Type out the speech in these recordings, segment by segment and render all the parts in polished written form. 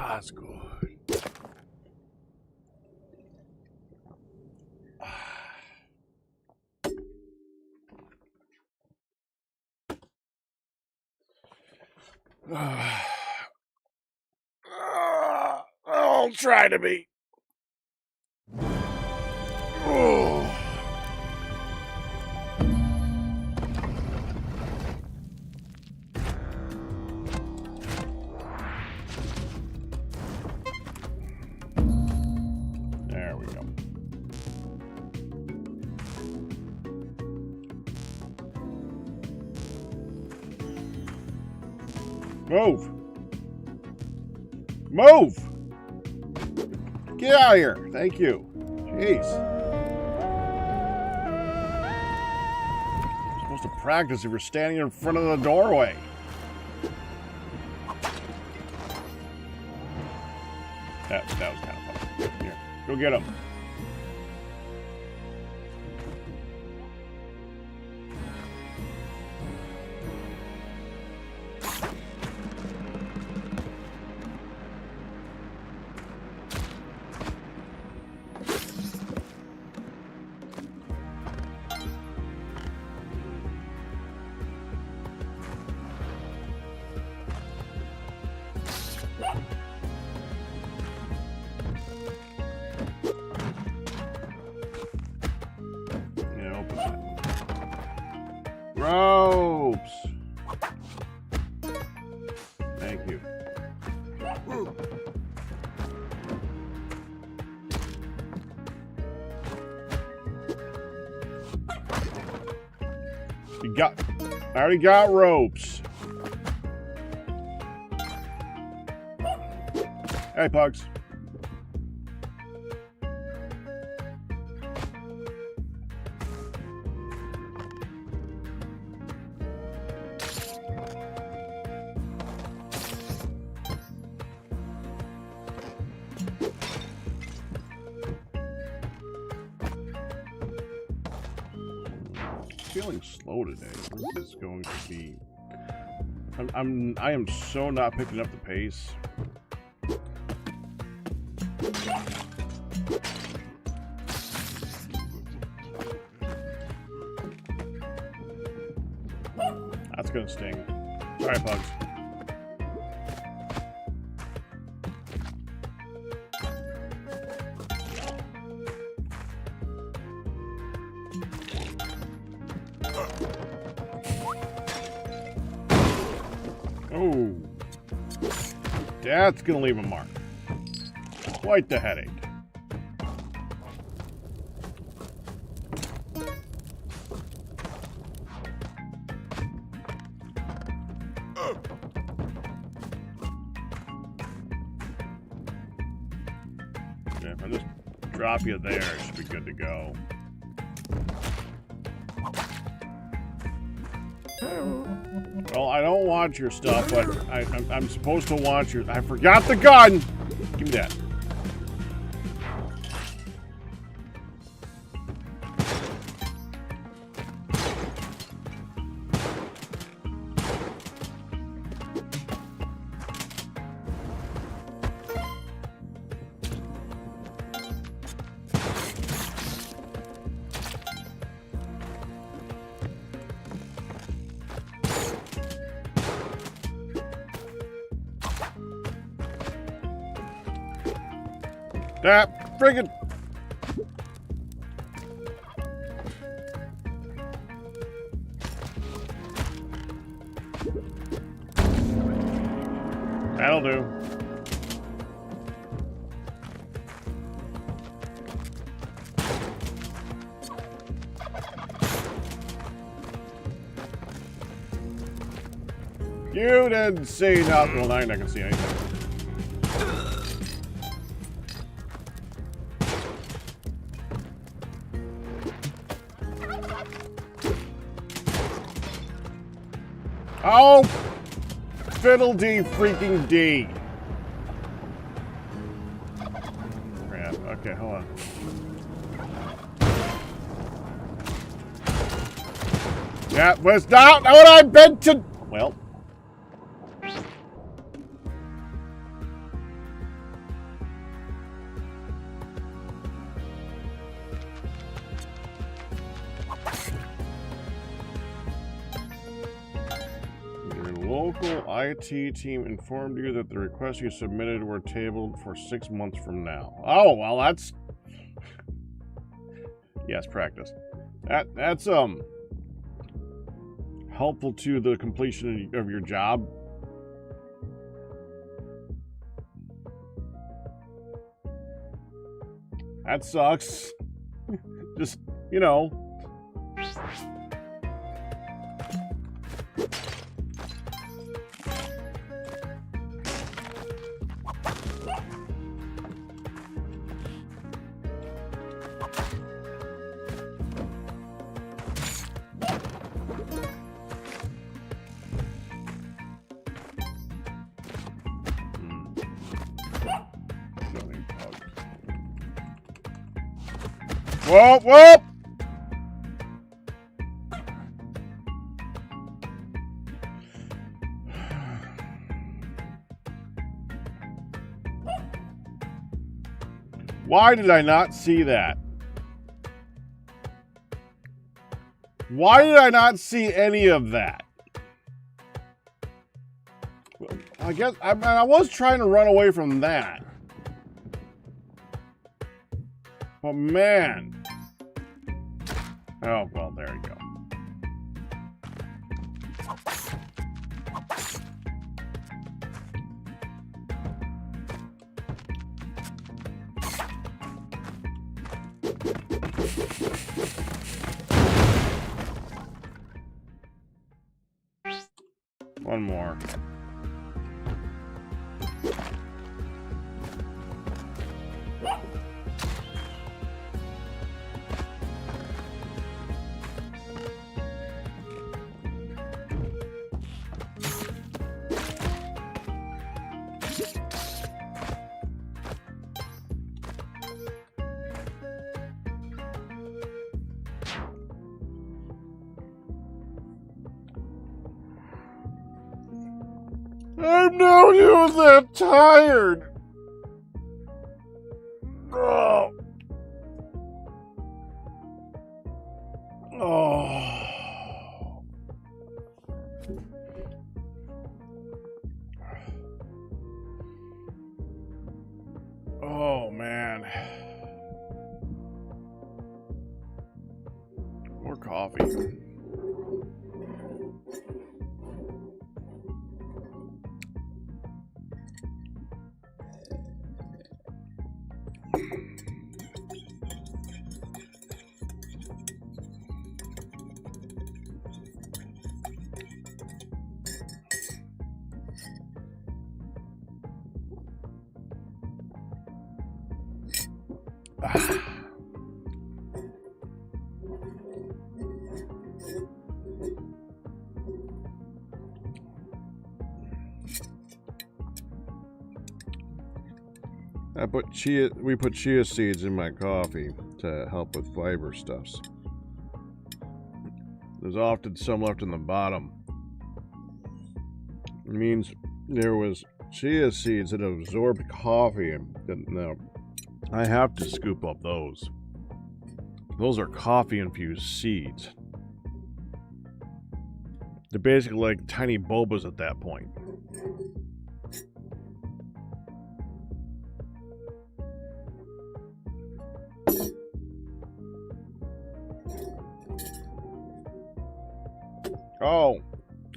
That's good. I'll try to be. There we go. Move! Move! Get out of here! Thank you. Jeez. You're supposed to practice if you're standing in front of the doorway. That was kind of fun. Here, go get him. Ropes. Thank you. I already got ropes. Hey, Pugs. Feeling slow today. This is going to be. I am so not picking up the pace. That's gonna sting. Sorry, Pugs. Oh, that's gonna leave a mark. Quite the headache. Yeah, if I just drop you there, it should be good to go. Well, I don't watch your stuff, but I'm supposed to watch your... I forgot the gun! Give me that. That friggin'. That'll do. You didn't see nothing. Well, now you're not gonna see anything. Oh, fiddle-dee freaking D. Crap. Okay, hold on. That was not what I meant to... Well. local IT team informed you that the requests you submitted were tabled for 6 months from now. Oh, well, that's... Yes, practice. That's helpful to the completion of your job. That sucks. Just, you know. Whoa, whoa! Why did I not see that? Why did I not see any of that? I guess I was trying to run away from that. But man. Oh, well, there you go. One more. I've known you was that tired. Oh. Oh. Oh, man. More coffee. We put chia seeds in my coffee to help with fiber stuffs. There's often some left in the bottom. It means there was chia seeds that absorbed coffee, and now I have to scoop up those. Those are coffee-infused seeds. They're basically like tiny bobas at that point. Oh,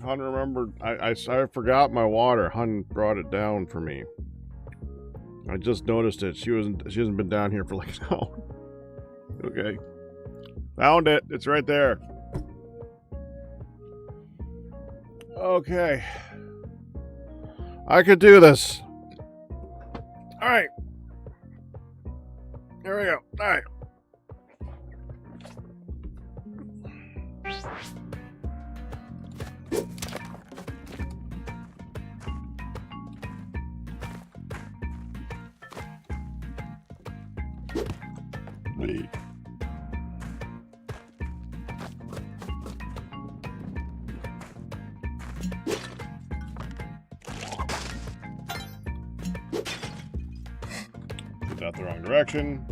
Hun remembered. I forgot my water. Hun brought it down for me. I just noticed it. She hasn't been down here for like an hour. Okay. Found it. It's right there. Okay. I could do this. All right. Here we go. All right. Wait. Did that the wrong direction.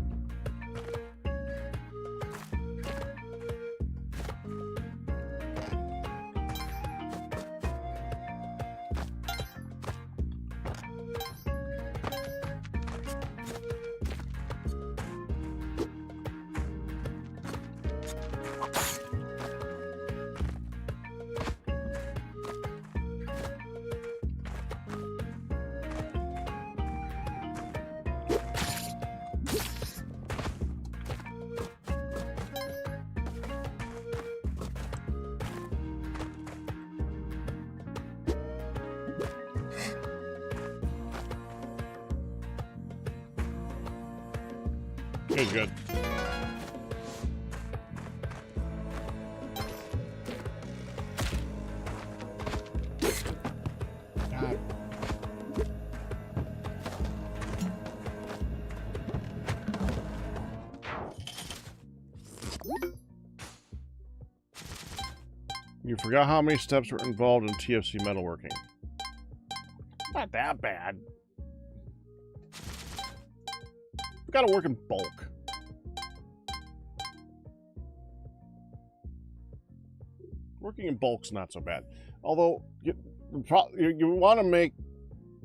Good, good. God. You forgot how many steps were involved in TFC metalworking. Not that bad. We gotta work in bulk. Working in bulk's not so bad. Although, you want to make...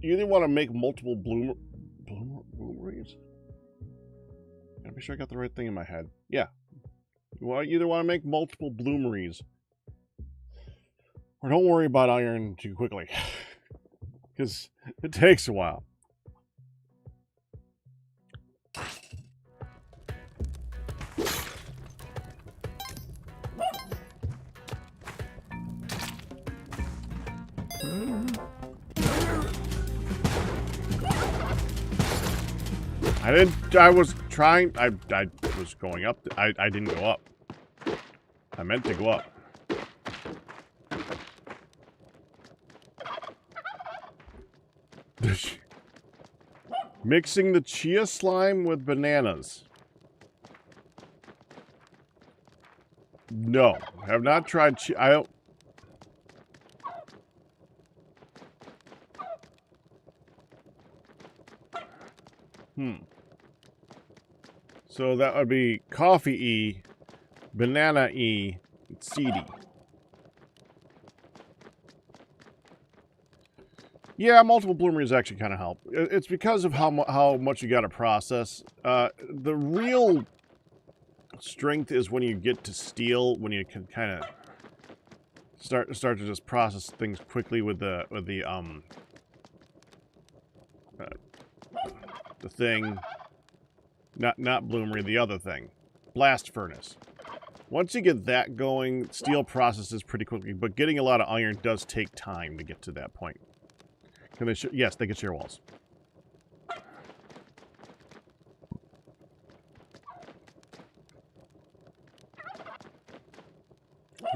You either want to make multiple bloomeries? Gotta be sure I got the right thing in my head. Yeah. You either want to make multiple bloomeries, or don't worry about iron too quickly. Because it takes a while. I was trying, I was going up. I didn't go up. I meant to go up. Mixing the chia slime with bananas. No, have not tried chia. I don't. So that would be coffee-y, banana-y, seedy. Yeah, multiple bloomeries actually kind of help. It's because of how much you got to process. The real strength is when you get to steel, when you can kind of start to just process things quickly with the thing. Not bloomery, the other thing. Blast furnace. Once you get that going, steel processes pretty quickly, but getting a lot of iron does take time to get to that point. Can they yes, they can share walls.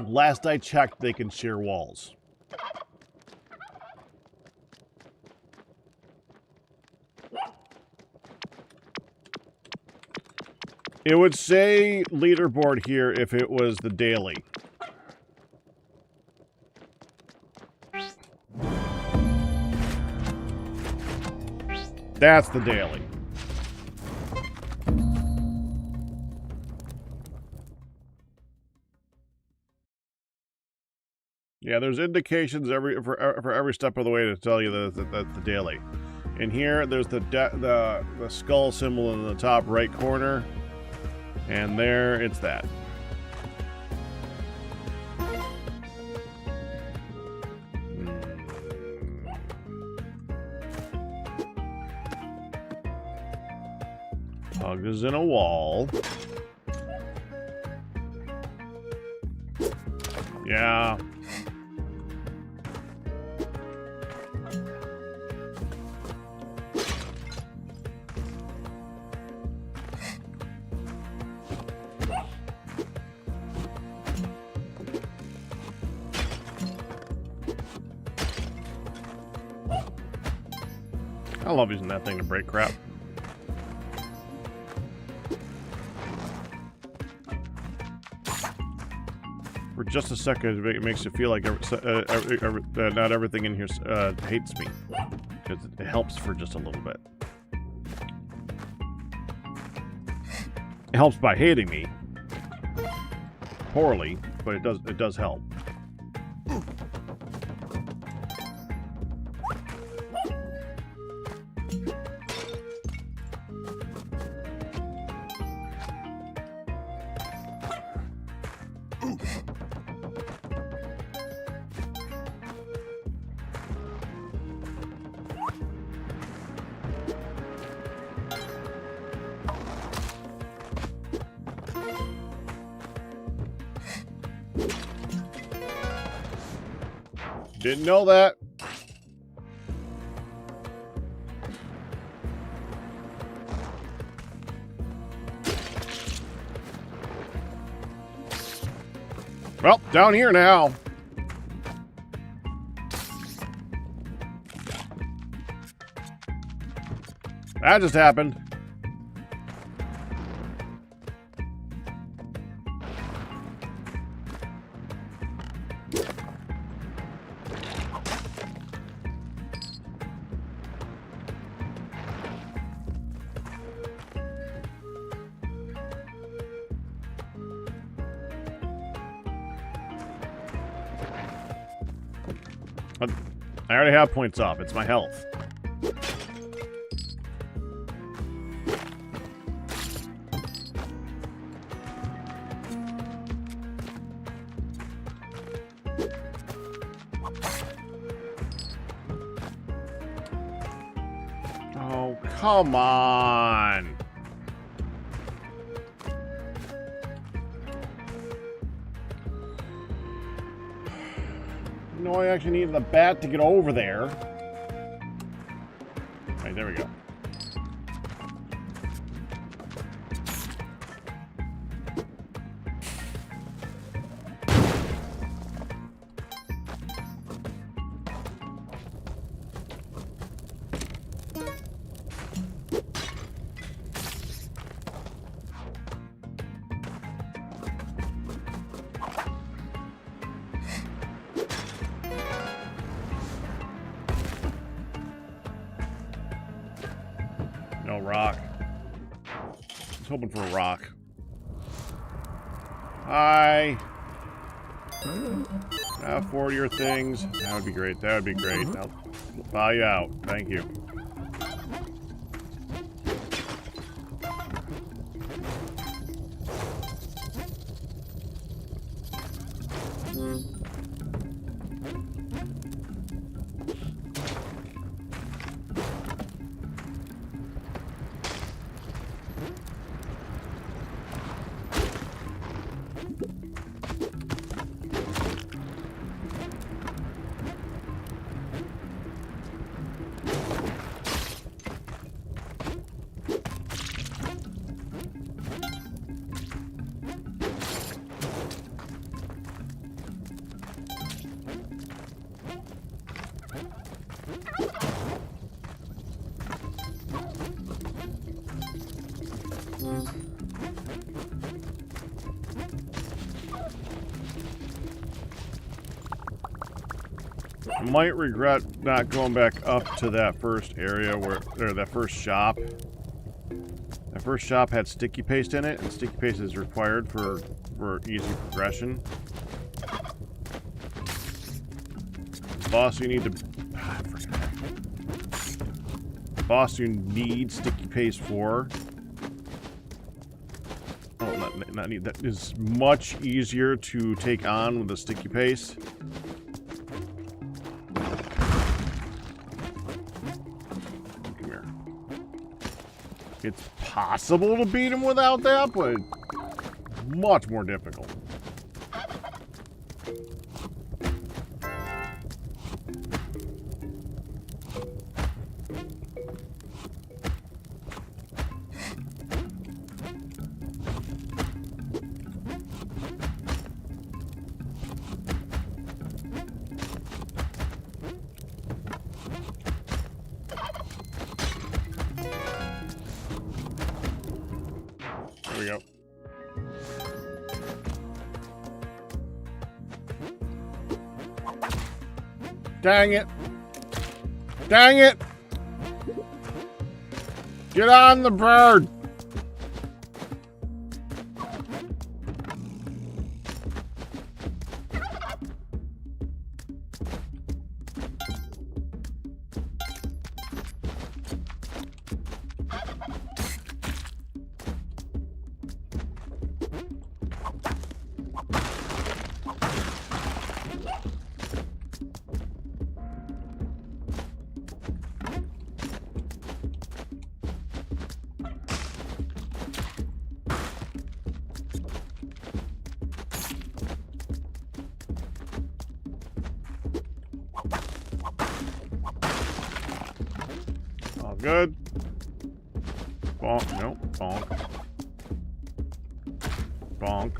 Last I checked, they can share walls. It would say leaderboard here if it was the daily. That's the daily. Yeah, there's indications for every step of the way to tell you that that's the daily. In here, there's the skull symbol in the top right corner. And there, it's that. Pug is in a wall. Yeah. I love using that thing to break crap. For just a second, it makes it feel like not everything in here hates me. Because it helps for just a little bit. It helps by hating me. Poorly, but it does help. Didn't know that. Well, down here now. That just happened. I already have points up. It's my health. Oh, come on. No, I actually needed the bat to get over there. Right, there we go. No rock. I was hoping for a rock. Hi. Have 4 of your things. That would be great. That would be great. I'll buy you out. Thank you. I might regret not going back up to that first area or that first shop. That first shop had sticky paste in it, and sticky paste is required for easy progression. Boss, you need to... boss, you need sticky paste for... oh, not need. That is much easier to take on with the sticky paste. It's possible to beat him without that, but much more difficult. There we go. Dang it. Dang it. Get on the bird. All good. Bonk. Nope. Bonk. Bonk.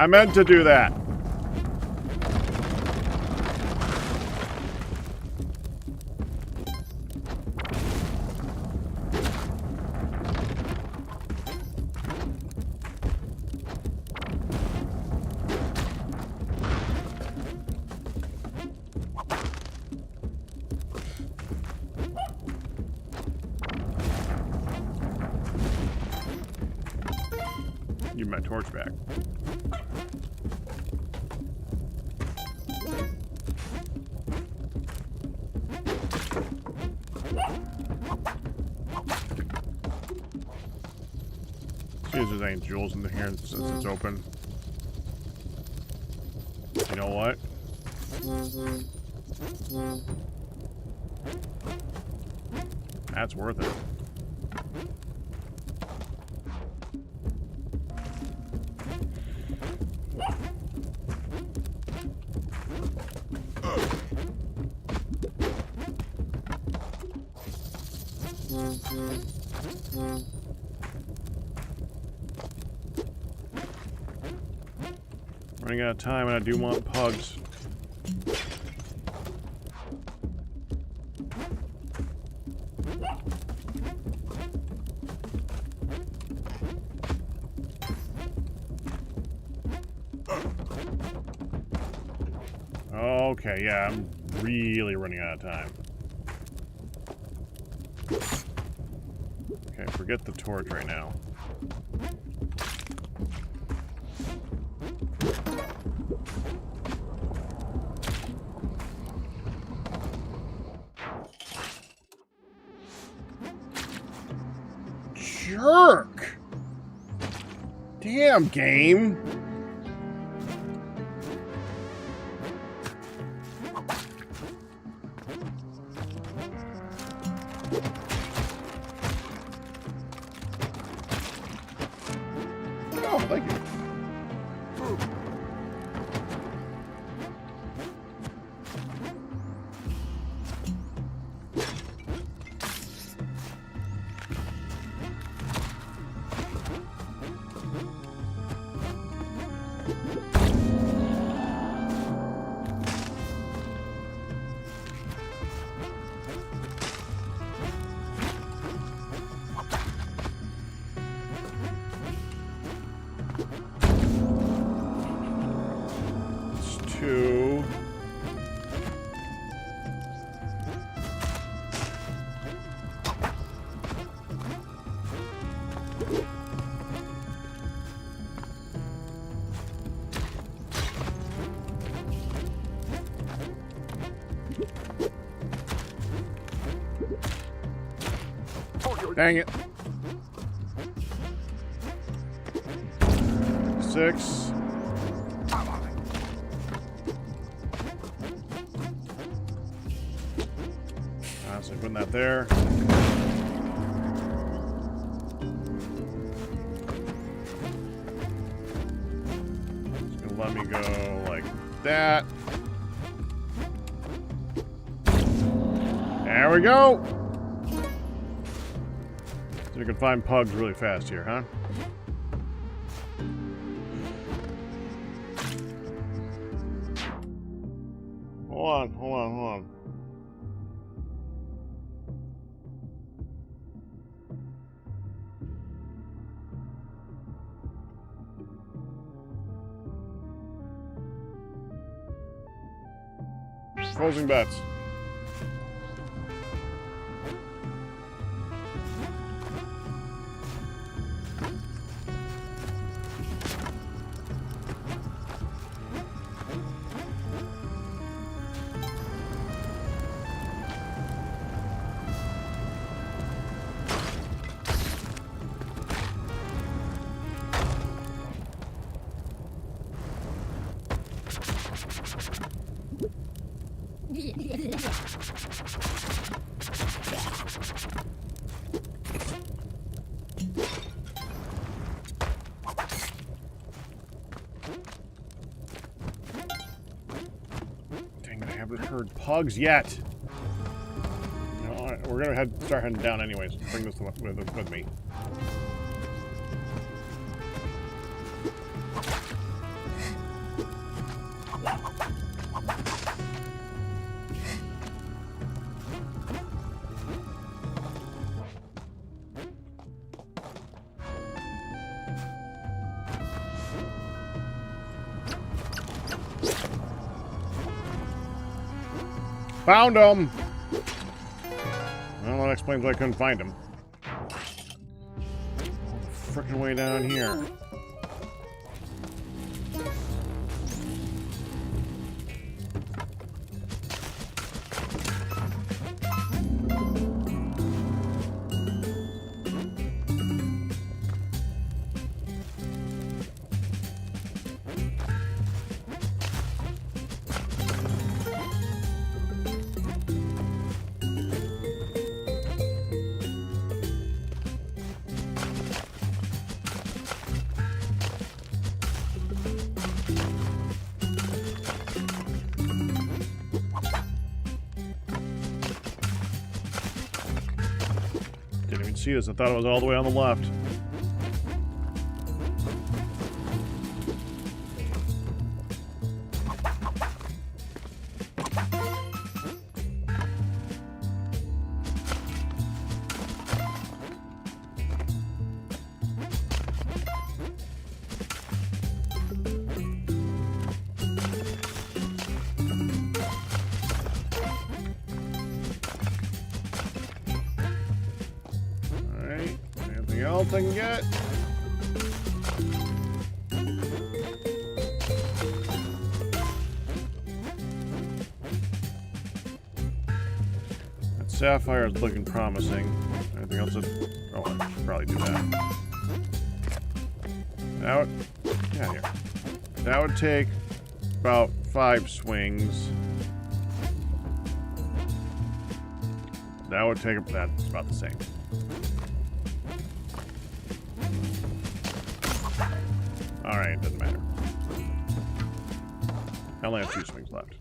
I meant to do that. Give my torch back. See if there's any jewels in here since it's open. You know what? That's worth it. Running out of time, and I do want pugs. Okay, yeah, I'm really running out of time. Okay, forget the torch right now. Jerk! Damn, game! Oh, thank you. Two. Dang it. 6. So putting that there. It's gonna let me go like that. There we go. So you can find pugs really fast here, huh? Hold on. Closing bets. Dang it, I haven't heard pugs yet. You know, we're gonna start heading down anyways. Bring this with me. Found him! Well, that explains why I couldn't find him. All the frickin' way down here. Didn't even see this. I thought it was all the way on the left. Anything else I can get? That sapphire is looking promising. Anything else? Oh, I should probably do that. That would take about 5 swings. That would take, that's about the same. Alright, doesn't matter. I only have 2 swings left.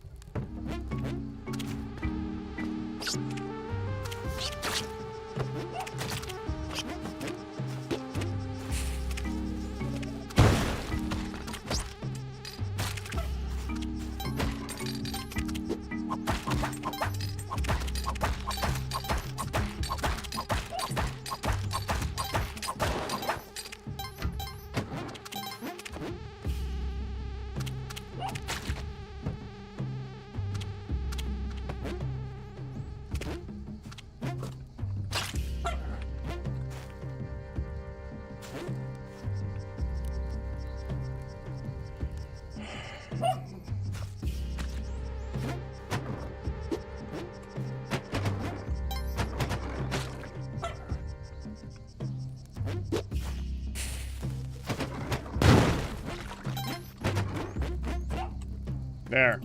There.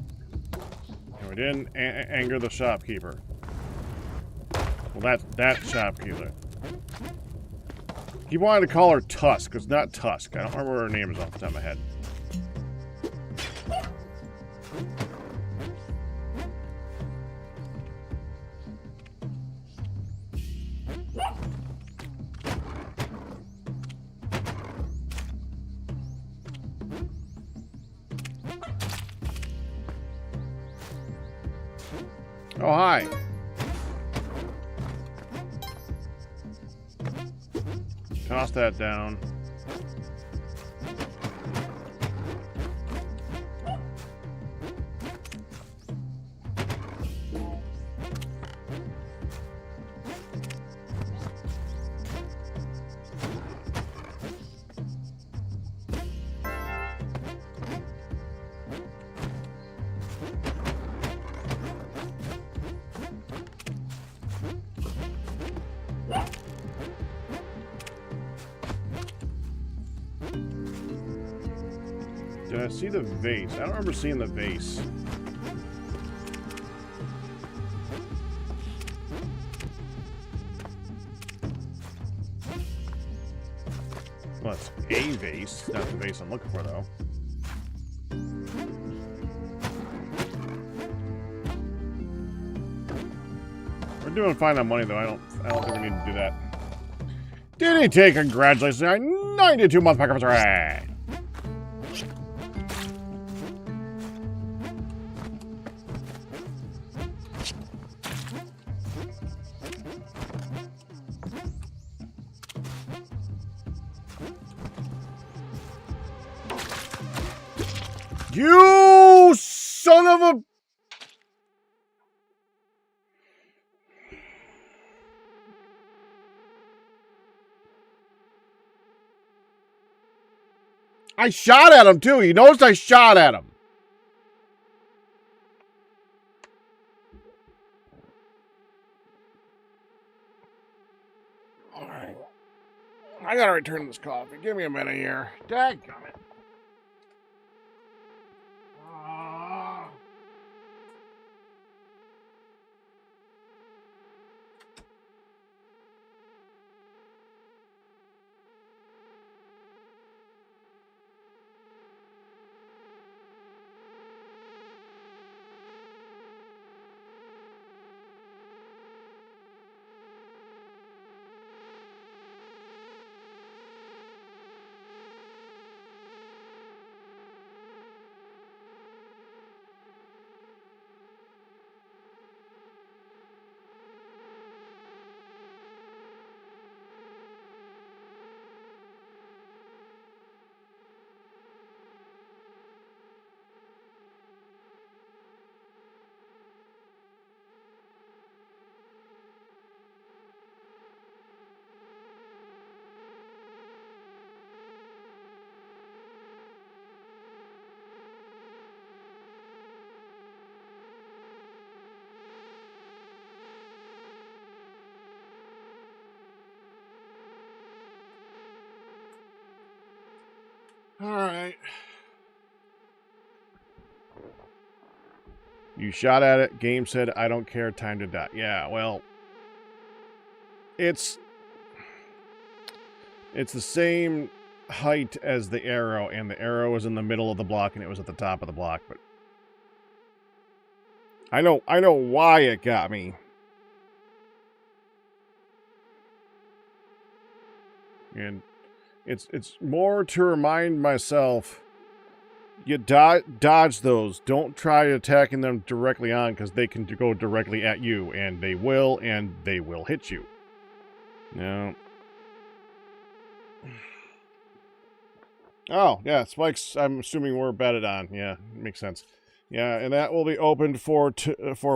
And we didn't anger the shopkeeper. Well, that shopkeeper. He wanted to call her Tusk. It's not Tusk. I don't remember what her name is off the top of my head. Oh, hi. Toss that down. Did I see the vase? I don't remember seeing the vase. Well, it's a vase. Not the vase I'm looking for, though. We're doing fine on money, though. I don't think we need to do that. Did he take congratulations? 92-month pack of right. You son of a... I shot at him, too. You noticed I shot at him. All right. I gotta return this coffee. Give me a minute here. Dadgummit. All right. You shot at it. Game said, I don't care. Time to die. Yeah, well, it's the same height as the arrow, and the arrow was in the middle of the block, and it was at the top of the block. But I know why it got me. And it's more to remind myself, you dodge those. Don't try attacking them directly on, because they can go directly at you, and they will hit you. No. Oh, yeah, spikes, I'm assuming we're betted on. Yeah, makes sense. Yeah, and that will be opened for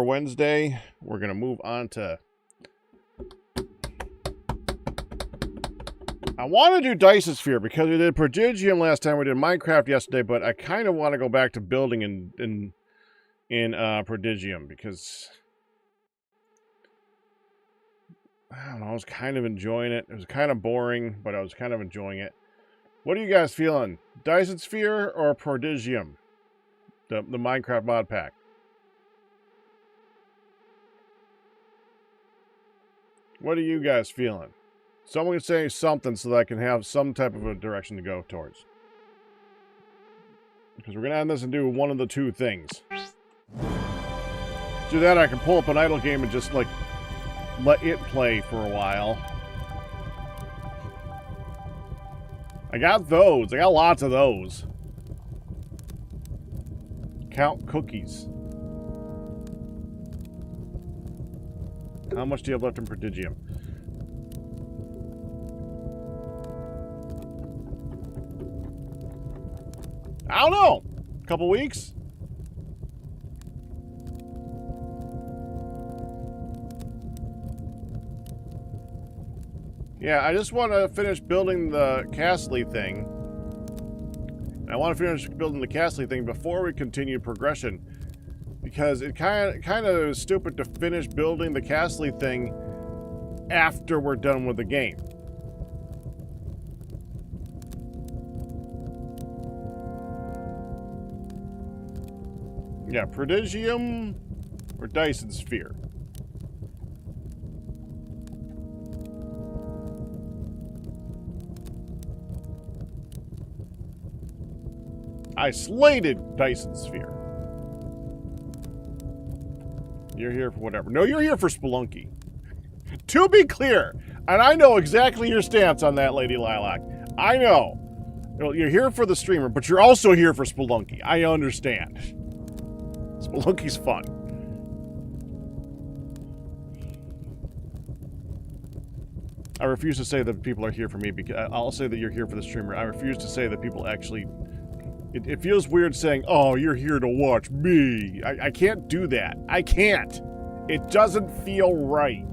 Wednesday. We're going to move on to... I want to do Dice-Sphere because we did Prodigium last time. We did Minecraft yesterday, but I kind of want to go back to building in Prodigium because I don't know. I was kind of enjoying it. It was kind of boring, but I was kind of enjoying it. What are you guys feeling? Dice-Sphere or Prodigium? The Minecraft mod pack. What are you guys feeling? Someone can say something so that I can have some type of a direction to go towards. Because we're going to end this and do one of the two things. Do that, I can pull up an idle game and just, like, let it play for a while. I got those. I got lots of those. Count cookies. How much do you have left in Prodigium? I don't know. A couple weeks? Yeah, I just want to finish building the Castle thing. I want to finish building the Castle thing before we continue progression. Because it kind of is stupid to finish building the Castle thing after we're done with the game. Yeah, Prodigium or Dice-Sphere. I slated Dice-Sphere. You're here for whatever. No, you're here for Spelunky. To be clear, and I know exactly your stance on that, Lady Lilac. I know. You're here for the streamer, but you're also here for Spelunky. I understand. Spelunky's fun. I refuse to say that people are here for me, because I'll say that you're here for the streamer. I refuse to say that people actually... It feels weird saying, oh, you're here to watch me. I can't do that. I can't. It doesn't feel right.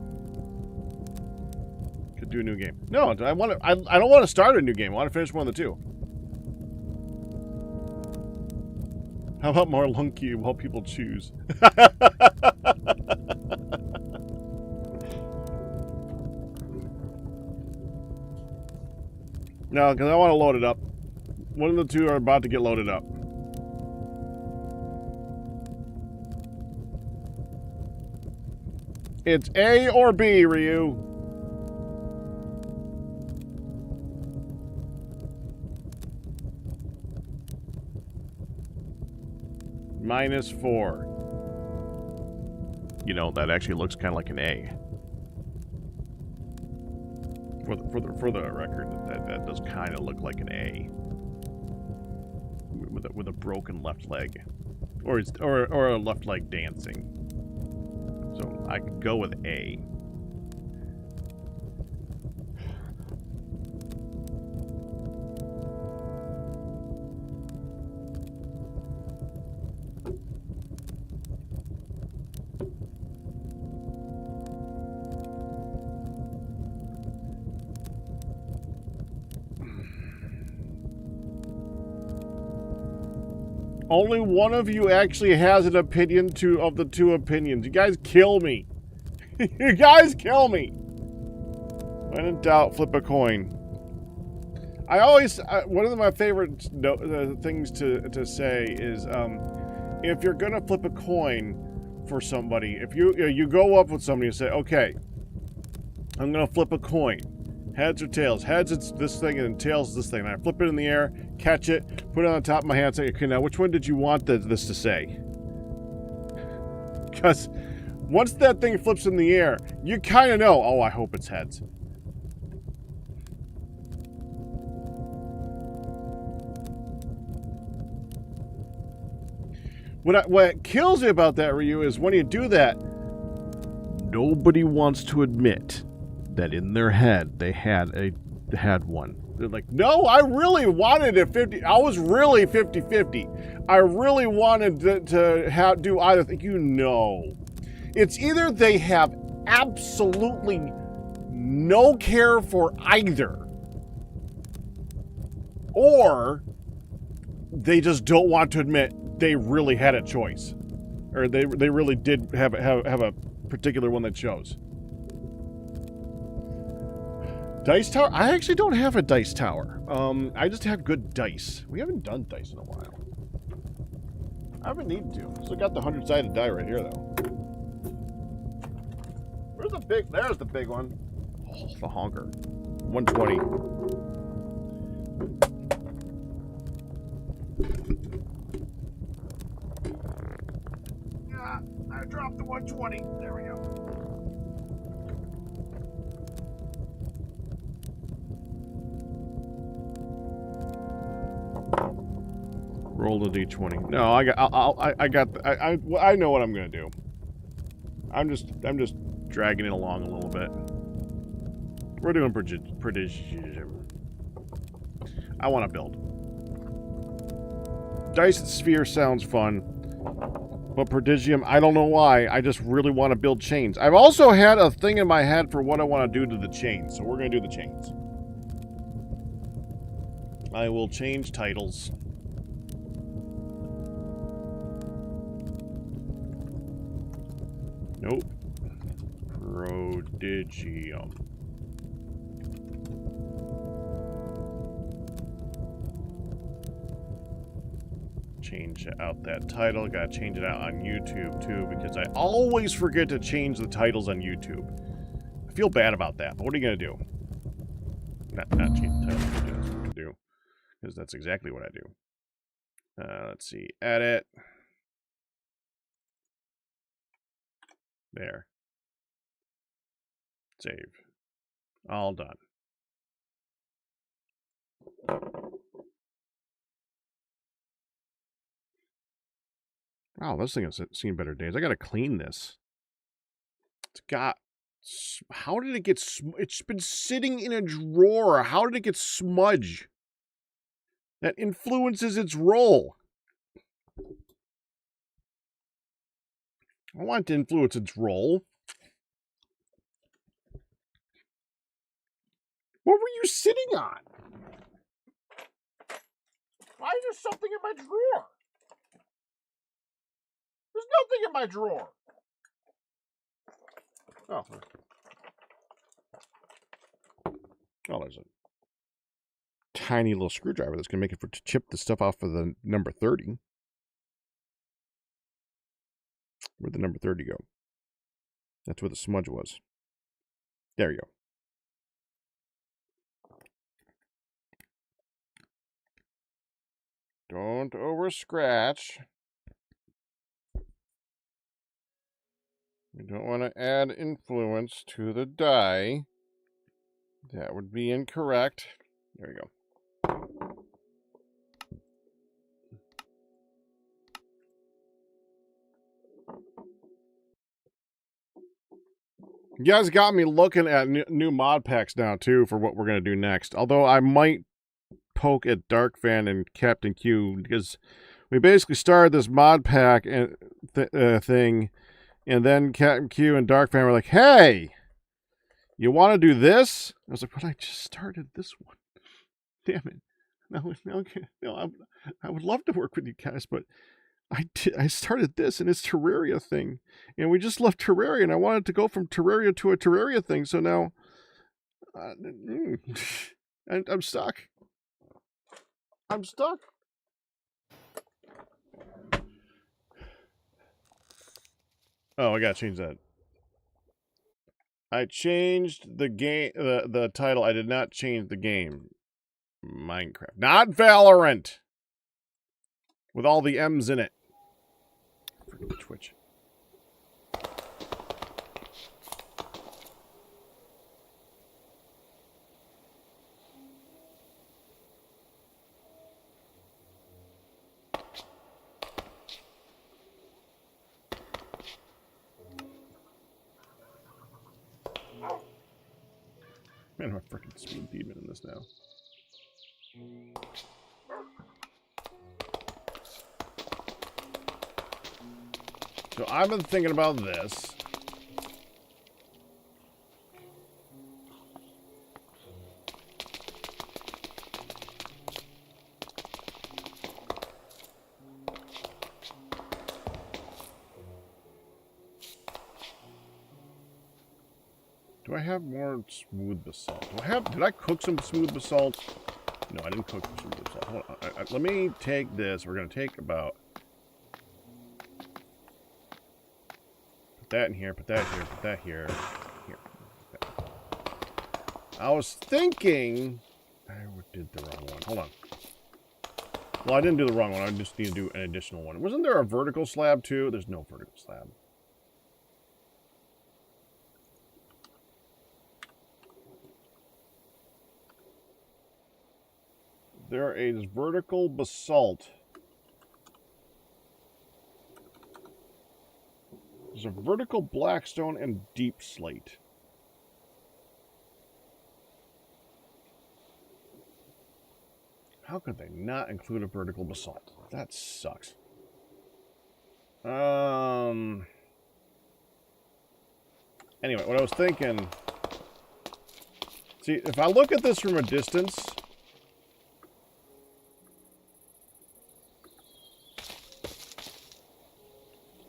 Could do a new game. No, I don't want to start a new game. I want to finish one of the two. How about more lunky while people choose? No, because I want to load it up. One of the two are about to get loaded up. It's A or B, Ryu. -4. You know, that actually looks kind of like an A. For the record, that does kind of look like an A. With a broken left leg. Or a left leg dancing. So I could go with A. Only one of you actually has an opinion of the two opinions. You guys kill me. You guys kill me. When in doubt, flip a coin. I always, one of my favorite things to say is, if you're gonna flip a coin for somebody, if you go up with somebody and say, okay, I'm gonna flip a coin. Heads or tails? Heads, it's this thing, and tails, this thing. And I flip it in the air, catch it, put it on the top of my hand, say, okay, now which one did you want this to say? Because once that thing flips in the air, you kind of know, oh, I hope it's heads. What kills me about that, Ryu, is when you do that, nobody wants to admit that in their head they had one. They're like, no, I really wanted it 50. I was really 50-50. I really wanted to do either thing. You know, it's either they have absolutely no care for either, or they just don't want to admit they really had a choice, or they really did have a particular one they chose. Dice tower? I actually don't have a dice tower. I just have good dice. We haven't done dice in a while. I haven't needed to. Still got the 100-sided die right here, though. Where's the big? There's the big one. Oh, the honker. 120. Yeah, I dropped the 120. There we go. Roll the d20. No, I know what I'm gonna do. I'm just dragging it along a little bit. We're doing Prodigium. I want to build. Dice Sphere sounds fun, but Prodigium, I don't know why. I just really want to build chains. I've also had a thing in my head for what I want to do to the chains, so we're gonna do the chains. I will change titles. Nope. Prodigium. Change out that title. Gotta change it out on YouTube too, because I always forget to change the titles on YouTube. I feel bad about that, but what are you gonna do? Not change the title, that's what I'm gonna do. Because that's exactly what I do. Let's see. Edit. There. Save. All done. Wow, this thing has seen better days. I gotta clean this. It's got... How did it get... It's been sitting in a drawer. How did it get smudge? That influences its roll. I want to influence its roll. What were you sitting on? Why is there something in my drawer? nothing in my drawer. Oh. Oh, there's a tiny little screwdriver that's going to make it to chip the stuff off of the number 30. Where'd the number 30 go? That's where the smudge was. There you go. Don't over scratch. You don't want to add influence to the die. That would be incorrect. There you go. You guys got me looking at new mod packs now, too, for what we're going to do next. Although I might poke at Dark Fan and Captain Q, because we basically started this mod pack thing, and then Captain Q and Dark Fan were like, hey, you want to do this? I was like, but I just started this one. Damn it. No, I would love to work with you guys, but I started this, and it's Terraria thing. And we just left Terraria, and I wanted to go from Terraria to a Terraria thing, so now I'm stuck. I'm stuck. Oh, I gotta change that. I changed the game, the title. I did not change the game. Minecraft. Not Valorant! With all the M's in it. Freaking Twitch. Man, I'm a freaking speed demon in this now. So I've been thinking about this. Do I have more smooth basalt? Did I cook some smooth basalt? No, I didn't cook some smooth basalt. Hold on. Let me take this. We're going to take about... Put that in here, put that here, put that here. Here. I was thinking... I did the wrong one. Hold on. Well, I didn't do the wrong one. I just need to do an additional one. Wasn't there a vertical slab, too? There's no vertical slab. There is vertical basalt. There's a vertical blackstone and deep slate. How could they not include a vertical basalt? That sucks. Anyway, what I was thinking... See, if I look at this from a distance...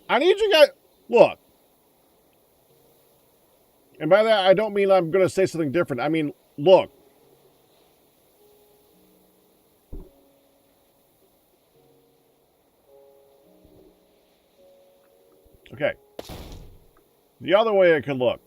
I need you guys... Look. And by that, I don't mean I'm going to say something different. I mean, look. Okay. The other way it could look.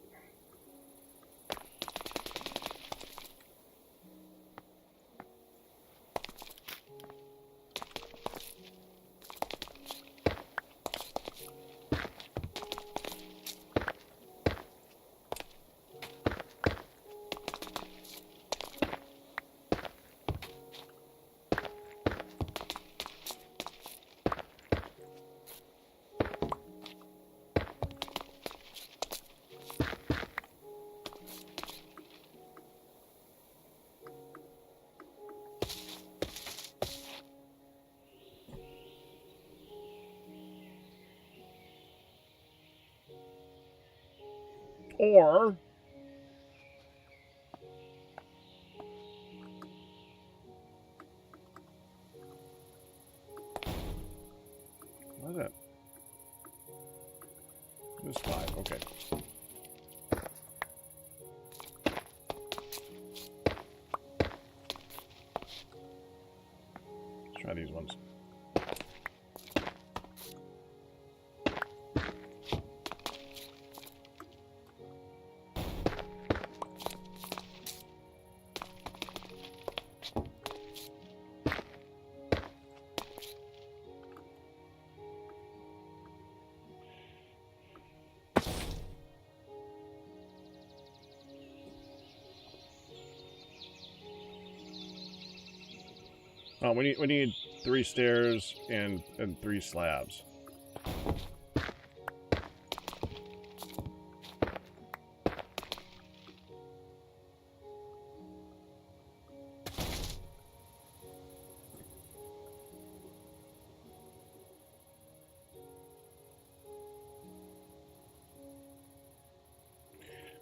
Or... What is that? Okay. Let's try these ones. Oh, we need 3 stairs and 3 slabs.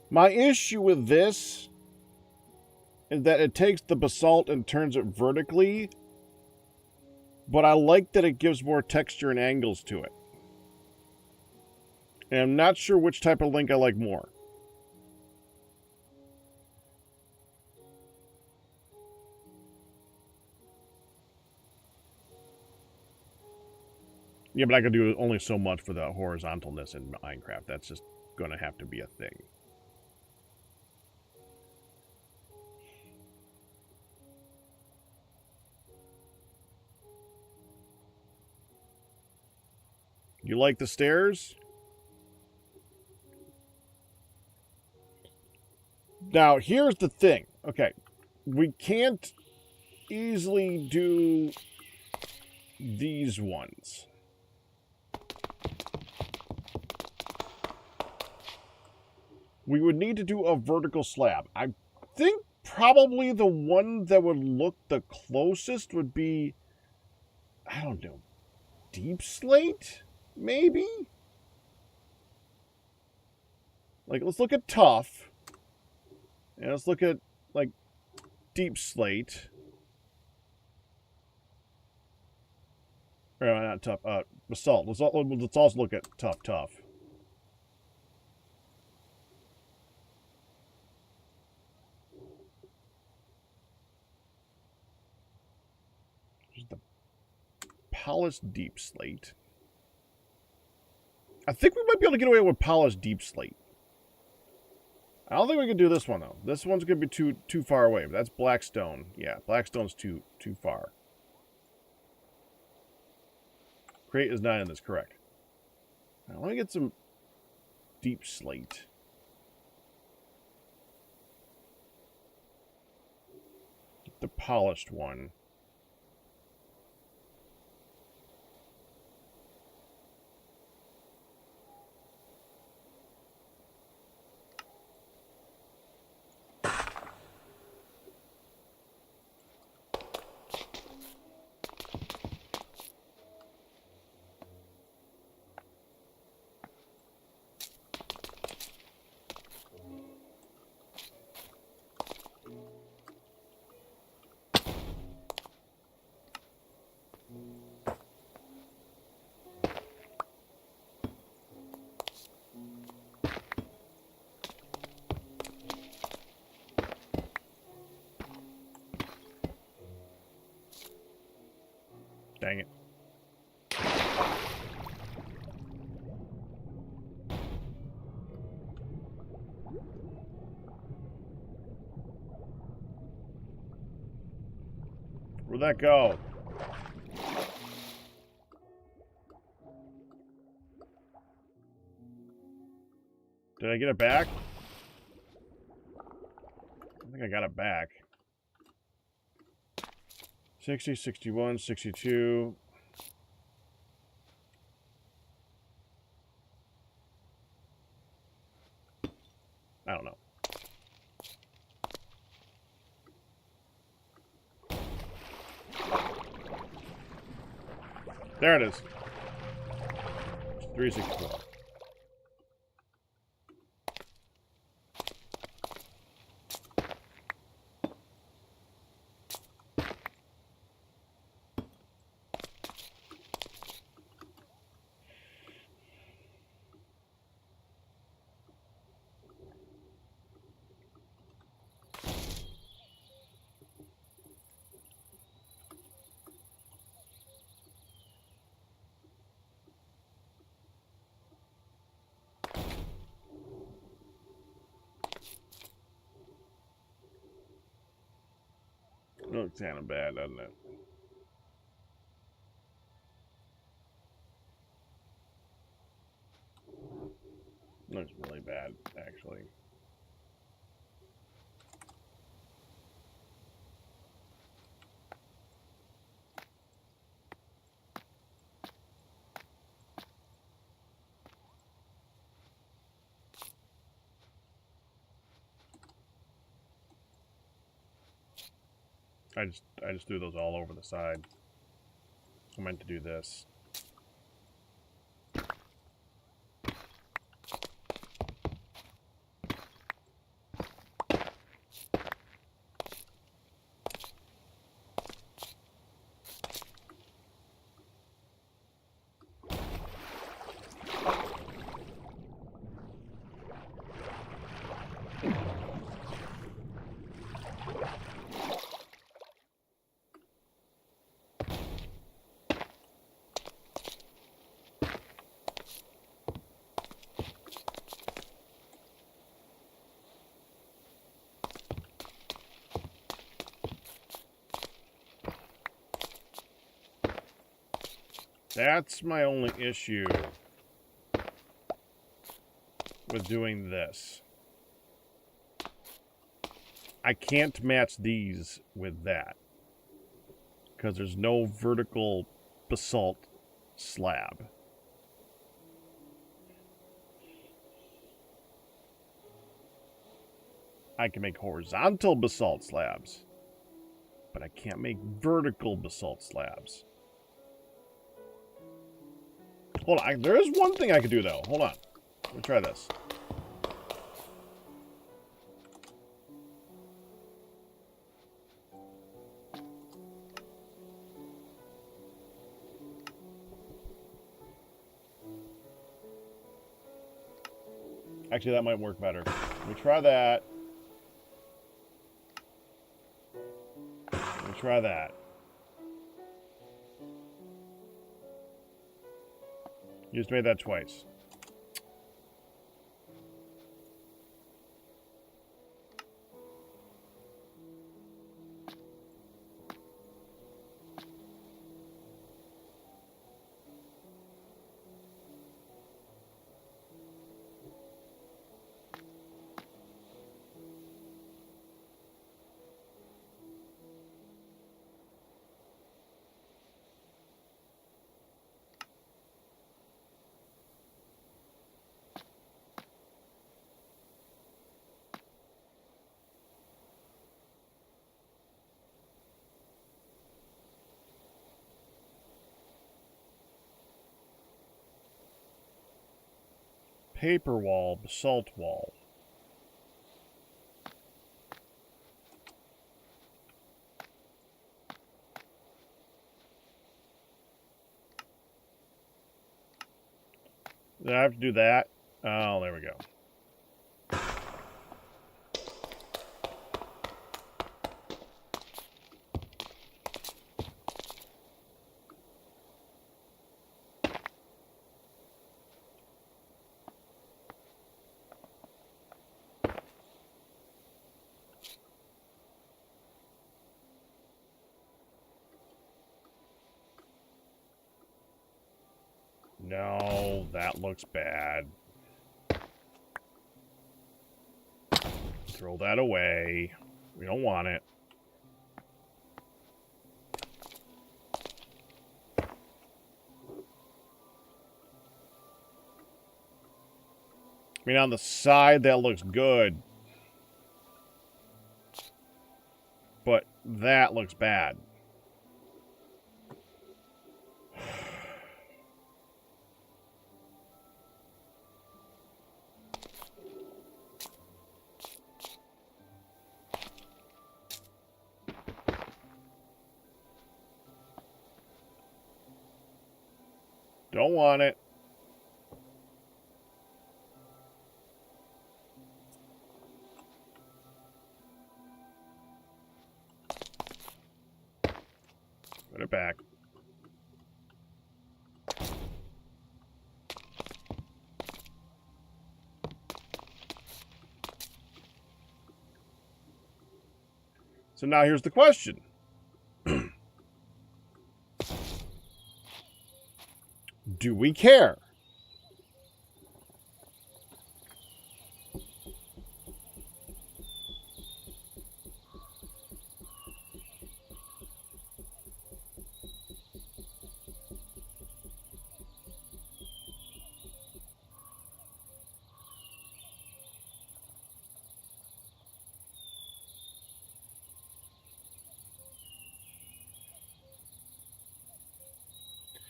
My issue with this is that it takes the basalt and turns it vertically, but I like that it gives more texture and angles to it. And I'm not sure which type of link I like more. Yeah, but I could do only so much for the horizontalness in Minecraft. That's just going to have to be a thing. You like the stairs? Now, here's the thing. Okay, we can't easily do these ones. We would need to do a vertical slab. I think probably the one that would look the closest would be, I don't know, deep slate? Maybe? Like, let's look at tough. And let's look at, like, deep slate. Or, not tough, basalt. Let's also look at tough. Just the polished deep slate. I think we might be able to get away with polished deep slate. I don't think we can do this one, though. This one's going to be too far away. But that's blackstone. Yeah, blackstone's too far. Crate is not in this, correct. Now, let me get some deep slate. Get the polished one. Dang it. Where'd that go? Did I get it back? I think I got it back. 60, 61, 62. I don't know. There it is. 364. Looks kind of bad, doesn't it? Looks really bad, actually. I just threw those all over the side. I meant to do this. That's my only issue with doing this. I can't match these with that because there's no vertical basalt slab. I can make horizontal basalt slabs, but I can't make vertical basalt slabs. Hold on, there is one thing I could do though. Hold on, let me try this. Actually, that might work better. Let me try that. Let me try that. You just made that twice. Paper wall, basalt wall. Did I have to do that? Oh, there we go. No, that looks bad. Throw that away. We don't want it. I mean, on the side, that looks good. But that looks bad. Don't want it. Put it back. So now here's the question. Do we care?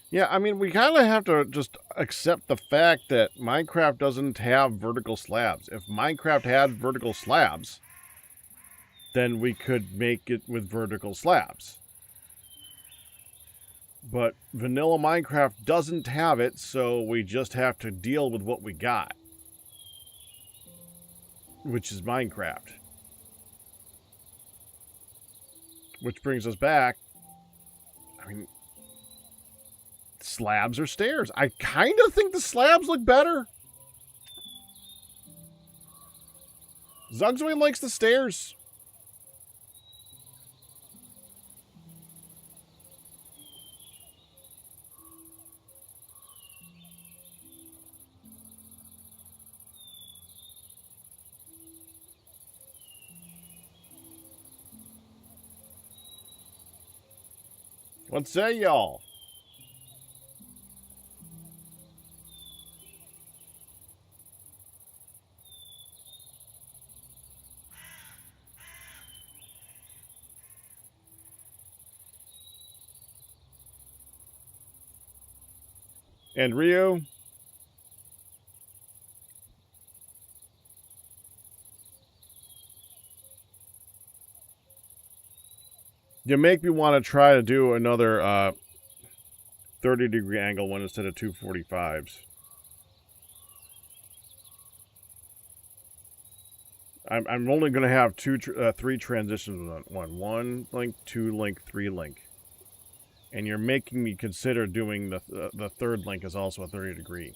Yeah, I mean, we kind of have to just accept the fact that Minecraft doesn't have vertical slabs. If Minecraft had vertical slabs, then we could make it with vertical slabs. But vanilla Minecraft doesn't have it, so we just have to deal with what we got, which is Minecraft. Which brings us back, I mean, slabs or stairs? I kind of think the slabs look better. Zugzoid likes the stairs. What say y'all? And Rio? You make me want to try to do another 30-degree angle one instead of 245s. I'm only going to have three transitions on one. 1 link, 2 link, 3 link. And you're making me consider doing the third link is also a 30-degree.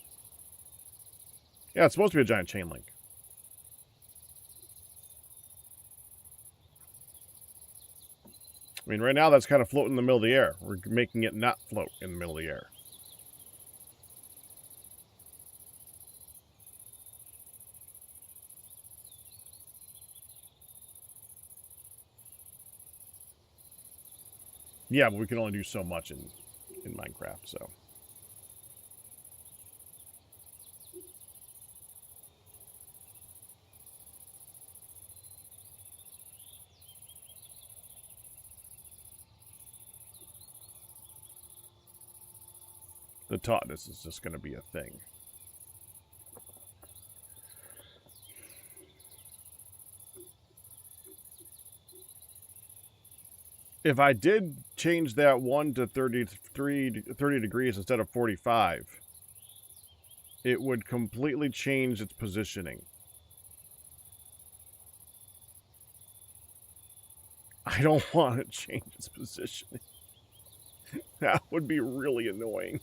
Yeah, it's supposed to be a giant chain link. I mean, right now that's kind of floating in the middle of the air. We're making it not float in the middle of the air. Yeah, but we can only do so much in Minecraft, so. The tautness is just going to be a thing. If I did change that 1 to 30 degrees instead of 45, it would completely change its positioning. I don't want to change its positioning. That would be really annoying.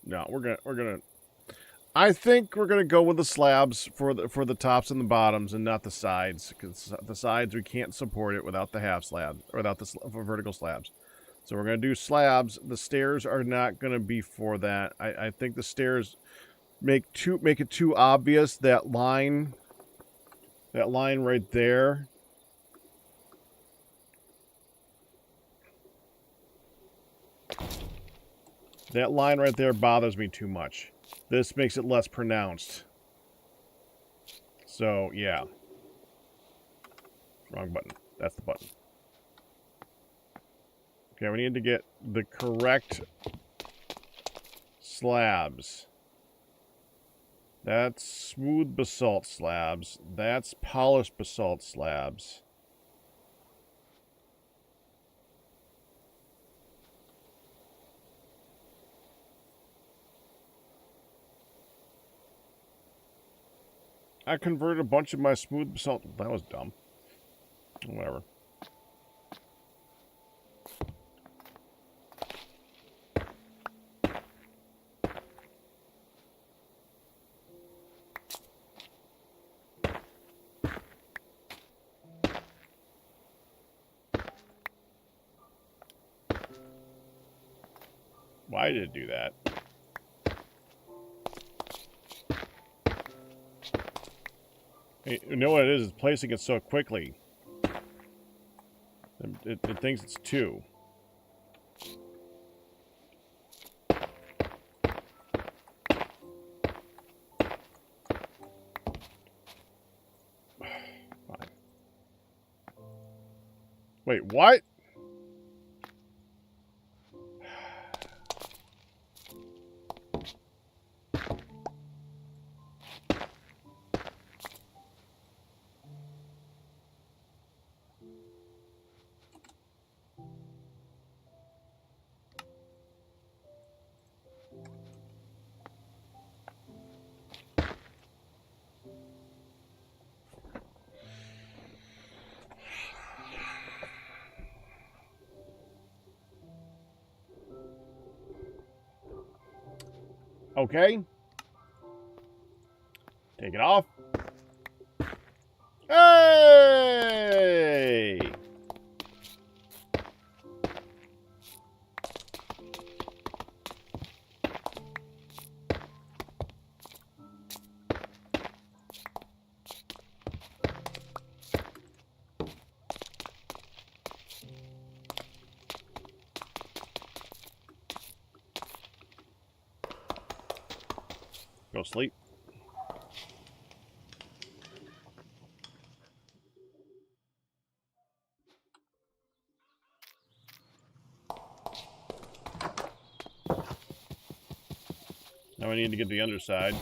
No, we're gonna. I think we're gonna go with the slabs for the tops and the bottoms, and not the sides, because the sides we can't support it without the half slab or without the vertical slabs. So we're gonna do slabs. The stairs are not gonna be for that. I think the stairs make it too obvious. That line right there. That line right there bothers me too much. This makes it less pronounced. So, yeah. Wrong button. That's the button. Okay, we need to get the correct slabs. That's smooth basalt slabs. That's polished basalt slabs. I converted a bunch of my smooth basalt. That was dumb. Whatever. Why did it do that? You know what it is? It's placing it so quickly. It thinks it's 2. Fine. Wait, what? Okay. Take it off. Hey! Go sleep. Now I need to get the underside.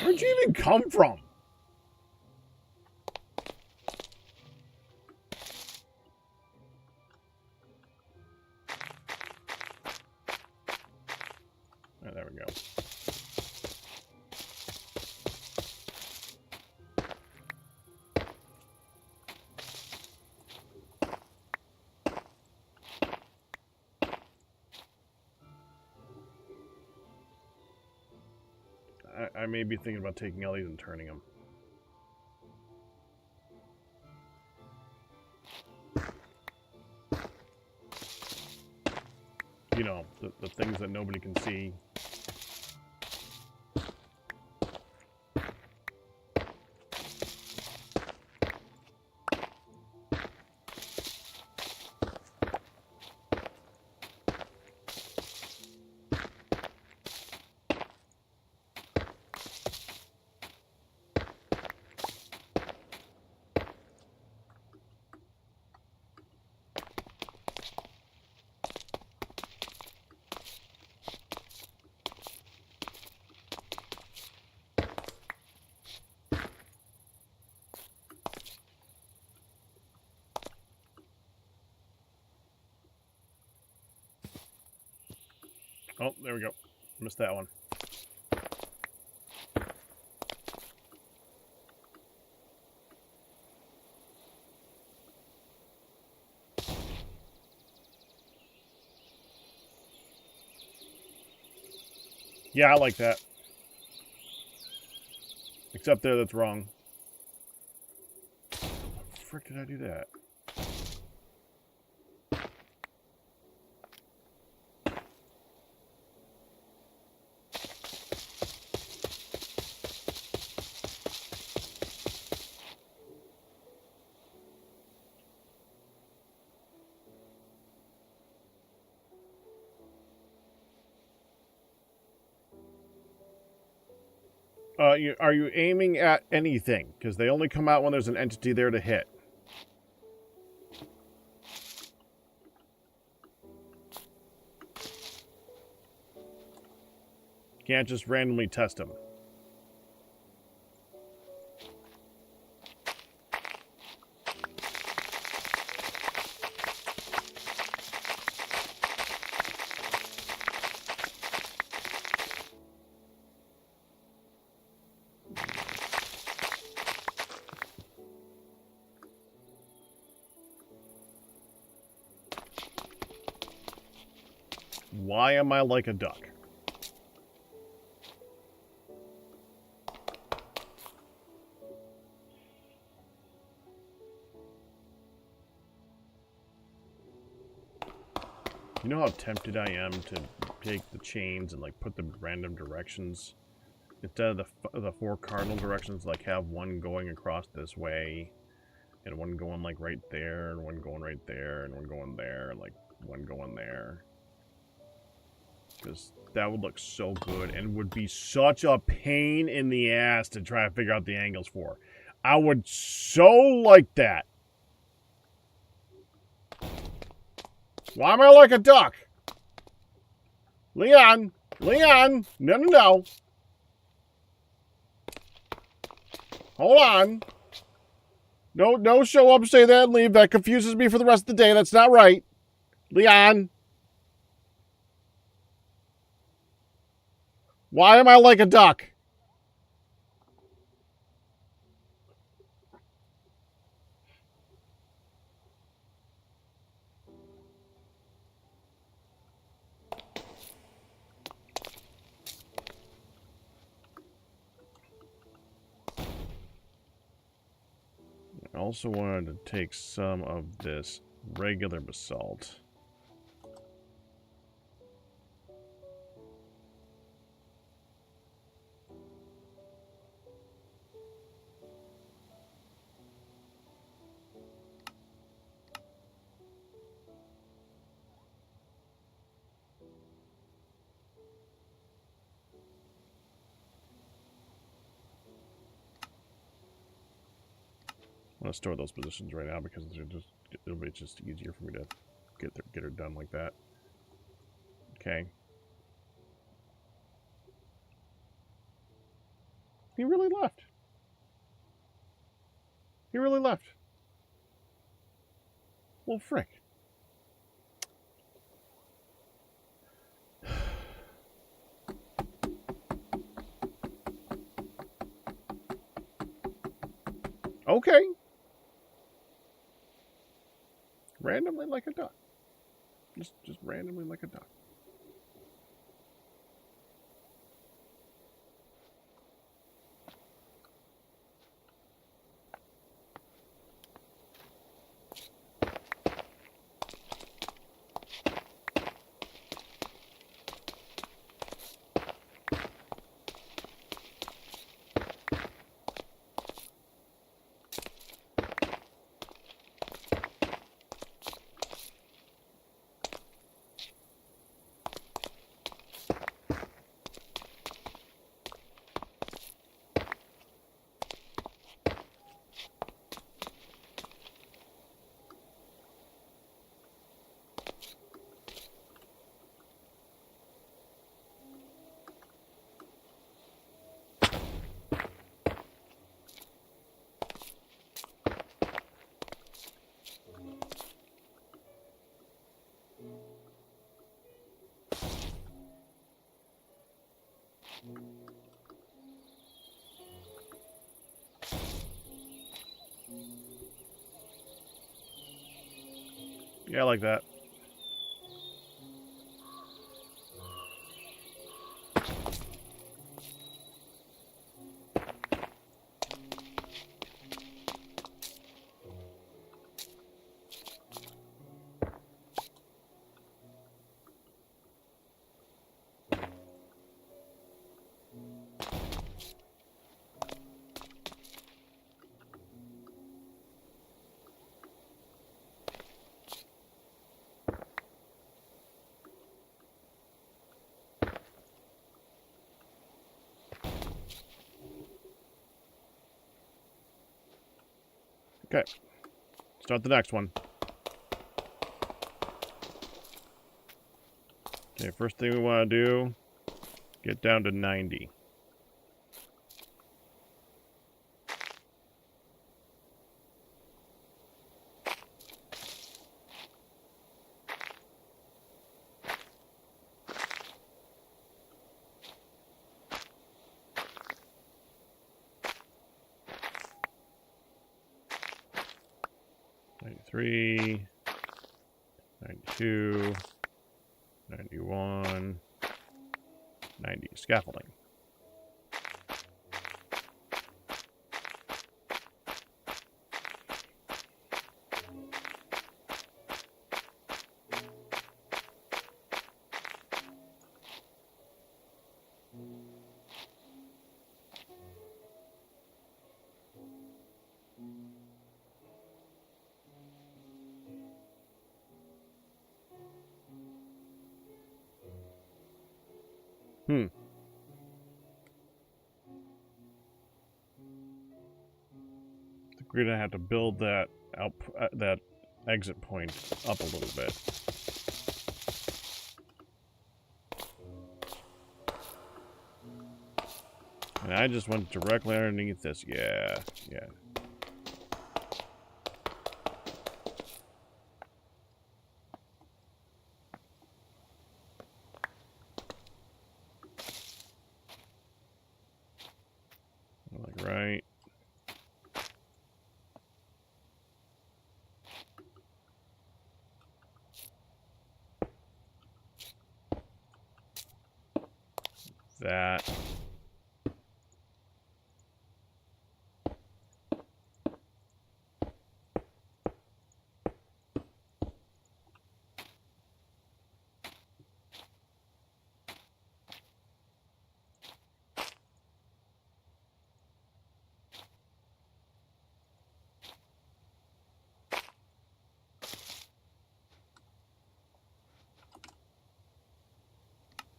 Where'd you even come from? Oh, there we go. I may be thinking about taking all these and turning them. You know, the things that nobody can see. Oh, there we go. Missed that one. Yeah, I like that. Except there, that's wrong. How the frick did I do that? Are you aiming at anything? Because they only come out when there's an entity there to hit. Can't just randomly test them. Why am I like a duck? You know how tempted I am to take the chains and like put them in random directions? Instead of the 4 cardinal directions, like have one going across this way, and one going like right there, and one going right there, and one going there, and like one going there. Because that would look so good and would be such a pain in the ass to try to figure out the angles for. I would so like that. Why am I like a duck? Leon! Leon! No, no, no. Hold on. No, show up, say that, and leave. That confuses me for the rest of the day. That's not right. Leon! Why am I like a duck? I also wanted to take some of this regular basalt. I'm gonna store those positions right now because it'll be just easier for me to get her done like that. Okay. He really left. He really left. Well, frick. Okay. Randomly like a duck. Just randomly like a duck. Yeah, like that. Okay. Start the next one. Okay, first thing we want to do, get down to 90. Three, 92, 91, 90. Scaffolding. Hmm. I think we're gonna have to build that that exit point up a little bit. And I just went directly underneath this. Yeah, yeah. Like right. That.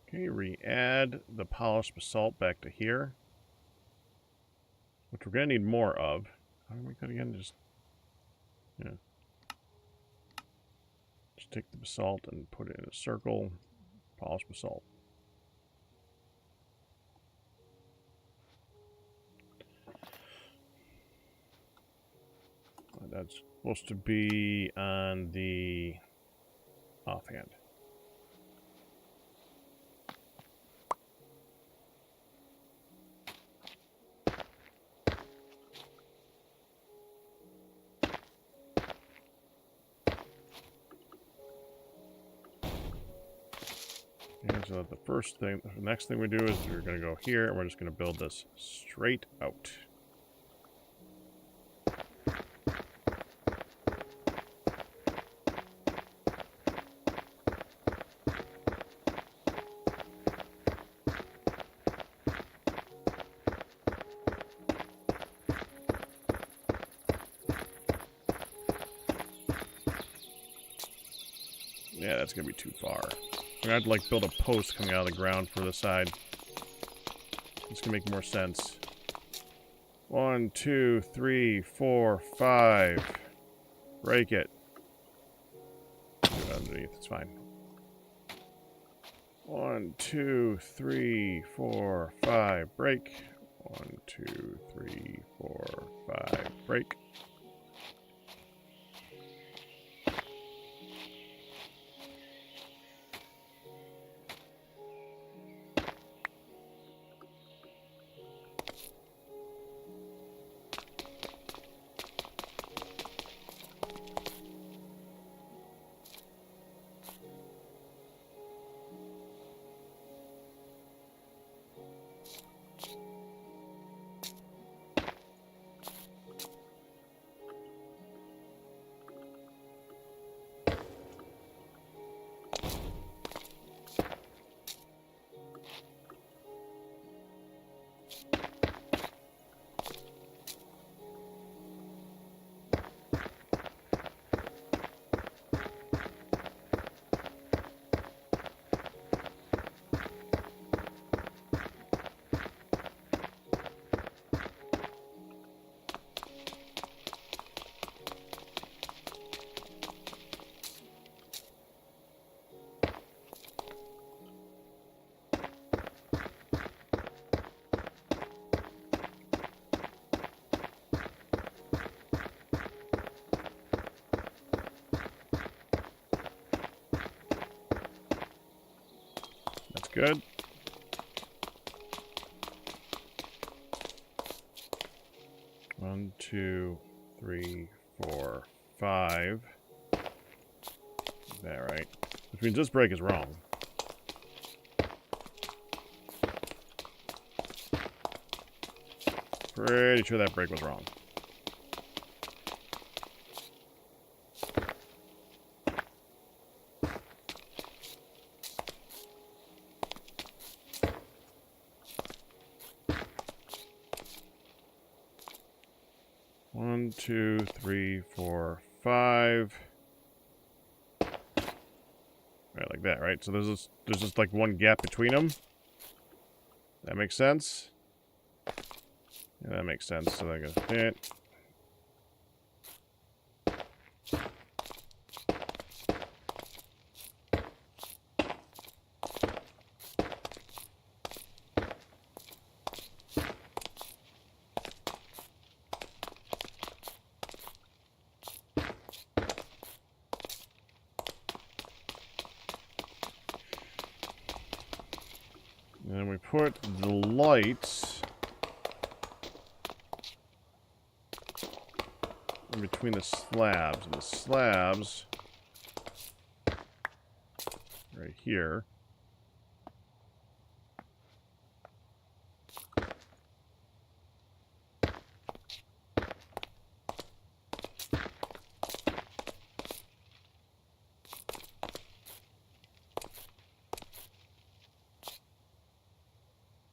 Okay, re-add the polished basalt back to here, which we're going to need more of. How do we make that again? Just take the basalt and put it in a circle. Polished basalt. That's supposed to be on the offhand. And so the next thing we do is we're going to go here and we're just going to build this straight out. Yeah, that's going to be too far. We're going to have to like build a post coming out of the ground for the side. It's going to make more sense. 1, 2, 3, 4, 5. Break it. Underneath, it's fine. 1, 2, 3, 4, 5. Break. 1, 2, 3, 4, 5. Break. good. One, two, three, four, five. Is that right? Which means this break is wrong. Pretty sure that break was wrong. One, two, three, four, five. Right, like that, right? So there's just like one gap between them. That makes sense. Yeah, that makes sense. So that goes that. And then we put the lights in between the slabs. And the slabs right here.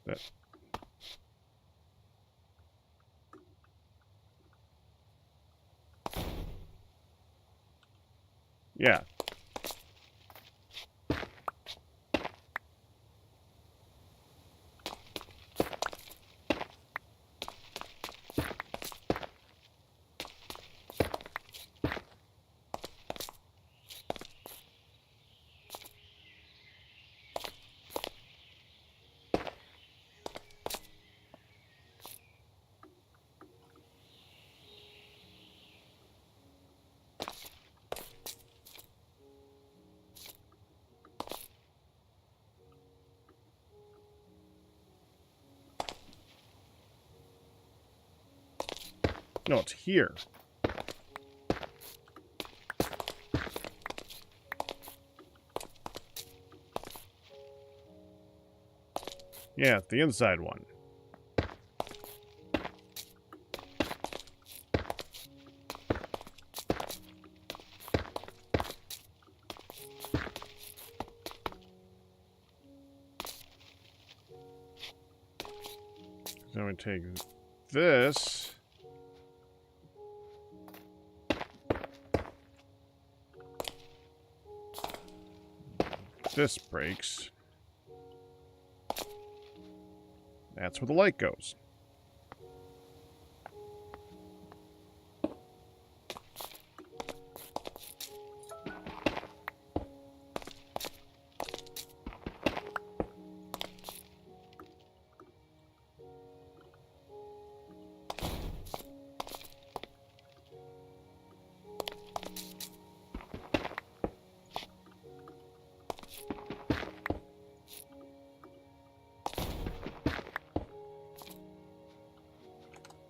That. Yeah. No, it's here. Yeah, it's the inside one. So we take this. This breaks. That's where the light goes.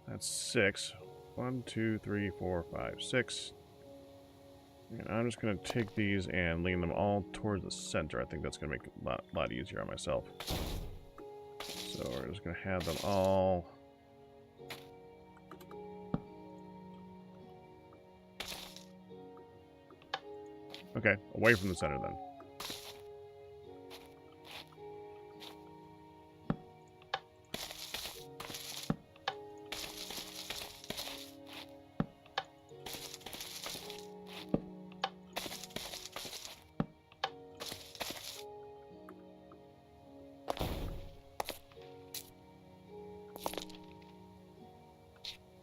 That's 6. 1, 2, 3, 4, 5, 6. And I'm just going to take these and lean them all towards the center. I think that's going to make it a lot easier on myself. So we're just going to have them all... Okay, away from the center then.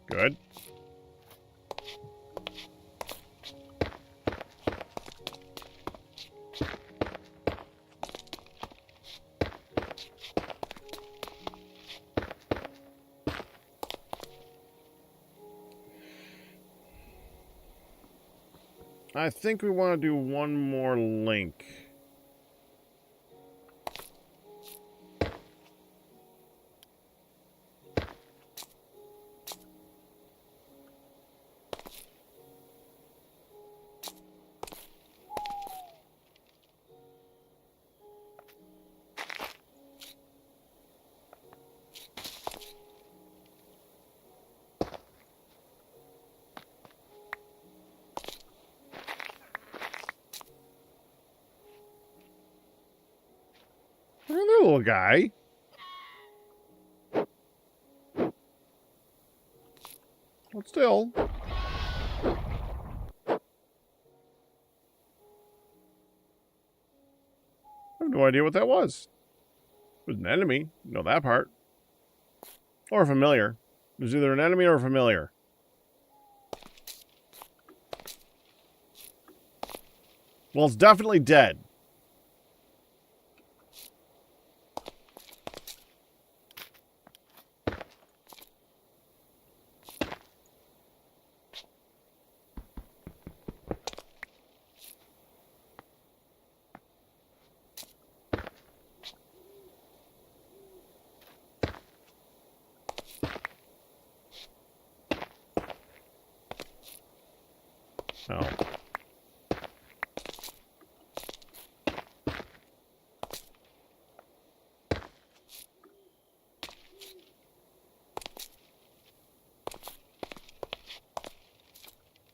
Good. I think we want to do one more link. little guy. But still. I have no idea what that was. It was an enemy. Know that part. Or a familiar. It was either an enemy or a familiar. Well, it's definitely dead. Oh.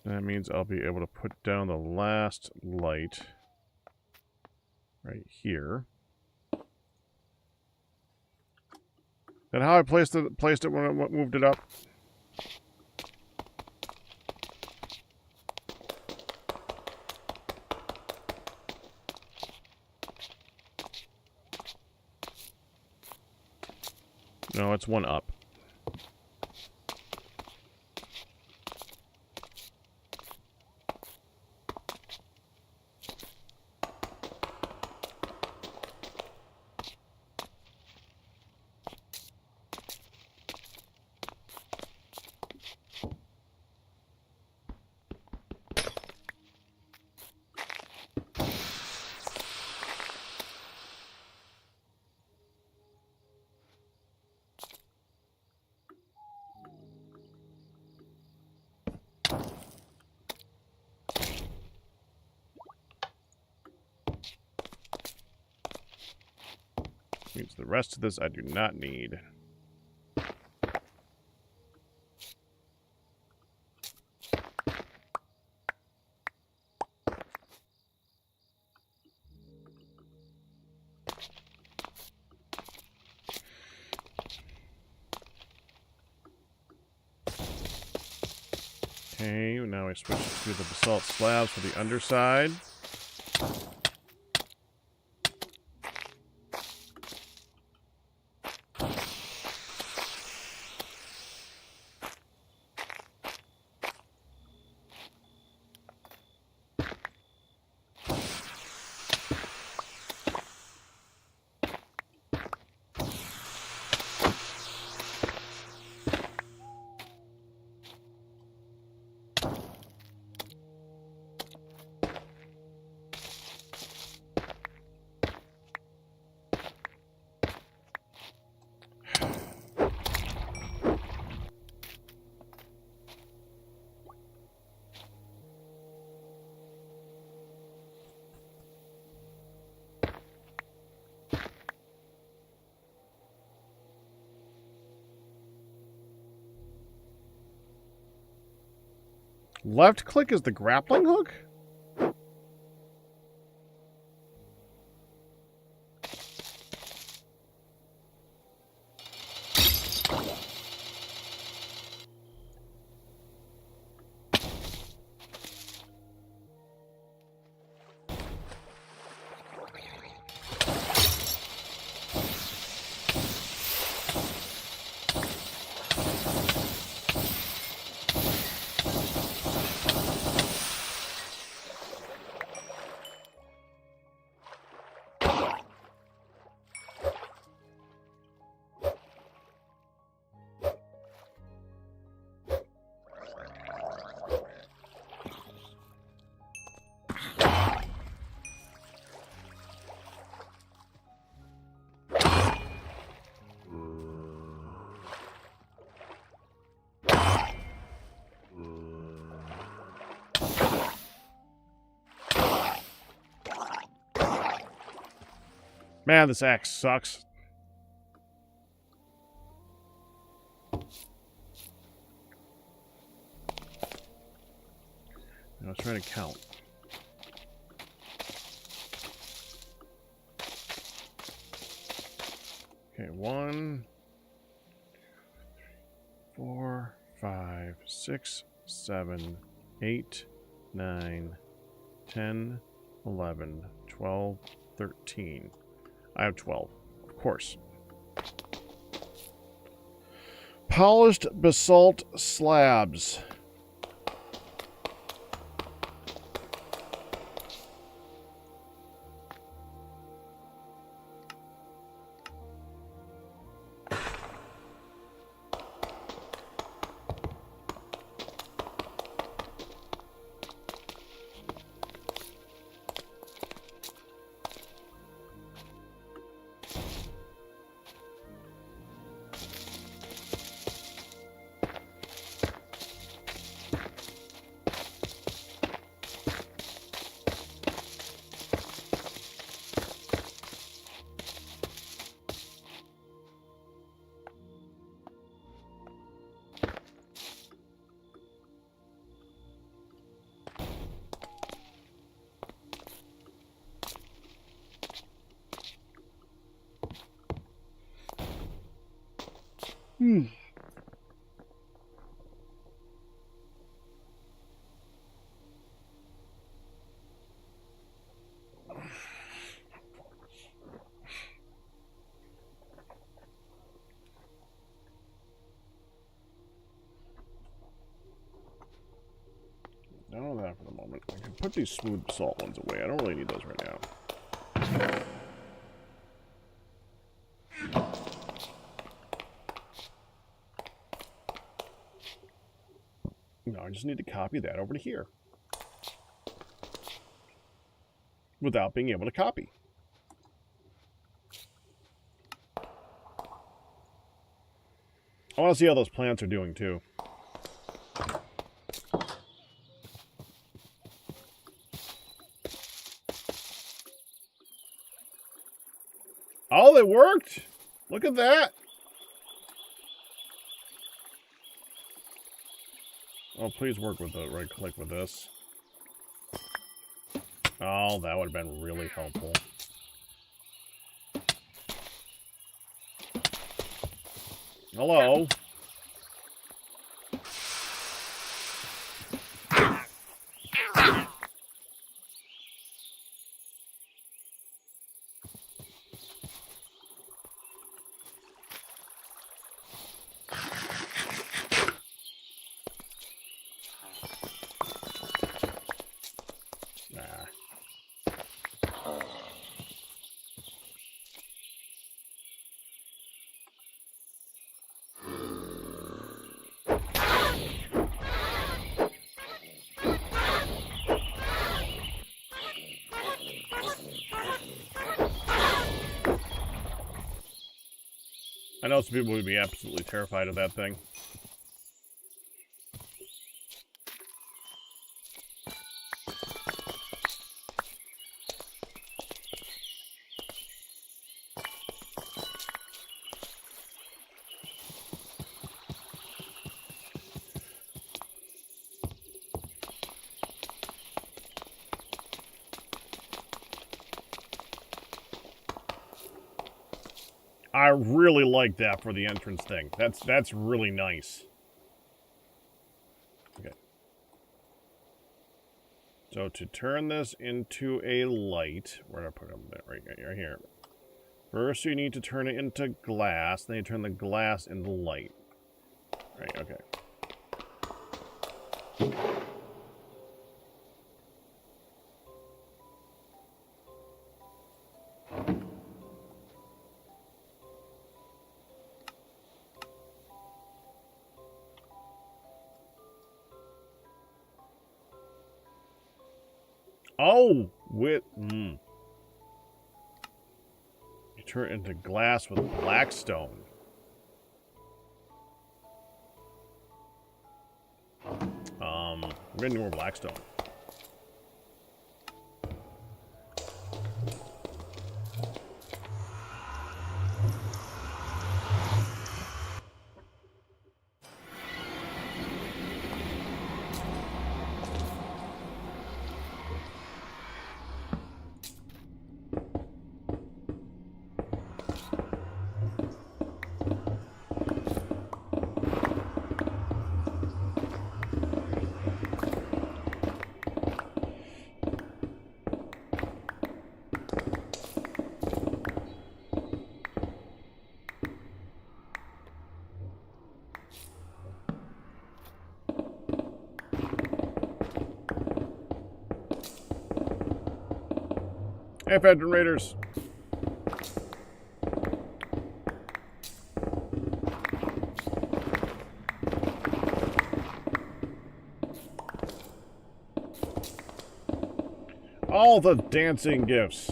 That means I'll be able to put down the last light right here. And how I placed it when I moved it up. No, it's one up. Means the rest of this I do not need. Okay, now I switch to the basalt slabs for the underside. Left click is the grappling hook? Man, this axe sucks. I was trying to count. Okay, 1, 4, 5, 6, 7, 8, 9, 10, 11, 12, 13. I have 12, of course. Polished basalt slabs. None of that for the moment. I can put these smooth basalt ones away. I don't really need those right now. No, I just need to copy that over to here. Without being able to copy. I want to see how those plants are doing, too. Oh, it worked! Look at that! Oh, please work with the right click with this. Oh, that would have been really helpful. Hello? I know some people would be absolutely terrified of that thing. I really like that for the entrance thing. That's really nice. Okay. So to turn this into a light, where did I put it? Right here. First, you need to turn it into glass. Then you turn the glass into light. Right. Okay. Oh, with you turn it into glass with blackstone. We're gonna need more blackstone. Hey, Veteran Raiders. All the dancing gifts.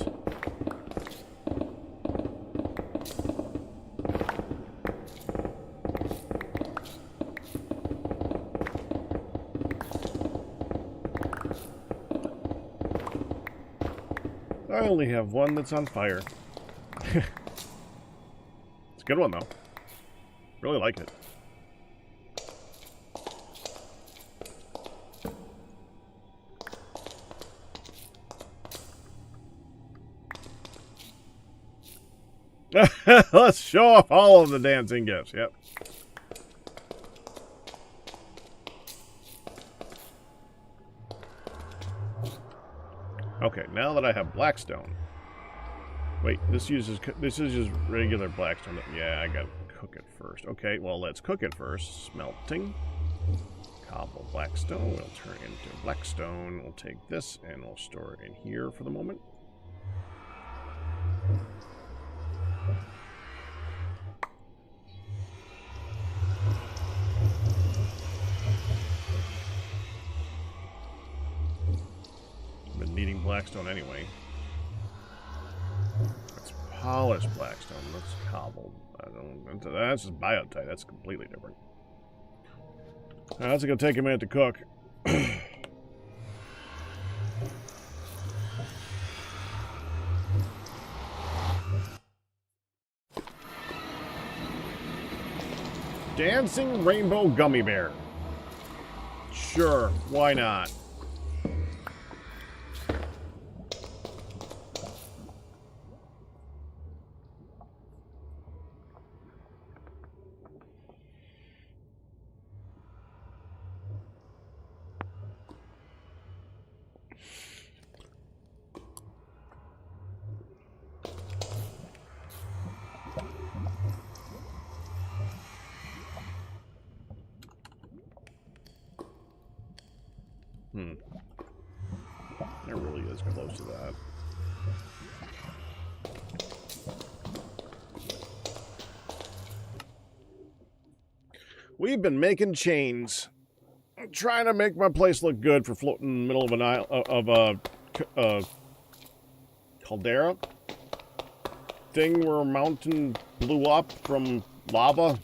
I only have one that's on fire. It's a good one, though. Really like it. Let's show off all of the dancing gifts. Yep. Okay, now that I have Blackstone. Wait, this is just regular Blackstone. Yeah, I gotta cook it first. Okay, well, let's cook it first. Smelting. Cobble Blackstone. We'll turn it into Blackstone. We'll take this and we'll store it in here for the moment. Needing Blackstone anyway. Let's polish Blackstone. Let's cobble. That's just biotite. That's completely different. That's gonna take a minute to cook. Dancing Rainbow Gummy Bear. Sure, why not? It really is close to that. We've been making chains. I'm trying to make my place look good for floating in the middle of an isle of a caldera thing where a mountain blew up from lava.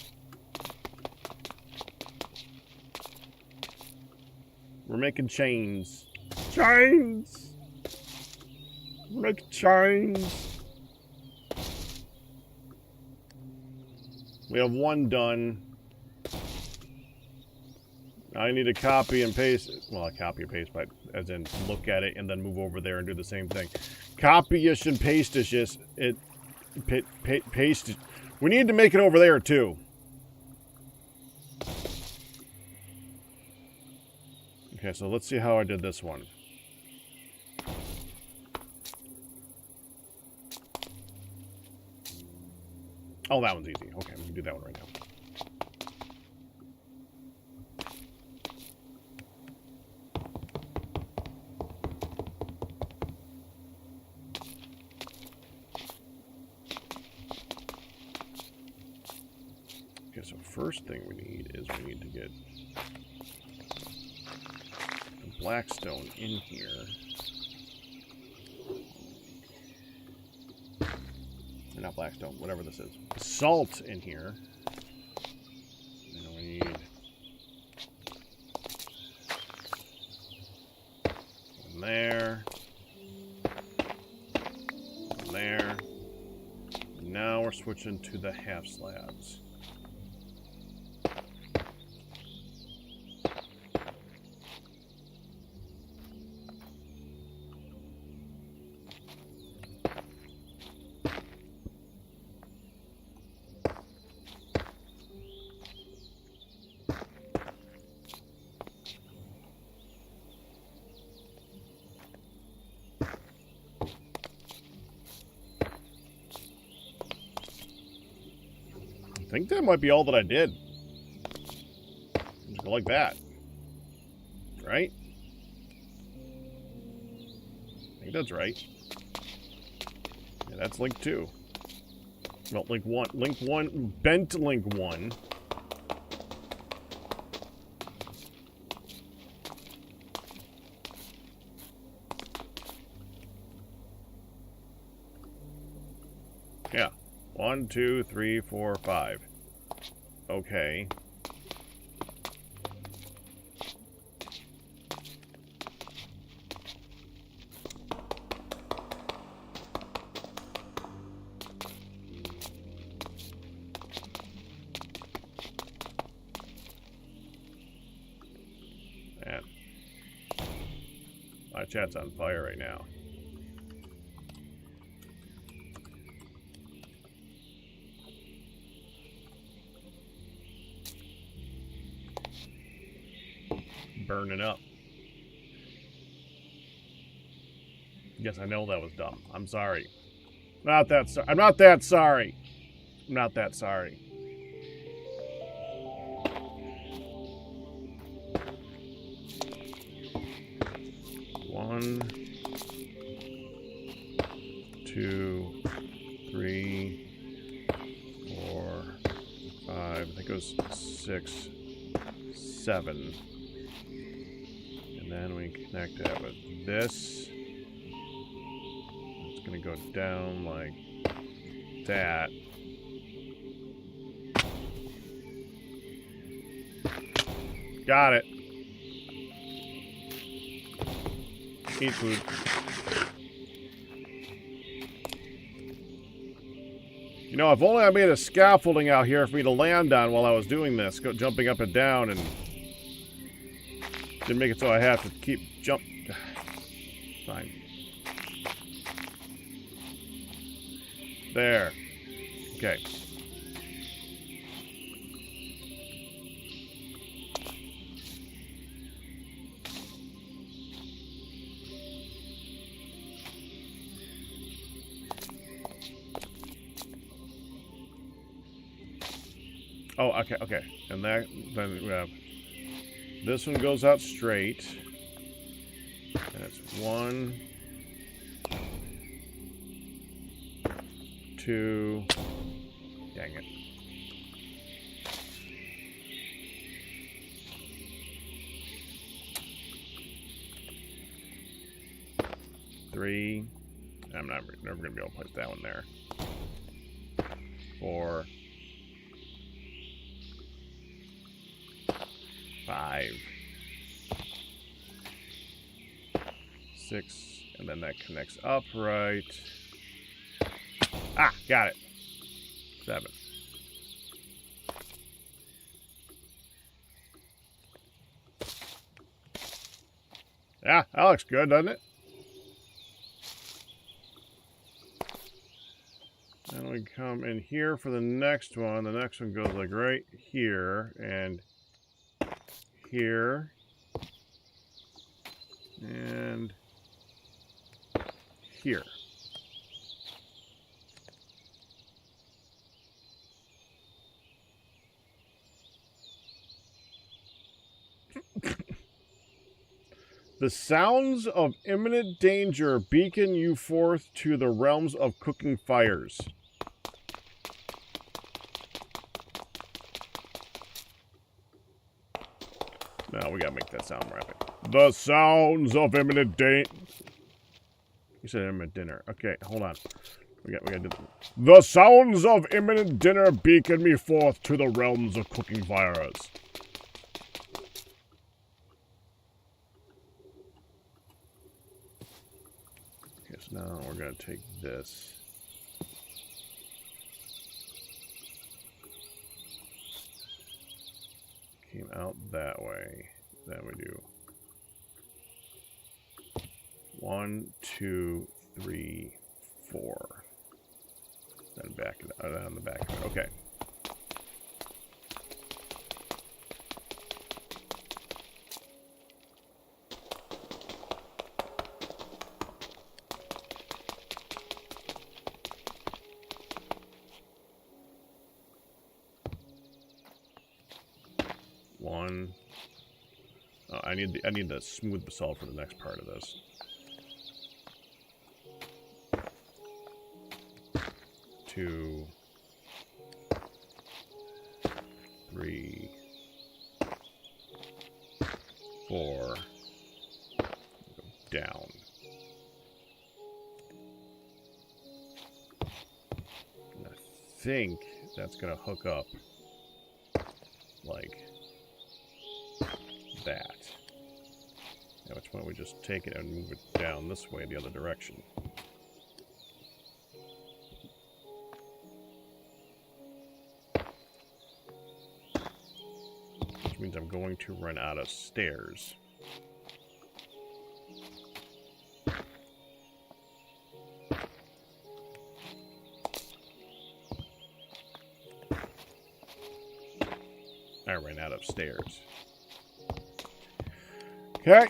We're making chains. Chains! Make chains! We have one done. I need to copy and paste it. Well, I copy and paste, but as in look at it and then move over there and do the same thing. Copy-ish and paste-ish. Paste. We need to make it over there, too. Okay, so let's see how I did this one. Oh, that one's easy. Okay, we can do that one right now. Okay, so first thing we need is we need to get the Blackstone in here. Not Blackstone, whatever this is. Salt in here. And we need one there. One there. Now we're switching to the half slabs. I think that might be all that I did. Just go like that. Right? I think that's right. that's link 2. No, link 1. Link 1. Bent link 1. Yeah. 1, 2, 3, 4, 5. Okay. Man. My chat's on fire right now. Burning up. Yes, I know that was dumb. I'm sorry. I'm not that sorry. I'm not that sorry. I'm not that sorry. One, 2, 3, 4, 5. I think it was 6, 7. And then we connect that with this. It's going to go down like that. Got it. Eat food. You know, if only I made a scaffolding out here for me to land on while I was doing this, jumping up and down, and didn't make it so I have to keep Fine. There. Okay. Oh, okay, okay. And then we have this one goes out straight. And it's 1, 2. Dang it. Three. I'm never going to be able to place that one there. 4. 5. 6. And then that connects upright. Ah, got it. 7. Yeah, that looks good, doesn't it? And we come in here for the next one. The next one goes like right here and here and here. The sounds of imminent danger beacon you forth to the realms of cooking fires. No, we gotta make that sound rapid. The sounds of imminent danger. You said imminent dinner. Okay, hold on. We gotta do that. The sounds of imminent dinner beacon me forth to the realms of cooking fires. Now we're going to take this. Came out that way. Then we do 1, 2, 3, 4. Then back it out on the back of it. Okay. One. Oh, I need the smooth basalt for the next part of this. 2, 3, 4, go down. And I think that's going to hook up like that. At which point we just take it and move it down this way, the other direction. Which means I'm going to run out of stairs. I ran out of stairs. Okay.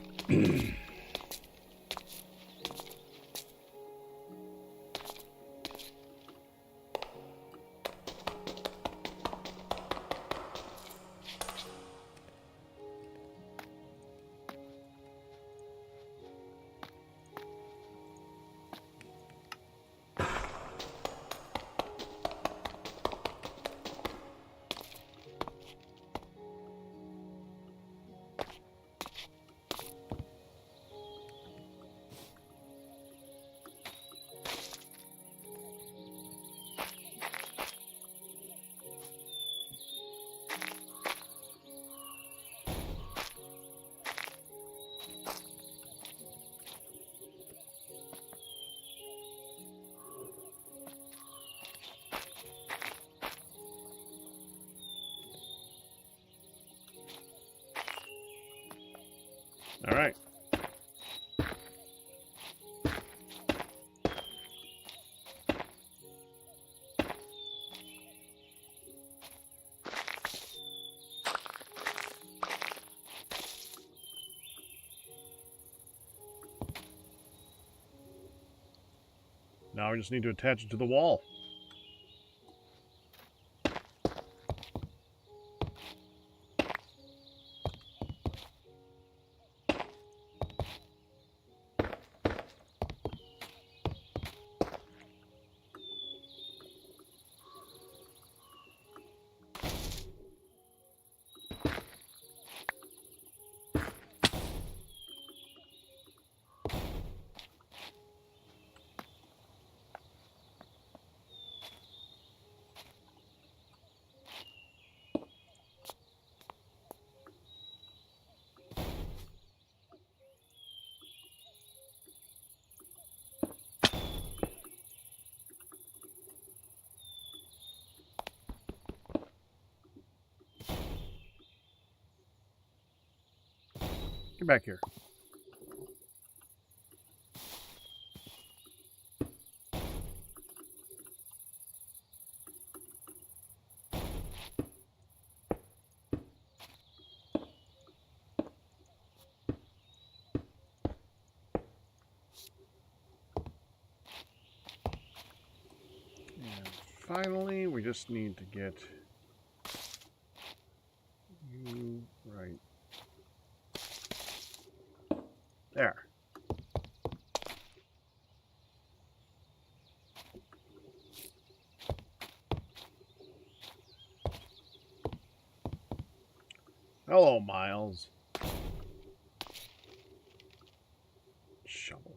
All right. Now we just need to attach it to the wall. Get back here. And finally, we just need to get you right there. Hello, Miles. Shovel.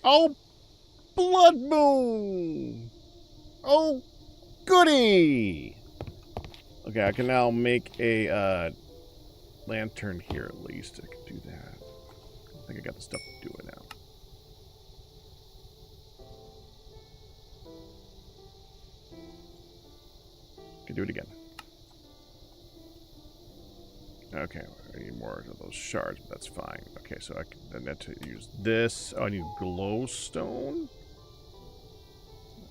Oh, blood moon! Oh, goody! Okay, I can now make a lantern here at least. I can do that. I think I got the stuff to do it now. Can do it again. Okay, I need more of those shards, but that's fine. Okay, so I need to use this. Oh, I need glowstone.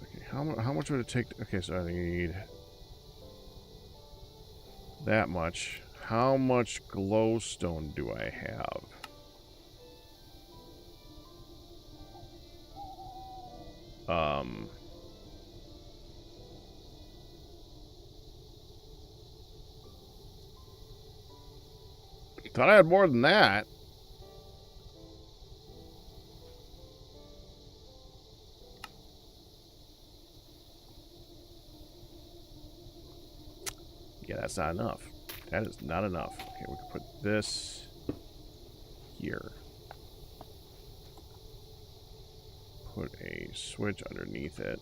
Okay, how much would it take? Okay, so I need that much. How much glowstone do I have? Thought I had more than that. Yeah, that's not enough. That is not enough. Okay, we can put this here. Put a switch underneath it.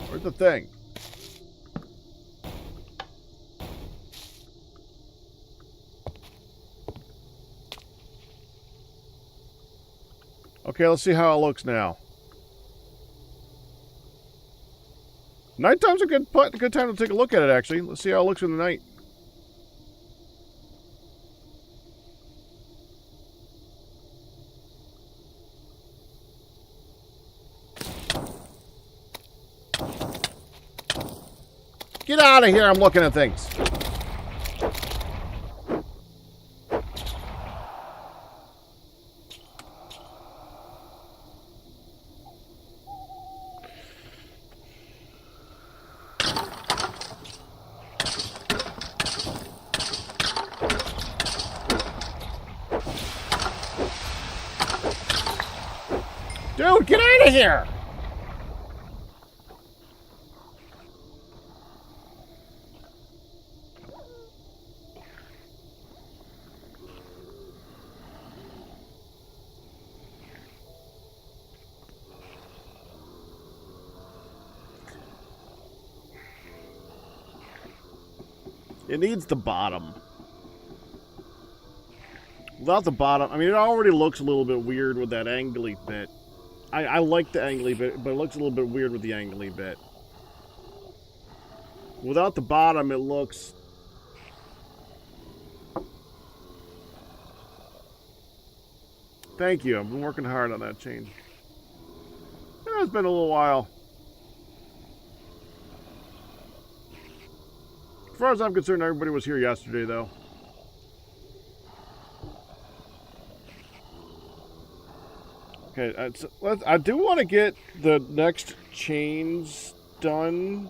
Where's the thing? Okay, let's see how it looks now. Nighttime's a good time to take a look at it, actually. Let's see how it looks in the night. Get out of here, I'm looking at things. Dude, get out of here! It needs the bottom. Without the bottom, I mean, it already looks a little bit weird with that angly bit. I like the angly bit, but it looks a little bit weird with the angly bit. Without the bottom, it looks... Thank you. I've been working hard on that change. It's been a little while. As far as I'm concerned, everybody was here yesterday, though. Okay, I do want to get the next chains done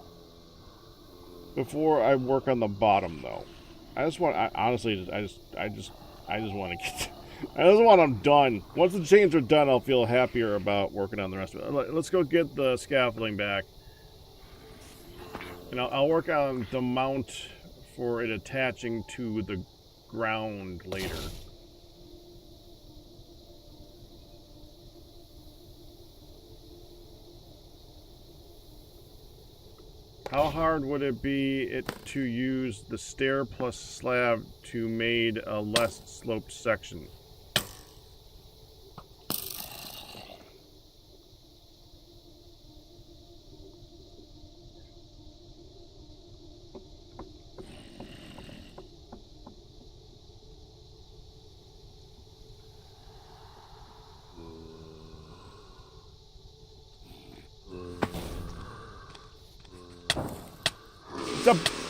before I work on the bottom, though. I just want, honestly, I just want to get, I just want them done. Once the chains are done, I'll feel happier about working on the rest of it. Let's go get the scaffolding back, and I'll work on the mount for it attaching to the ground later. How hard would it be to use the stair plus slab to made a less sloped section?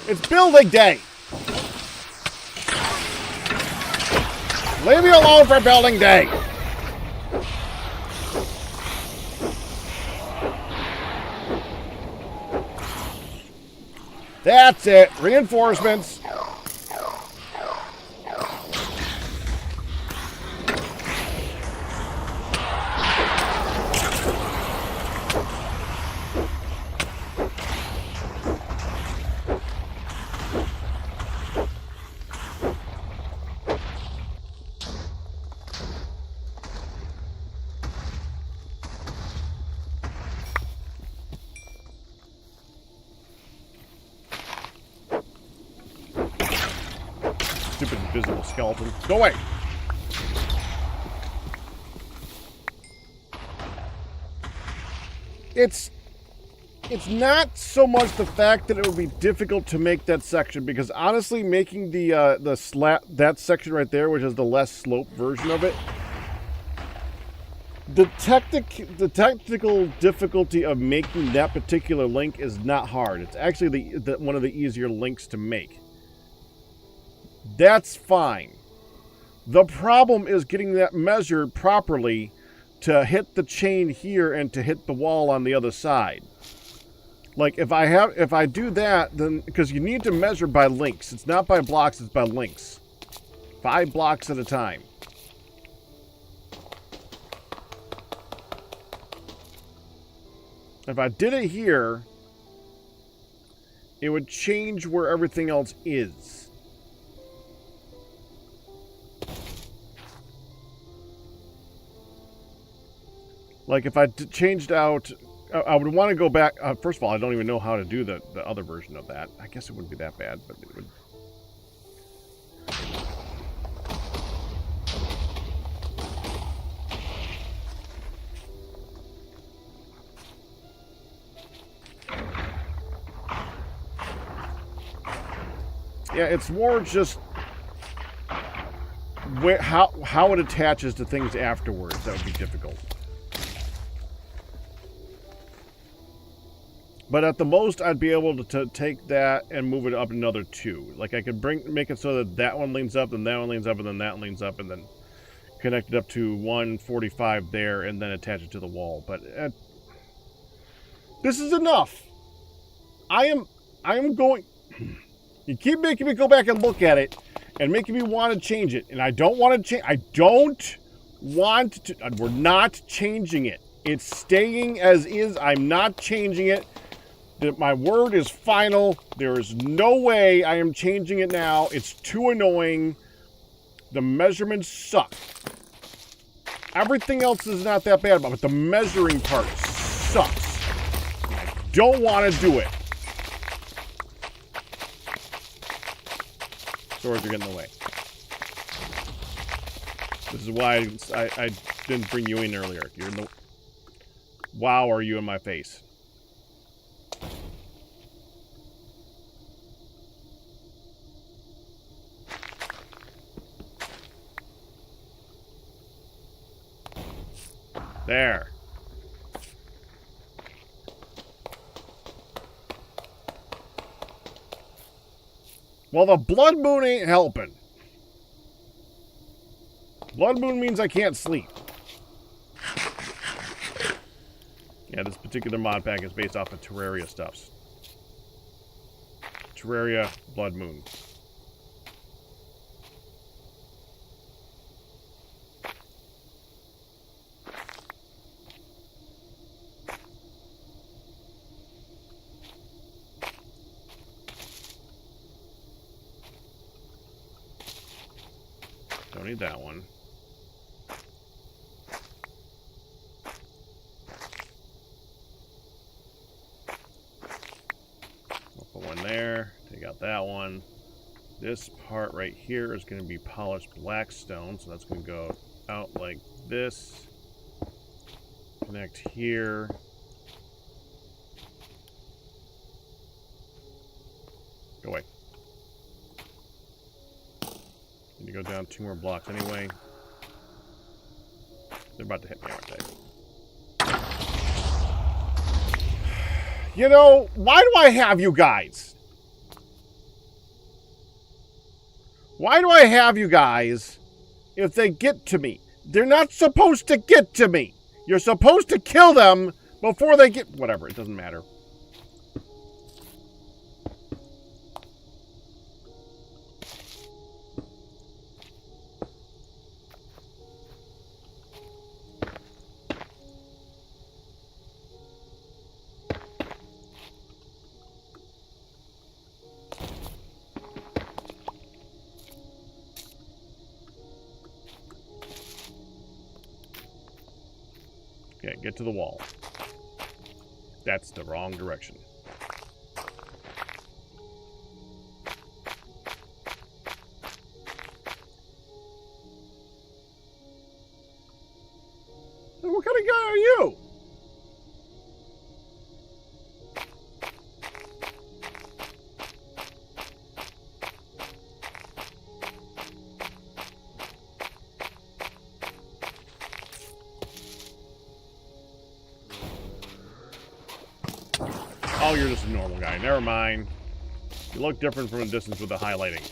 It's building day. Leave me alone for building day. That's it. Reinforcements. Stupid invisible skeleton. Go away! It's not so much the fact that it would be difficult to make that section, because honestly, making that section right there, which is the less sloped version of it, the technical difficulty of making that particular link is not hard. It's actually one of the easier links to make. That's fine. The problem is getting that measured properly to hit the chain here and to hit the wall on the other side. Like if I do that, then because you need to measure by links. It's not by blocks, it's by links. 5 blocks at a time. If I did it here, it would change where everything else is. Like if I changed out, I would want to go back. First of all, I don't even know how to do the other version of that. I guess it wouldn't be that bad, but it would. Yeah, it's more just how it attaches to things afterwards. That would be difficult. But at the most, I'd be able to take that and move it up another 2. Like I could make it so that that one leans up, and that one leans up, and then that one leans up, and then connect it up to 145 there, and then attach it to the wall. But this is enough. I am going. You keep making me go back and look at it, and making me want to change it, and I don't want to change. I don't want to. We're not changing it. It's staying as is. I'm not changing it. My word is final. There is no way I am changing it now. It's too annoying. The measurements suck. Everything else is not that bad, but the measuring part sucks. I don't want to do it. Swords are getting in the way. This is why I didn't bring you in earlier. You're in the... Wow, are you in my face? There. Well, the blood moon ain't helping. Blood moon means I can't sleep. Yeah, this particular mod pack is based off of Terraria stuffs. Terraria, Blood Moon. Don't need that one. I'll put one there. Take out that one. This part right here is going to be polished black stone, so that's going to go out like this. Connect here. Go away. Need to go down 2 more blocks anyway. They're about to hit me, aren't they? You know, why do I have you guys? Why do I have you guys if they get to me? They're not supposed to get to me. You're supposed to kill them before they get... Whatever, it doesn't matter. Okay, get to the wall. That's the wrong direction. What kind of guy are you? Oh, you're just a normal guy. Never mind. You look different from a distance with the highlighting.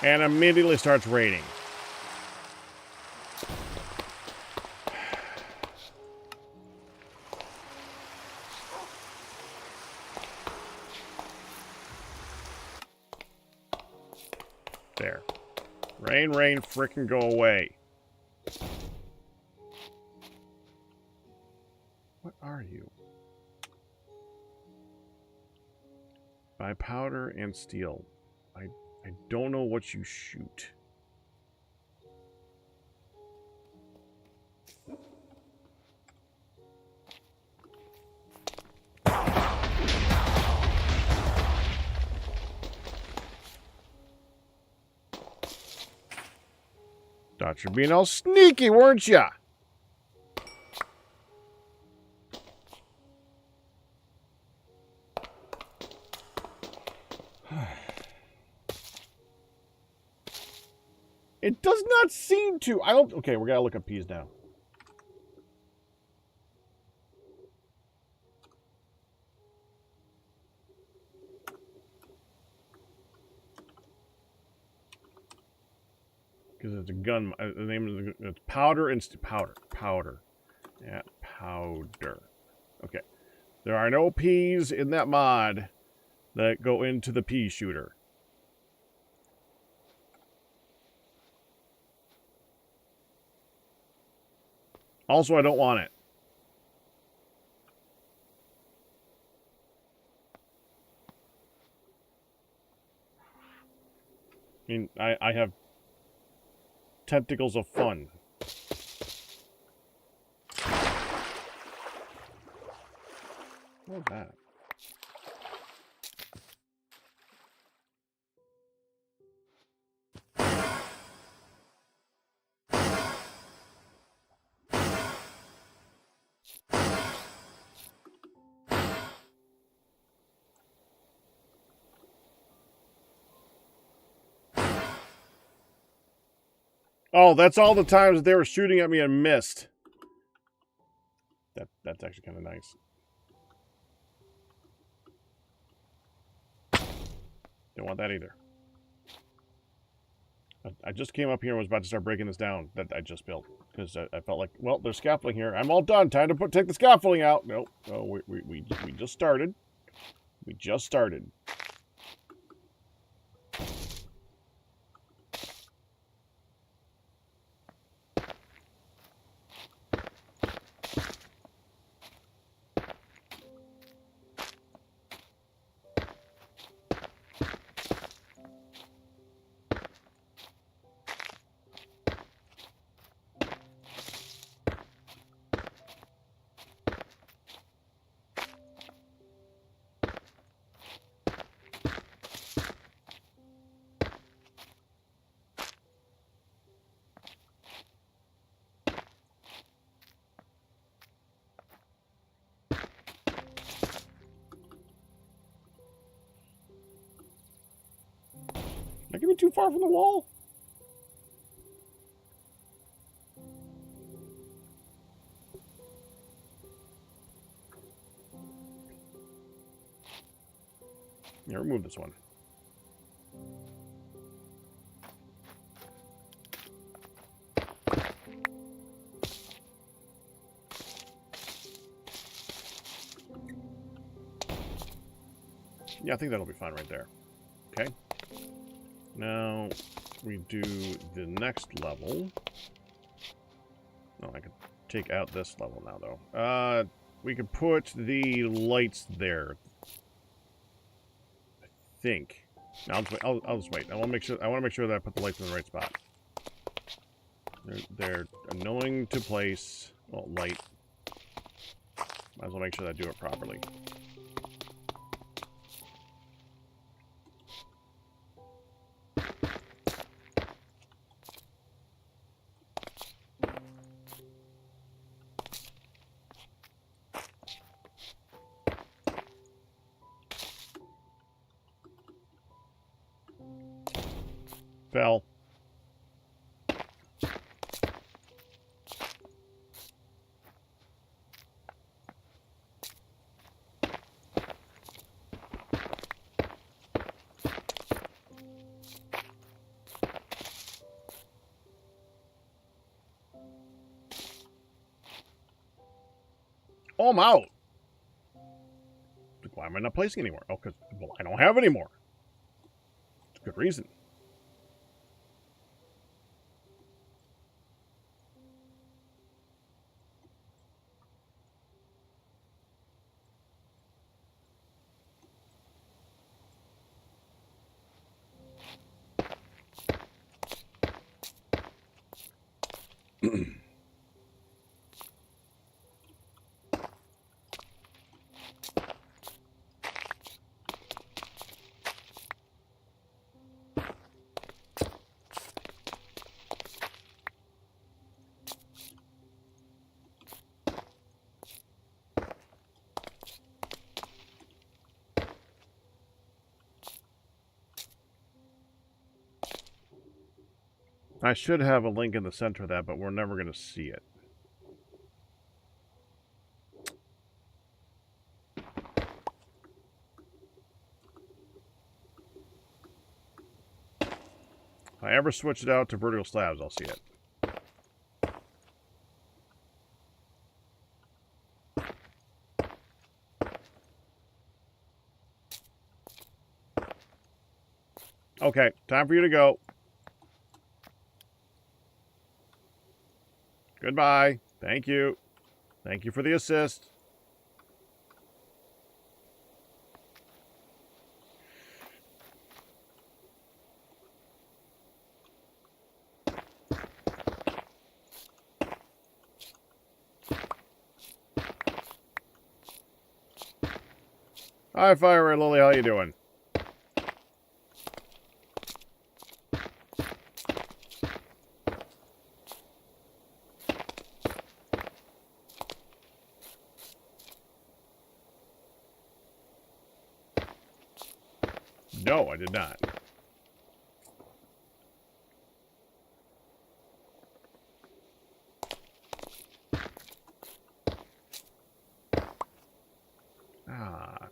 And immediately starts raining. There. Rain, rain, frickin' go away. What are you? By powder and steel. I don't know what you shoot. Thought you're being all sneaky, weren't ya? It does not seem to. I don't. Okay, we gotta look up peas now. Because it's a gun. The name of it's powder and powder. Yeah, powder. Okay. There are no peas in that mod that go into the pea shooter. Also, I don't want it. I mean, I have tentacles of fun. What was that? Oh, that's all the times that they were shooting at me and missed. That's actually kind of nice. Don't want that either. I just came up here and was about to start breaking this down that I just built. Because I felt like, well, there's scaffolding here. I'm all done. Time to take the scaffolding out. Nope. No, we just started. We just started. Am I getting too far from the wall? Yeah, remove this one. Yeah, I think that'll be fine right there. Okay. Now, we do the next level. Oh, I could take out this level now, though. We could put the lights there. I think. No, I'll just wait. I want to make sure. I want to make sure that I put the lights in the right spot. They're annoying to place. Well, light. Might as well make sure that I do it properly. Fell. Oh, I'm out. Why am I not placing anymore? Oh, because, well, I don't have any more. It's a good reason. I should have a link in the center of that, but we're never going to see it. If I ever switch it out to vertical slabs, I'll see it. Okay, time for you to go. Goodbye. Thank you. Thank you for the assist. Hi, Fire Red Lily. How you doing? No, I did not. Ah.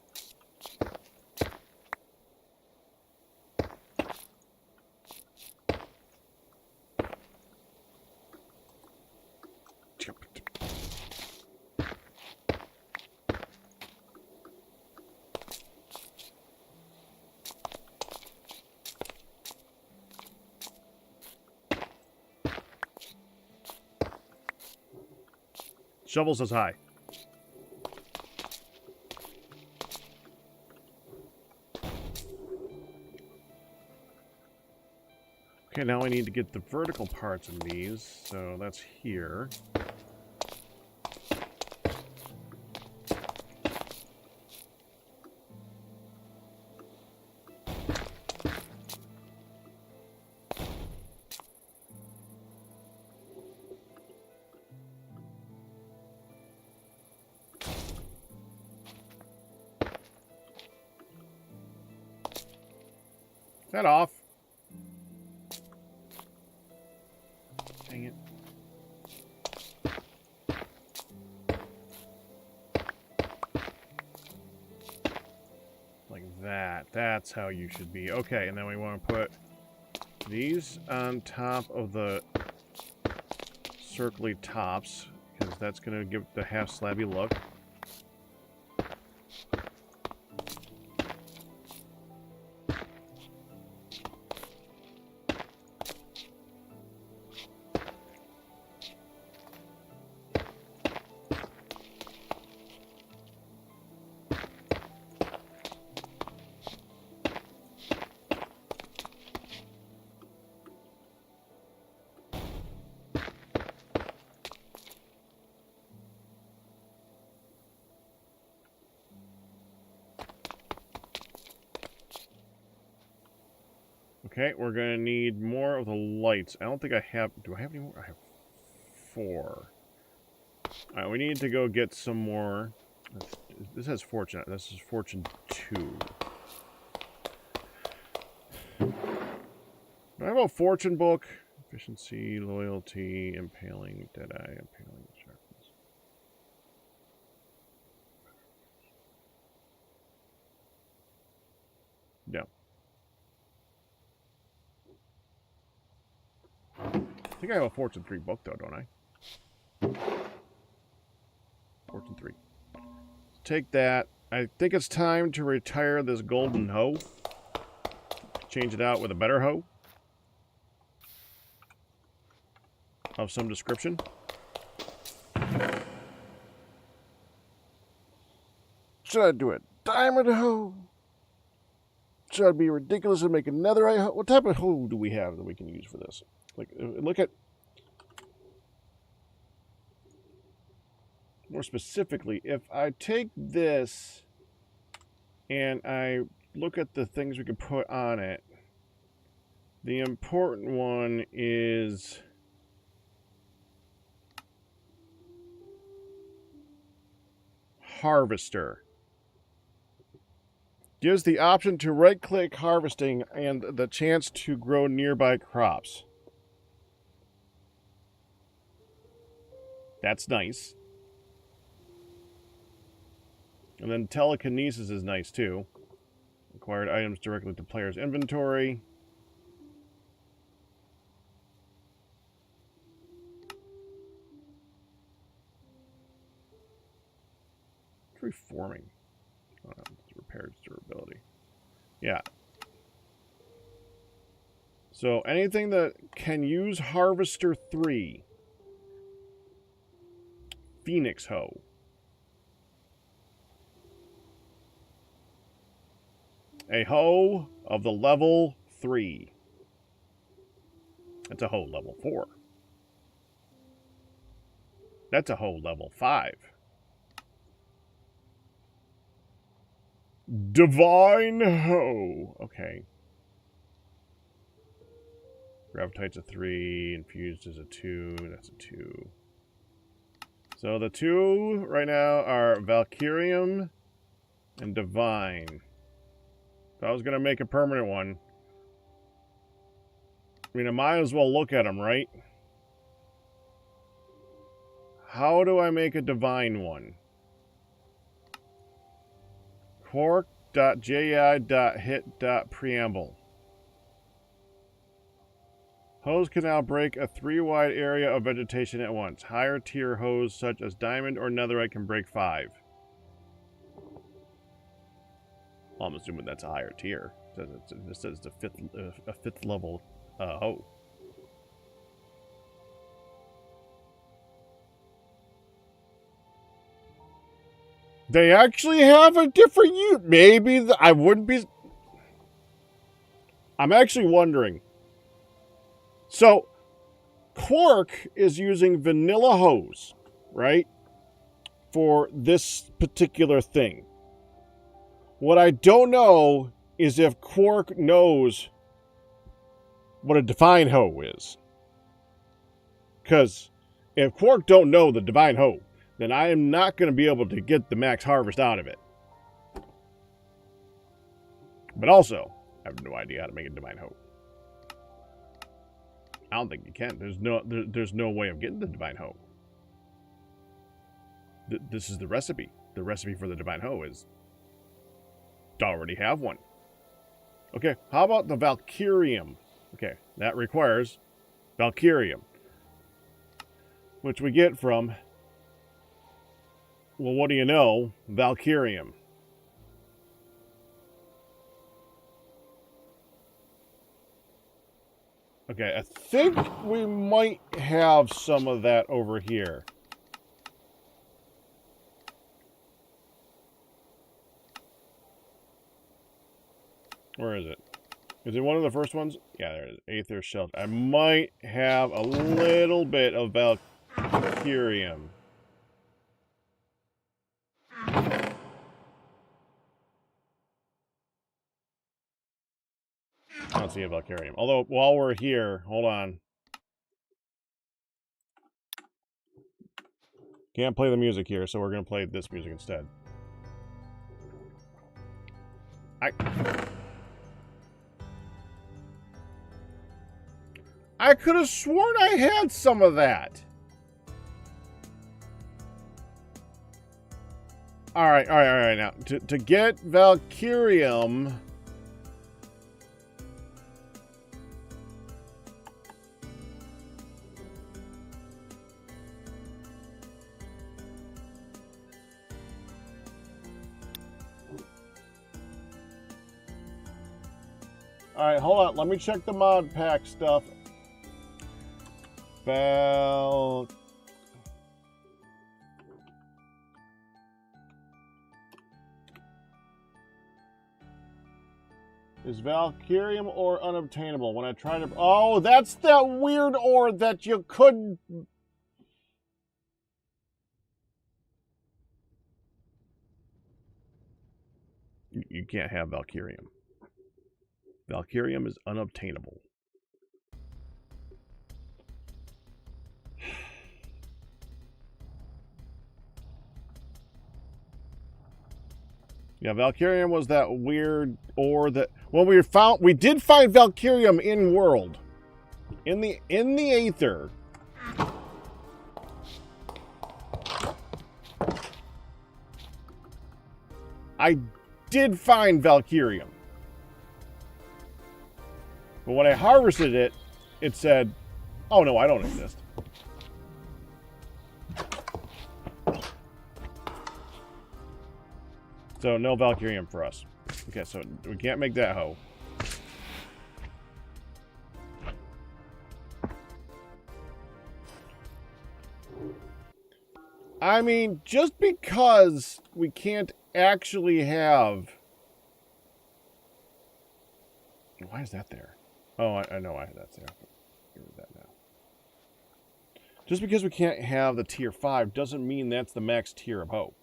Shovel says hi. Okay, now I need to get the vertical parts of these, so that's here. Is that off? Dang it. Like that. That's how you should be. Okay, and then we want to put these on top of the circly tops, because that's going to give the half slabby look. Okay, we're going to need more of the lights. I don't think I have... Do I have any more? I have 4. Alright, we need to go get some more. This has fortune. This is fortune 2. Do I have a fortune book? Efficiency, loyalty, impaling, deadeye, impaling, sharpness. No. I think I have a Fortune 3 book, though, don't I? Fortune 3. take that. I think it's time to retire this golden hoe. Change it out with a better hoe. Of some description. Should I do a diamond hoe? Should I be ridiculous and make another hoe? What type of hoe do we have that we can use for this? Like, look at... More specifically, if I take this and I look at the things we can put on it, the important one is harvester. Gives the option to right-click harvesting and the chance to grow nearby crops. That's nice. And then telekinesis is nice too. Acquired items directly to player's inventory. Reforming. Oh, no, it's repaired durability. Yeah. So anything that can use Harvester 3. Phoenix Hoe. A hoe of the level 3. That's a hoe level 4. That's a hoe level 5. Divine Hoe. Okay. Gravitate's a 3. Infused is a 2. That's a 2. So the 2 right now are Valkyrium and Divine. If I was going to make a permanent one, I mean, I might as well look at them, right? How do I make a divine one? Quark.ji.hit.preamble. Hoes can now break a 3-wide area of vegetation at once. Higher tier hoes such as diamond or netherite can break 5. Well, I'm assuming that's a higher tier. It says it's a fifth level hoe. They actually have a different use. Maybe I wouldn't be. I'm actually wondering. So, Quark is using vanilla hose, right? For this particular thing. What I don't know is if Quark knows what a divine hoe is. Because if Quark don't know the divine hoe, then I am not going to be able to get the max harvest out of it. But also, I have no idea how to make a divine hoe. I don't think you can. There's no way of getting the divine hoe. This is the recipe. The recipe for the divine hoe is to already have one. Okay, how about the Valkyrium? Okay, that requires Valkyrium, which we get from, well, what do you know? Valkyrium. Okay, I think we might have some of that over here. Where is it? Is it one of the first ones? Yeah, there it is. Aether Shelter. I might have a little bit of Valkyrium. I don't see a Valkyrium. Although, while we're here, hold on. Can't play the music here, so we're going to play this music instead. I could have sworn I had some of that. All right. Now, to get Valkyrium, Alright, hold on. Let me check the mod pack stuff. Is Valkyrium ore unobtainable? When I try to... Oh, that's that weird ore that you couldn't... You can't have Valkyrium. Valkyrium is unobtainable. Yeah, Valkyrium was that weird ore that... Well, we did find Valkyrium in world. In the Aether. I did find Valkyrium. But when I harvested it, it said, oh no, I don't exist. So no Valkyrium for us. Okay, so we can't make that hoe. I mean, just because we can't actually have... Why is that there? Oh, I know why that's there. Get rid of that now. Just because we can't have the tier 5 doesn't mean that's the max tier of hoe.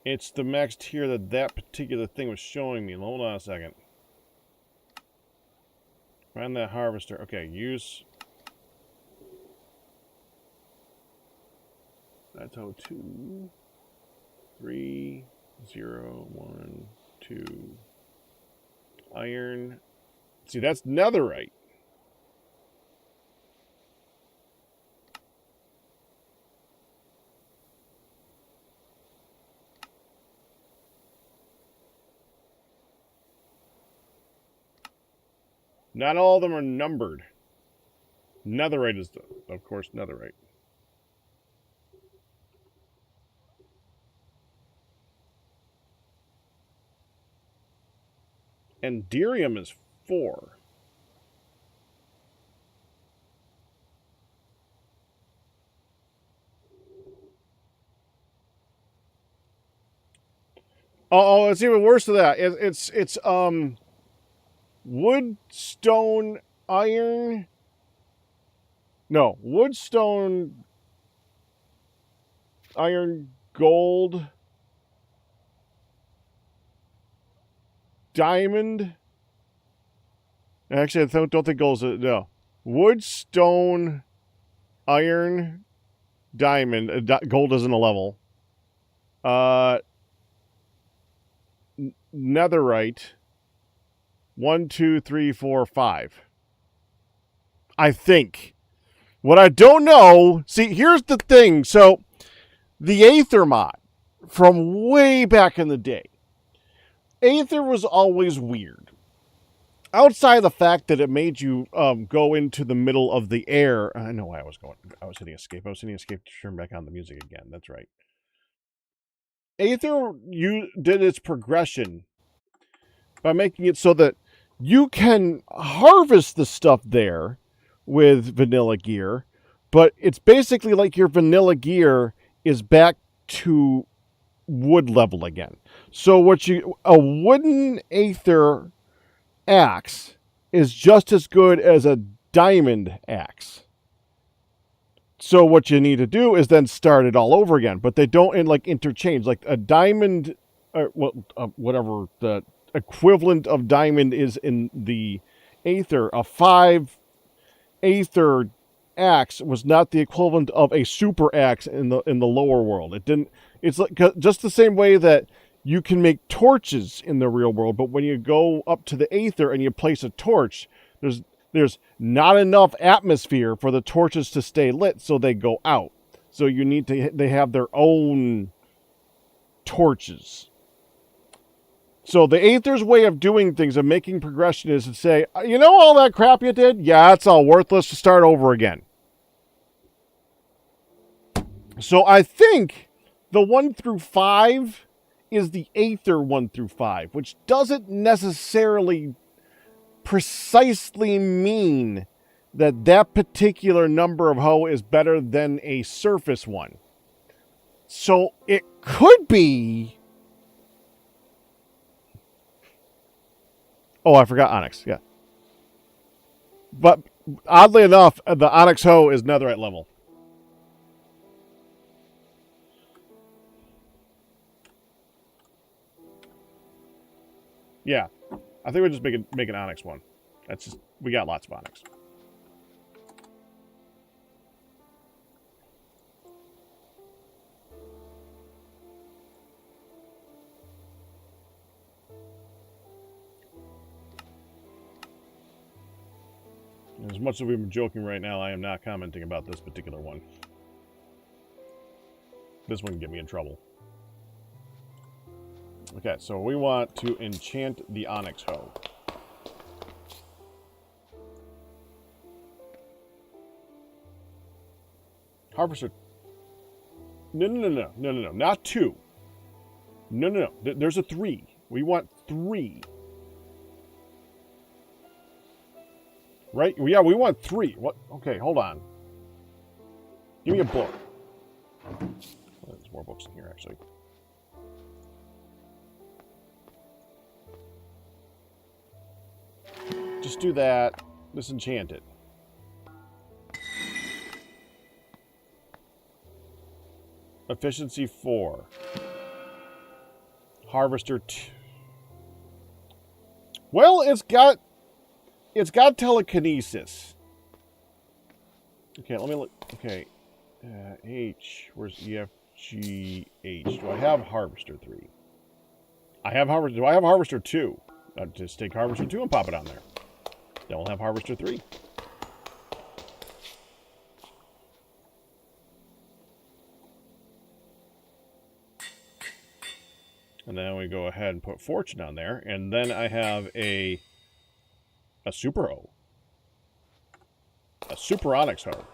It's the max tier that particular thing was showing me. Hold on a second. Find that harvester. Okay, use... That's 2, 3, 0, 1, 2. Iron. See, that's netherite. Not all of them are numbered. Netherite is, of course, netherite. And Derium is 4. Oh, it's even worse than that. It's wood, stone, iron. No, wood, stone, iron, gold, diamond. Actually, I don't think gold is... No. Wood, stone, iron, diamond. Gold isn't a level. Netherite. 1, 2, 3, 4, 5. I think. What I don't know... See, here's the thing. So, the Aether mod from way back in the day. Aether was always weird. Outside of the fact that it made you go into the middle of the air. I know why I was hitting escape. I was hitting escape to turn back on the music again. That's right. Aether did its progression by making it so that you can harvest the stuff there with vanilla gear, but it's basically like your vanilla gear is back to wood level again. So a wooden Aether axe is just as good as a diamond axe. So what you need to do is then start it all over again, but they don't interchange. Like a diamond, whatever the equivalent of diamond is in the Aether, a 5 Aether axe was not the equivalent of a super axe in the lower world. It didn't. It's like just the same way that you can make torches in the real world, but when you go up to the Aether and you place a torch, there's not enough atmosphere for the torches to stay lit, so they go out. So they have their own torches. So the Aether's way of doing things, of making progression, is to say, you know all that crap you did? Yeah, it's all worthless, to start over again. So I think the 1 through 5 is the Aether 1 through 5, which doesn't necessarily precisely mean that that particular number of hoe is better than a surface one. So it could be... Oh, I forgot Onyx, yeah. But oddly enough, the Onyx hoe is netherite level. Yeah, I think we'll just make an Onyx one. That's just, we got lots of Onyx. As much as we've been joking right now, I am not commenting about this particular one. This one can get me in trouble. Okay, so we want to enchant the Onyx hoe. Harvester. No, not 2. No. There's a 3. We want 3. Right? Yeah, we want 3. What? Okay, hold on. Give me a book. Oh, there's more books in here, actually. Just do that. Disenchant it. Efficiency 4. Harvester 2. Well, it's got telekinesis. Okay, let me look. Okay. H. Where's E, F, G, H? Do I have Harvester 3? I have Harvester. Do I have Harvester 2? I'll just take Harvester 2 and pop it on there. Then we'll have Harvester 3. And then we go ahead and put Fortune on there. And then I have a Super hoe. A Super Onyx hoe.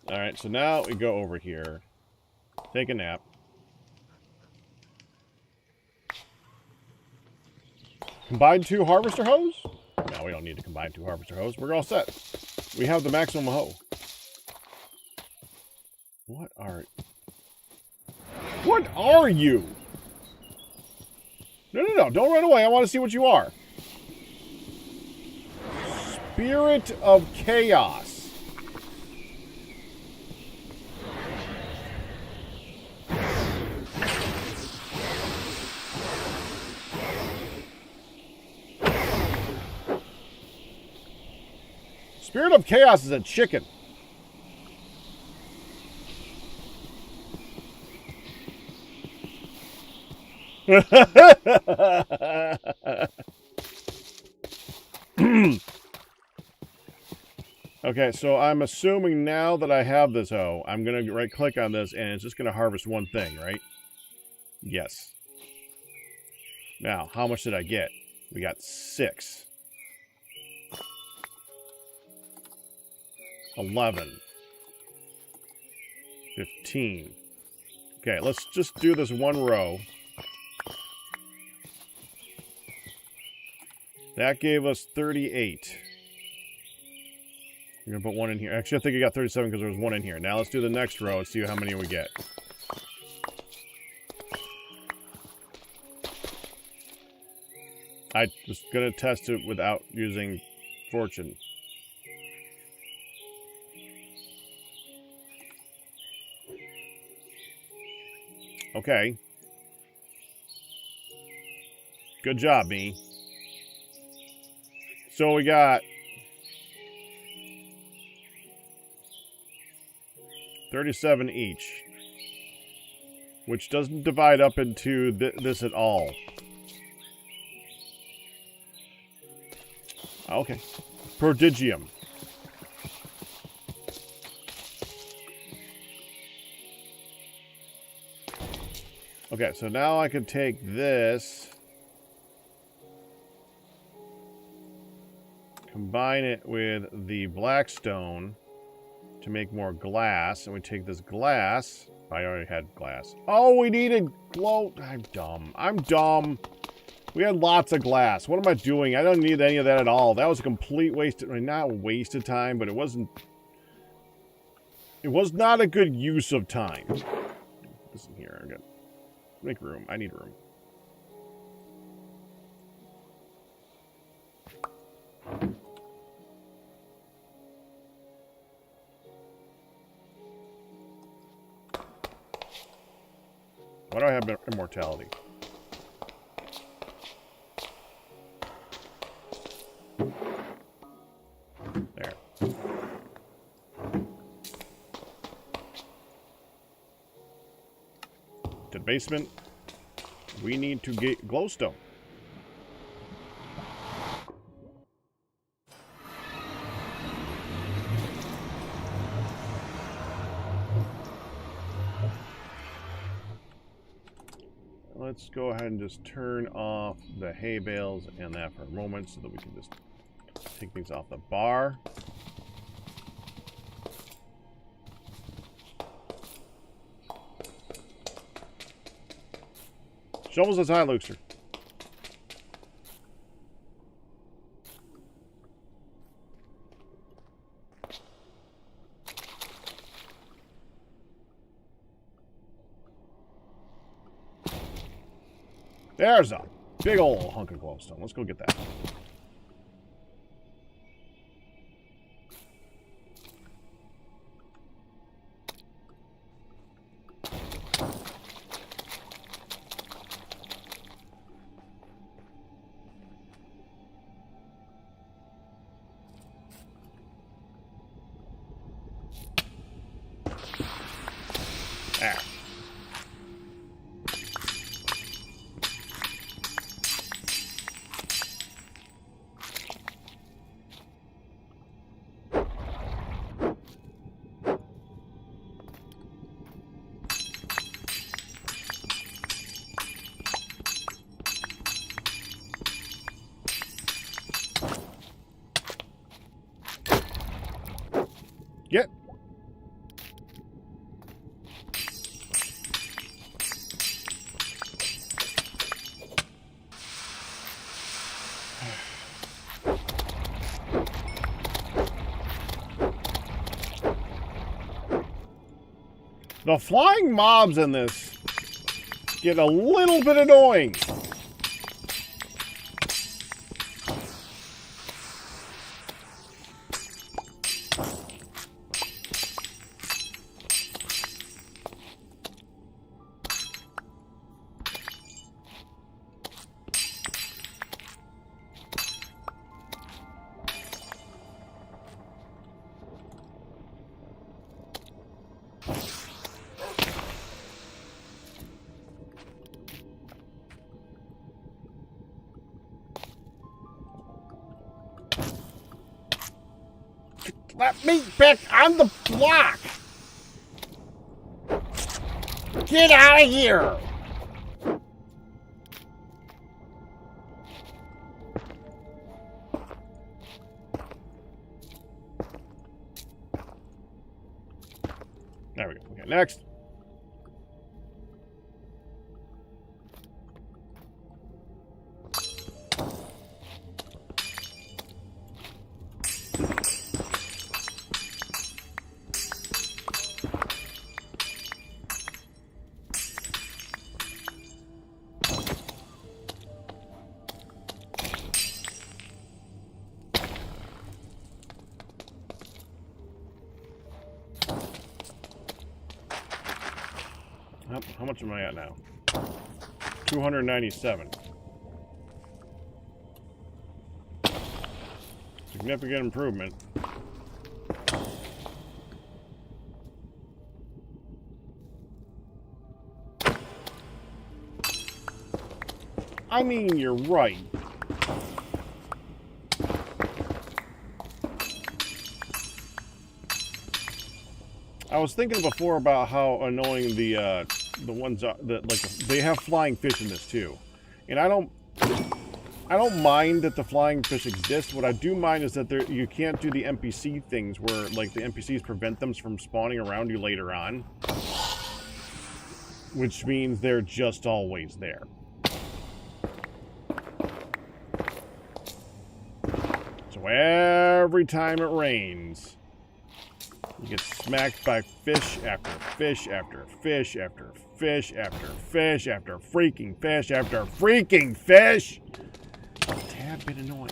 Alright, so now we go over here. Take a nap. Combine 2 harvester hoes? No, we don't need to combine 2 harvester hoes. We're all set. We have the maximum hoe. What are you? No. Don't run away. I want to see what you are. Spirit of Chaos. Spirit of Chaos is a chicken. Okay, so I'm assuming now that I have this hoe, I'm going to right-click on this, and it's just going to harvest one thing, right? Yes. Now, how much did I get? We got 6. 11. 15. Okay, let's just do this one row. That gave us 38. I'm going to put 1 in here. Actually, I think I got 37 because there was 1 in here. Now let's do the next row and see how many we get. I was going to test it without using Fortune. Okay. Good job, me. So we got 37 each, which doesn't divide up into this at all. Okay. Prodigium. Okay, so now I can take this, combine it with the Blackstone to make more glass. And we take this glass. I already had glass. Oh, we needed glow. I'm dumb. I'm dumb. We had lots of glass. What am I doing? I don't need any of that at all. That was a complete waste of, I mean, not a waste of time, but it wasn't. It was not a good use of time. Listen here. I'm gonna make room. I need room. Why do I have immortality? There. To the basement. We need to get glowstone. Let's go ahead and just turn off the hay bales and that for a moment so that we can just take these off the bar. Shovels as high, Luxer. There's a big old hunk of glowstone. Let's go get that. There. Get. The flying mobs in this get a little bit annoying. Let me back on the block! Get out of here! There we go. Okay, next. How much am I at now? 297. Significant improvement. I mean, you're right. I was thinking before about how annoying the ones are that, like, they have flying fish in this too, and I don't I don't mind that the flying fish exist. What I do mind is that you can't do the NPC things where, like, the NPCs prevent them from spawning around you later on. Which means they're just always there. So every time it rains, you get smacked by fish after fish after fish after fish after fish after freaking fish after freaking fish. A tad bit annoying.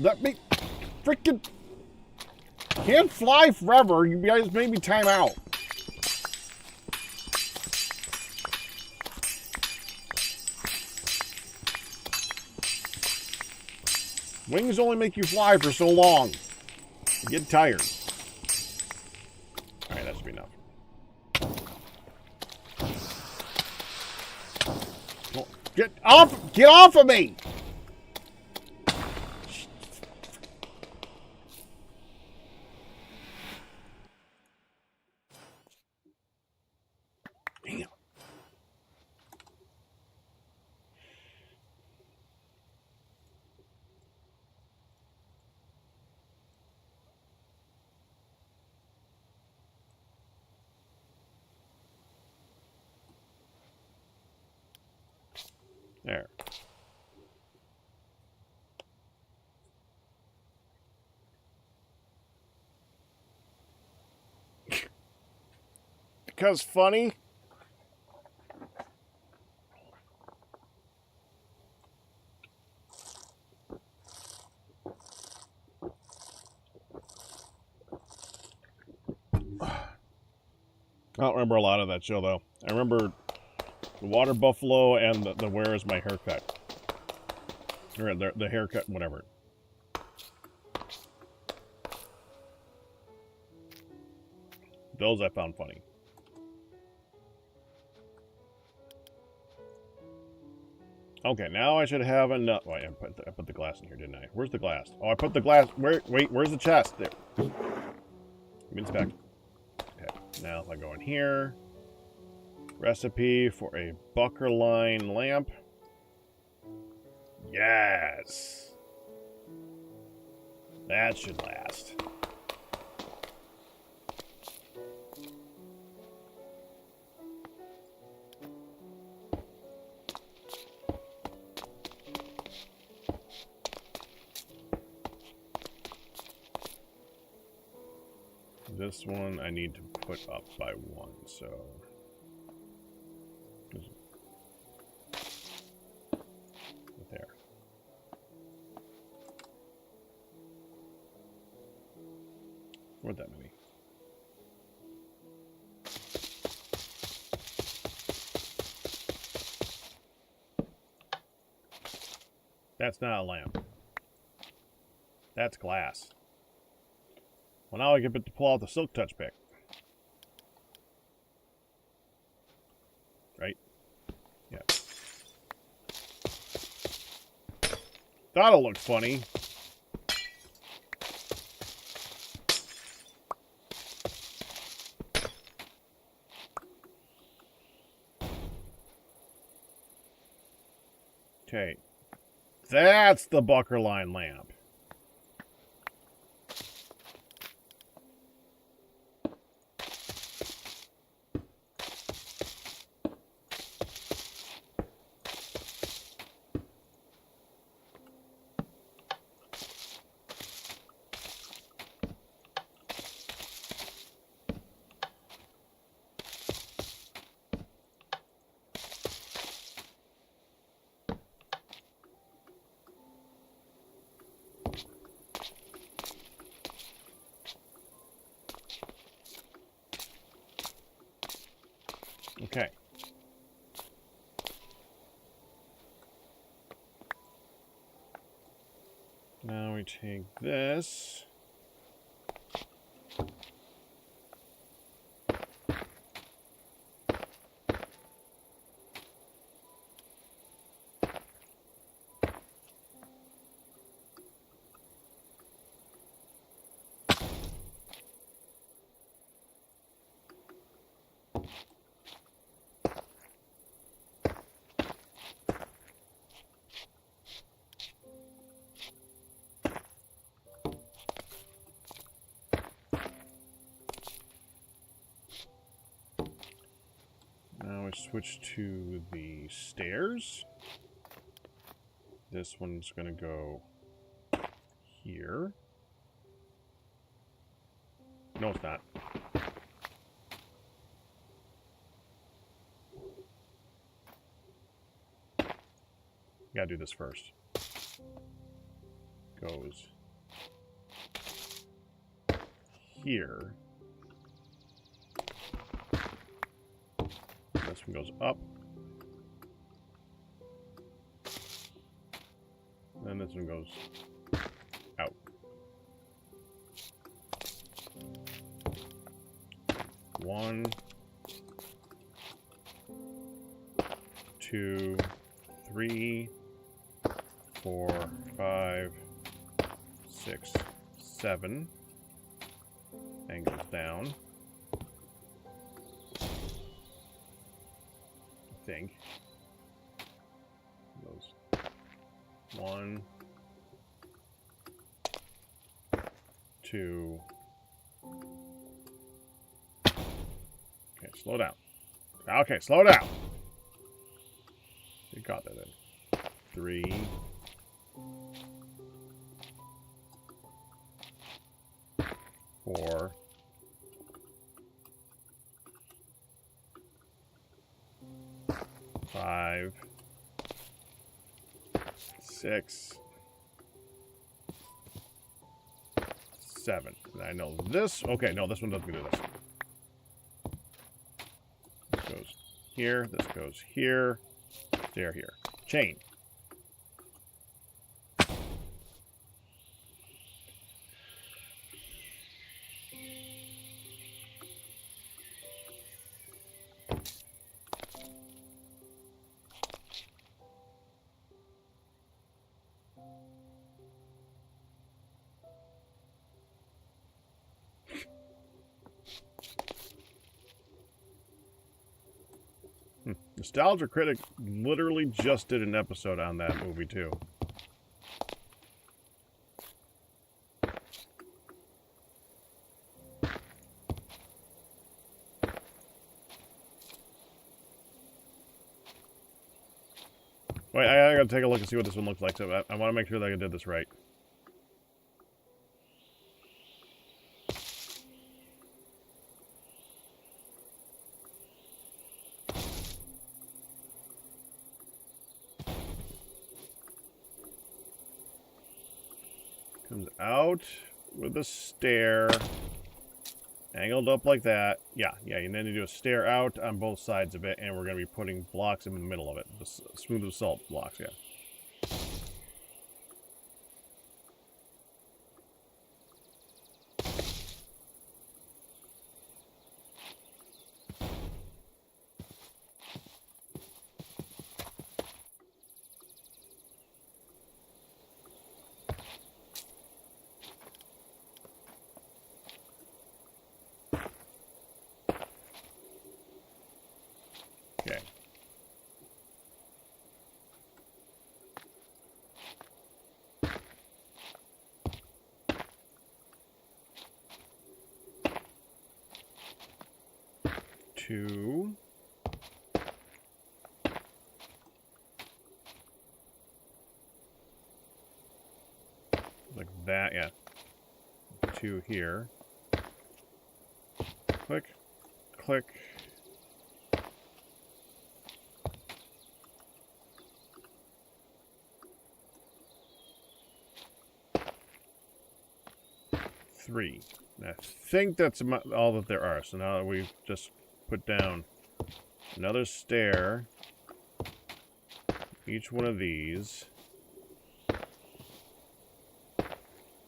Let me freaking can't fly forever. You guys made me time out. Wings only make you fly for so long. You get tired. Alright, that should be enough. Get off! Get off of me! Damn. There. Because funny. I don't remember a lot of that show, though. I remember the water buffalo and the where is my haircut? Or the haircut, whatever. Those I found funny. Okay, now I should have enough. Wait, I put the glass in here, didn't I? Where's the glass? Oh, I put the glass. Wait, where's the chest? There. It's back. Okay, now if I go in here. Recipe for a Buckerline lamp. Yes. That should last. This one I need to put up by one, so... There. What that many? That's not a lamp. That's glass. Well, now I get to pull out the silk touch pick. Right? Yeah. That'll look funny. Okay. That's the Buckerline lamp. Okay. Now we take this. Now we switch to the stairs. This one's going to go here. No, it's not. Gotta do this first. Goes here. This one goes up. And this one goes out. One, two, 3, 4, 5, 6, 7. And goes down. I think. Goes 1, 2. Okay, slow down. Okay, slow down. You got that in. 3. 4. 5. 6. 7. And I know this. Okay, no, this one doesn't do this. This goes here. This goes here. There, here. Chain. Nostalgia Critic literally just did an episode on that movie, too. Wait, I gotta take a look and see what this one looks like, so I want to make sure that I did this right. Comes out with a stair, angled up like that. Yeah, and then you do a stair out on both sides of it, and we're going to be putting blocks in the middle of it. The smooth as salt blocks, yeah. Okay. Two. Like that, yeah. 2 here. Click, click. Three. And I think that's all that there are. So now we've just put down another stair. Each one of these.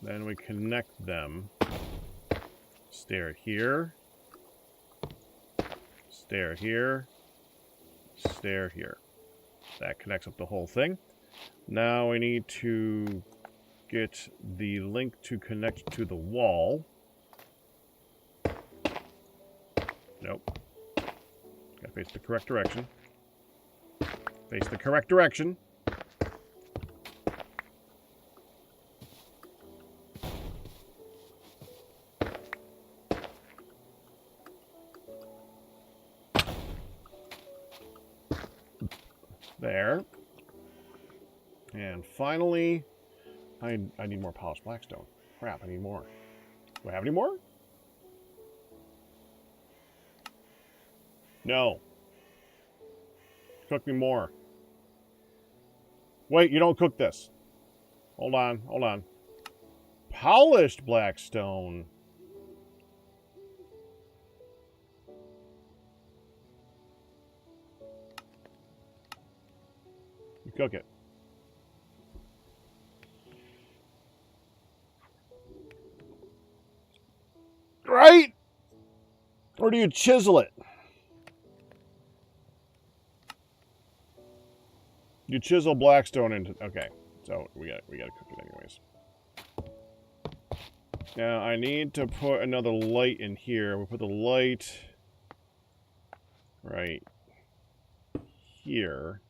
Then we connect them. Stair here. Stair here. Stair here. That connects up the whole thing. Now we need to get the link to connect to the wall. Nope. Gotta face the correct direction. Face the correct direction. There. And finally, I need more polished blackstone. Crap, I need more. Do I have any more? No. Cook me more. Wait, you don't cook this. Hold on, hold on. Polished blackstone. You cook it. Right? Or do you chisel it? You chisel blackstone into... Okay, so we gotta cook it anyways. Now I need to put another light in here. We'll put the light right here.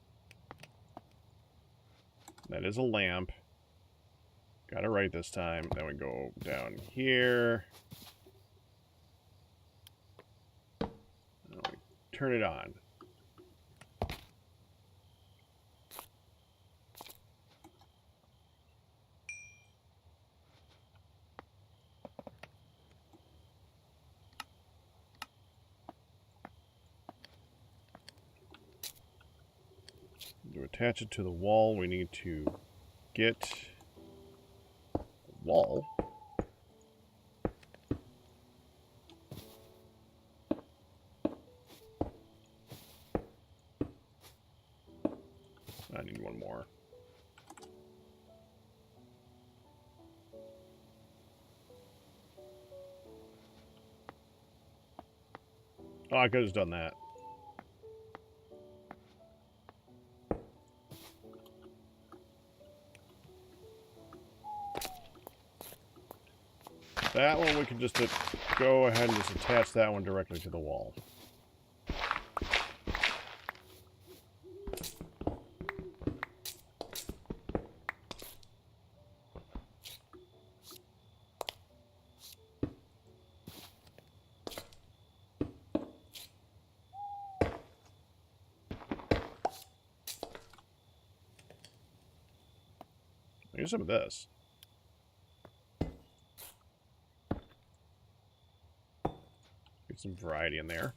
That is a lamp. Got it right this time. Then we go down here. Turn it on. To attach it to the wall, we need to get the wall. I need one more. Oh, I could have done that. That one we can just go ahead and just attach that one directly to the wall. Use some of this. Get some variety in there.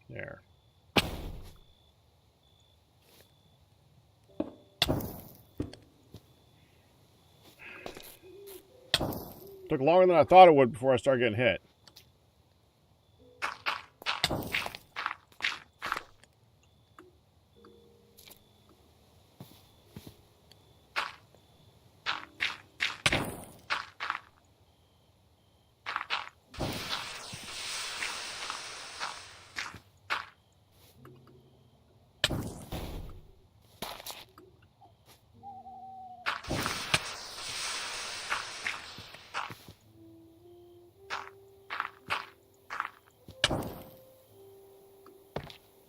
There. Took longer than I thought it would before I started getting hit.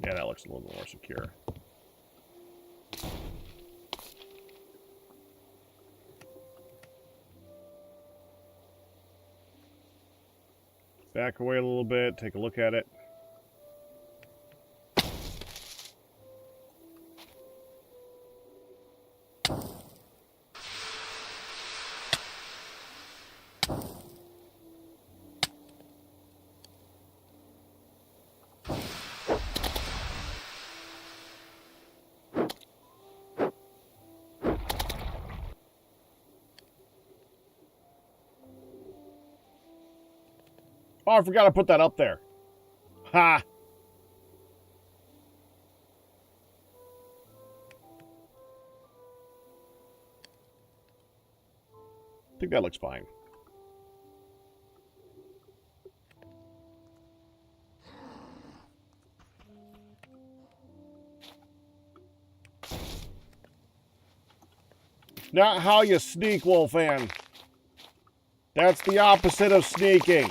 Yeah, that looks a little bit more secure. Back away a little bit, take a look at it. Oh, I forgot to put that up there. Ha! I think that looks fine. Not how you sneak, Wolfan. That's the opposite of sneaking.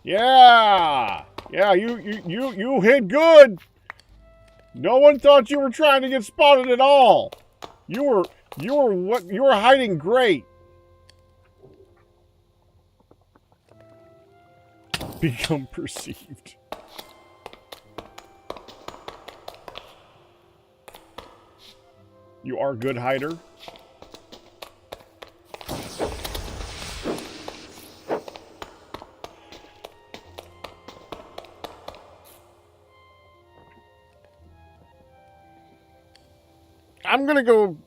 Yeah! Yeah, you hit good. No one thought you were trying to get spotted at all. You were hiding great. Become perceived. You are a good hider. I'm gonna go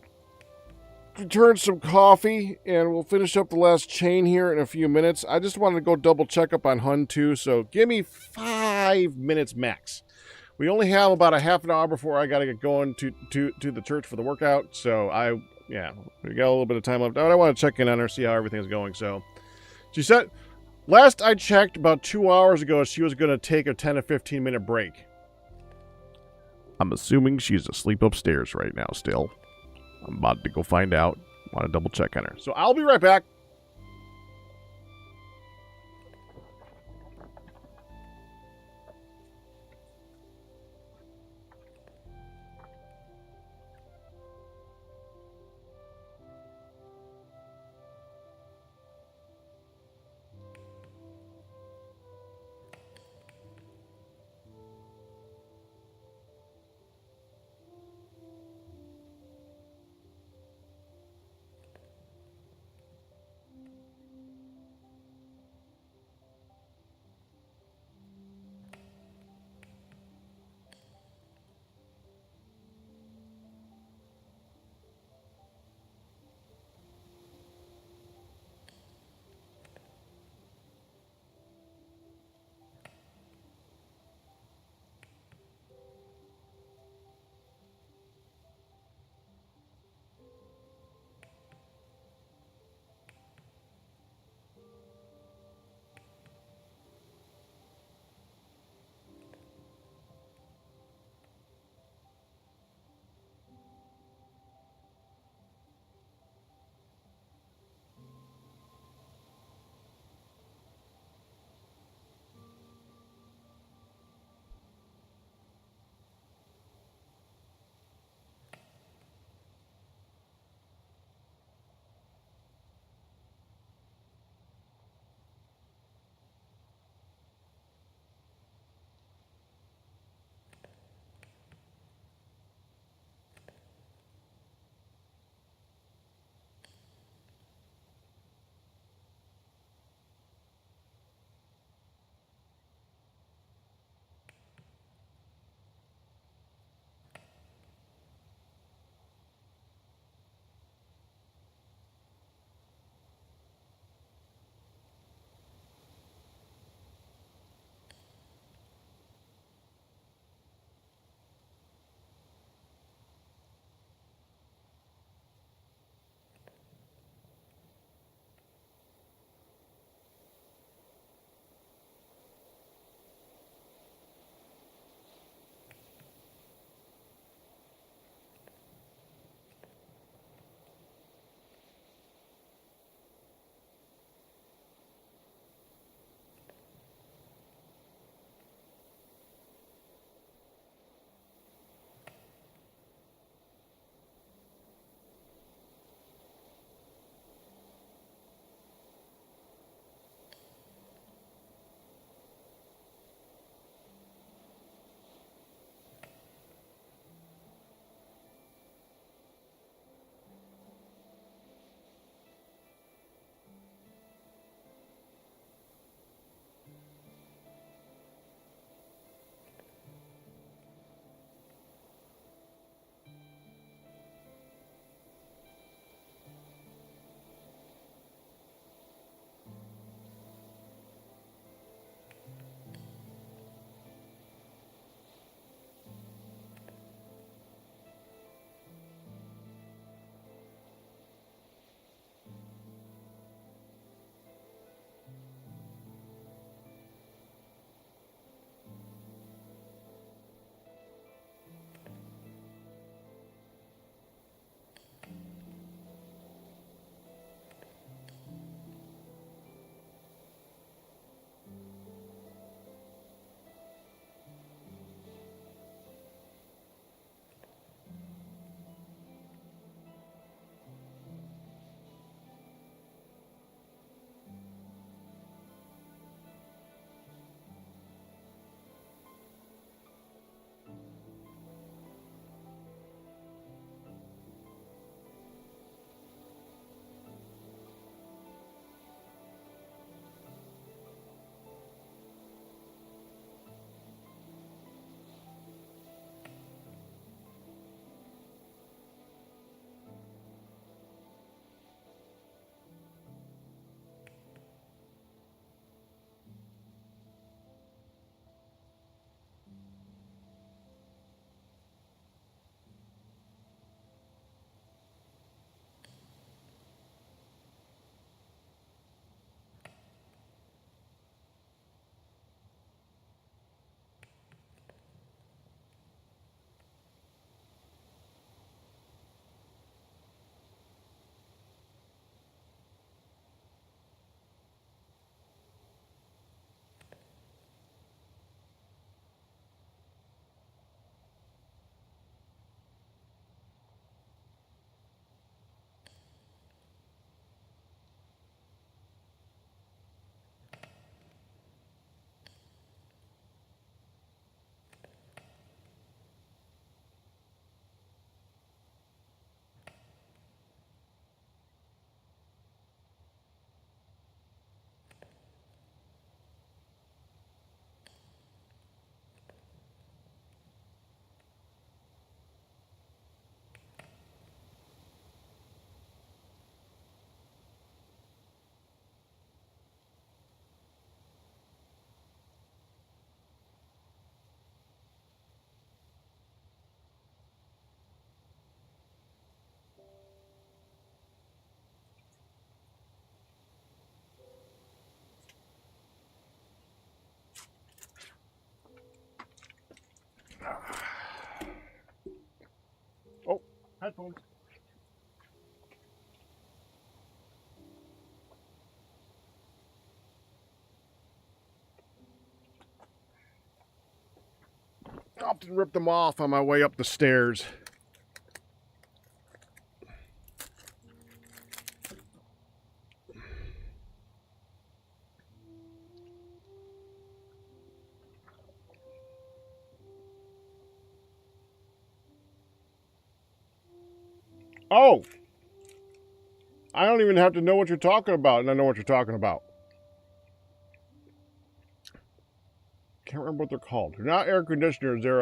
return some coffee, and we'll finish up the last chain here in a few minutes. I just wanted to go double check up on Hun too, so give me 5 minutes max. We only have about a half an hour before I gotta get going to the church for the workout, so we got a little bit of time left. I want to check in on her, see how everything's going. So she said, last I checked about 2 hours ago, she was gonna take a 10 to 15 minute break. I'm assuming she's asleep upstairs right now still. I'm about to go find out. Want to double check on her. So I'll be right back. Headphones. I often rip them off on my way up the stairs. Oh! I don't even have to know what you're talking about, and I know what you're talking about. Can't remember what they're called. They're not air conditioners, they're,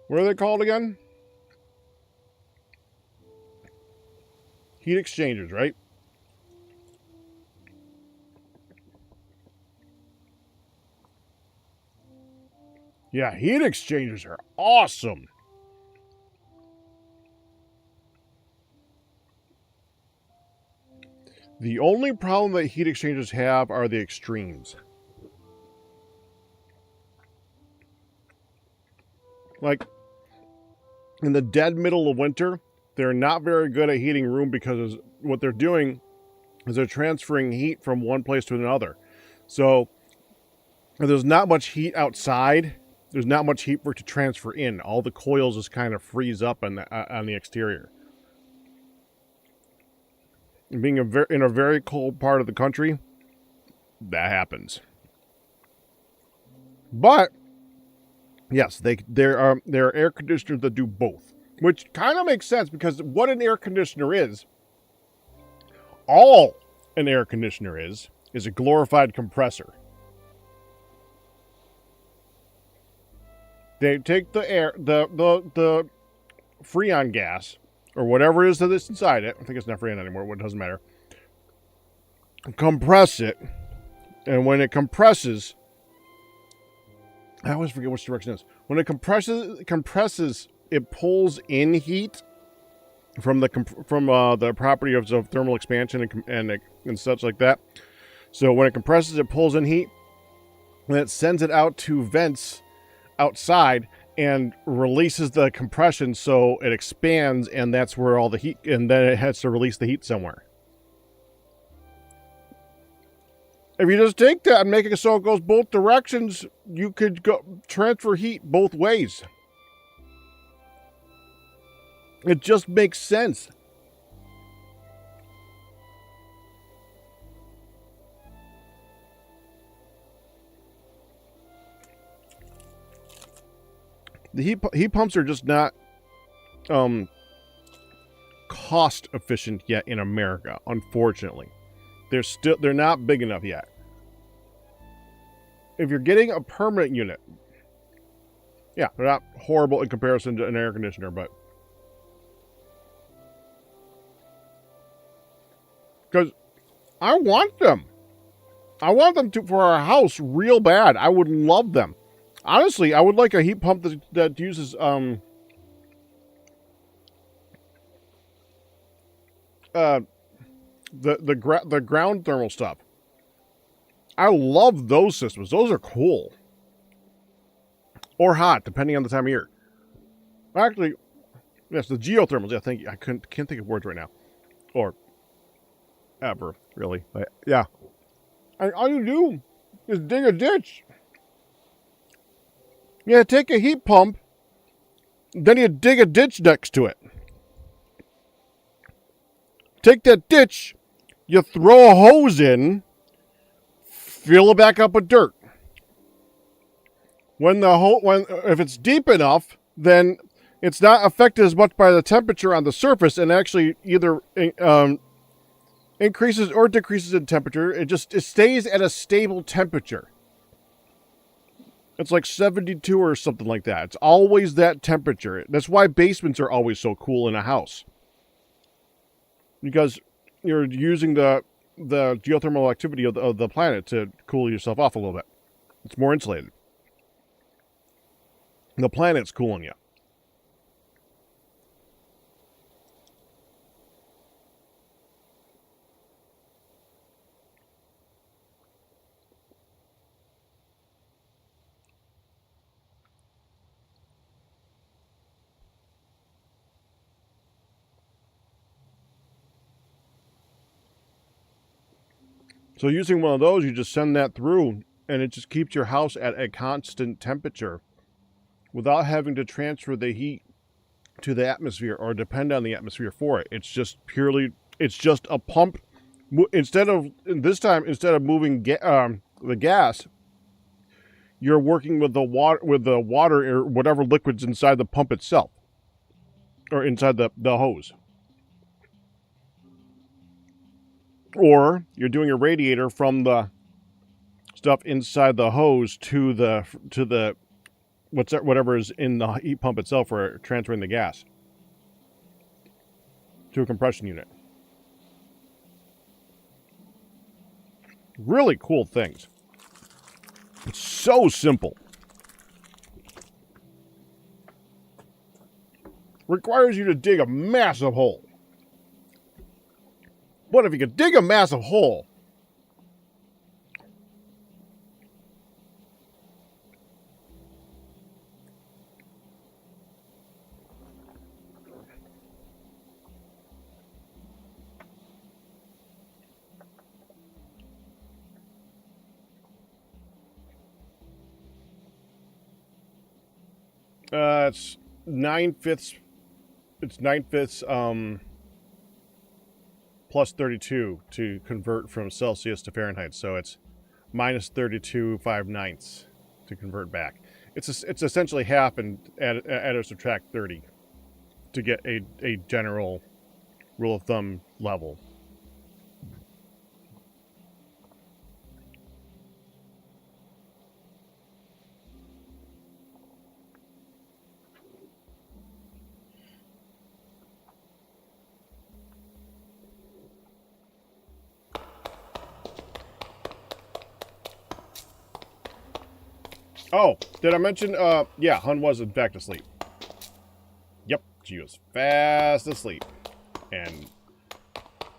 what are they called again? Heat exchangers, right? Yeah, heat exchangers are awesome. The only problem that heat exchangers have are the extremes. Like, in the dead middle of winter, they're not very good at heating room because what they're doing is they're transferring heat from one place to another. So, if there's not much heat outside, there's not much heat for it to transfer in. All the coils just kind of freeze up on the exterior. And being in a very cold part of the country, that happens. But yes, there are air conditioners that do both, which kind of makes sense because what an air conditioner is, all an air conditioner is a glorified compressor. They take the air, the freon gas, or whatever it is that's inside it. I think it's not freon anymore. It doesn't matter. Compress it, and when it compresses, I always forget which direction it is. When it compresses, it pulls in heat from the property of thermal expansion and such like that. So when it compresses, it pulls in heat, and it sends it out to vents outside and releases the compression, so it expands, and that's where all the heat, and then it has to release the heat somewhere. If you just take that and make it so it goes both directions, you could transfer heat both ways. It just makes sense. The heat pumps are just not cost efficient yet in America, unfortunately. They're not big enough yet. If you're getting a permanent unit, yeah, they're not horrible in comparison to an air conditioner, but because I want them. I want them for our house real bad. I would love them. Honestly, I would like a heat pump that uses the ground thermal stuff. I love those systems. Those are cool. Or hot, depending on the time of year. Actually, yes, the geothermals. Yeah, thank you. I can't think of words right now. Or ever, really. But yeah. And all you do is dig a ditch. You take a heat pump, then you dig a ditch next to it. Take that ditch, you throw a hose in, fill it back up with dirt. If it's deep enough, then it's not affected as much by the temperature on the surface, and actually either increases or decreases in temperature. It stays at a stable temperature. It's like 72 or something like that. It's always that temperature. That's why basements are always so cool in a house. Because you're using the geothermal activity of the planet to cool yourself off a little bit. It's more insulated. The planet's cooling you. So using one of those, you just send that through, and it just keeps your house at a constant temperature without having to transfer the heat to the atmosphere or depend on the atmosphere for it. It's just a pump. Instead of moving the gas, you're working with the water or whatever liquids inside the pump itself, or inside the hose. Or you're doing a radiator from the stuff inside the hose to the whatever is in the heat pump itself for transferring the gas to a compression unit. Really cool things. It's so simple. Requires you to dig a massive hole. But if you could dig a massive hole, it's 9/5. It's 9/5 plus 32 to convert from Celsius to Fahrenheit. So it's minus 32 5/9 to convert back. It's essentially half and add or subtract 30 to get a general rule of thumb level. Oh, did I mention, yeah, Hun was in fact asleep. Yep, she was fast asleep. And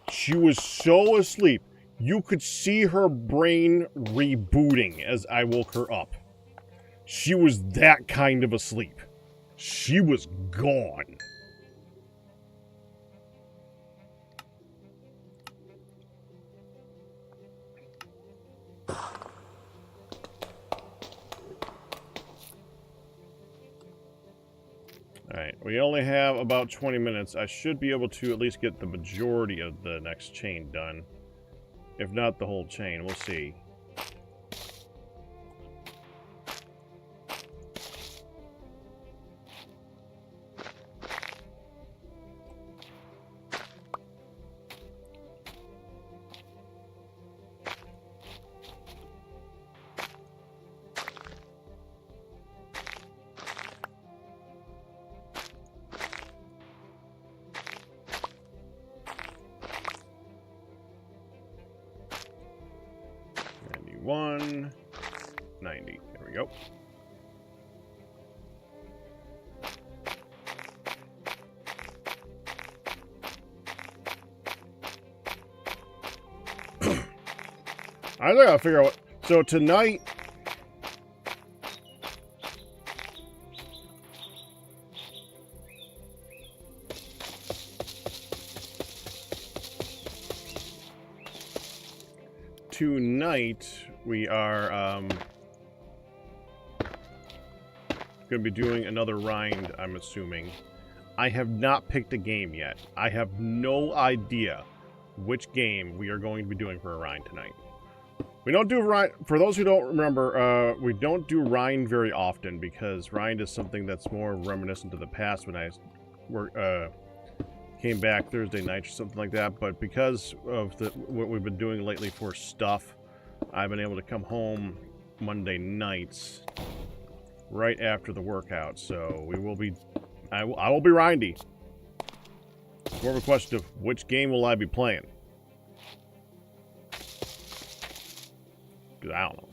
she was so asleep, you could see her brain rebooting as I woke her up. She was that kind of asleep. She was gone. Alright, we only have about 20 minutes. I should be able to at least get the majority of the next chain done. If not the whole chain, we'll see. $91, $90. There we go. I gotta figure out what. So tonight. Tonight, we are going to be doing another rind, I'm assuming. I have not picked a game yet. I have no idea which game we are going to be doing for a rind tonight. We don't do rind, for those who don't remember, we don't do rind very often because rind is something that's more reminiscent to the past when I came back Thursday night or something like that, but because of what we've been doing lately for stuff, I've been able to come home Monday nights right after the workout, so we will be, I will be rindy. It's more of a question of which game will I be playing. Because I don't know.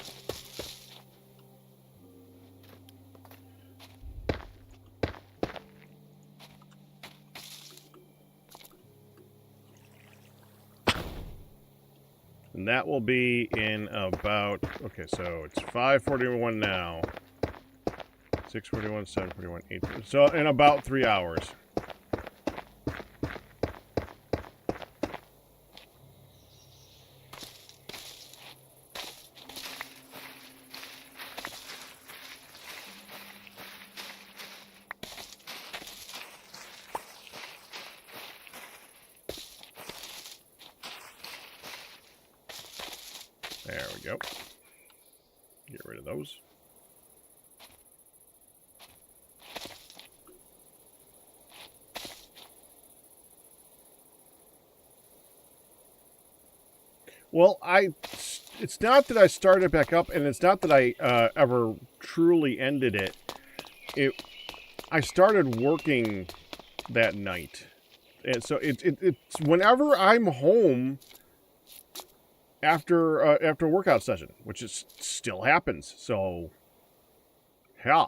And that will be in about, okay, so it's 5:41 now. 6:41, 7:41, 8. So in about 3 hours. There we go. Get rid of those. Well, it's not that I started back up, and it's not that I ever truly ended it. I started working that night, and so it's whenever I'm home after a workout session, which is still happens. So, yeah.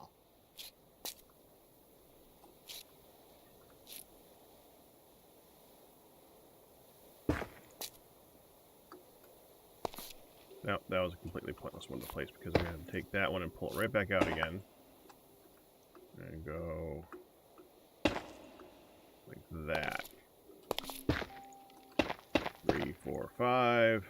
No, that was a completely pointless one to place because I'm going to take that one and pull it right back out again. And go like that. 3, 4, 5.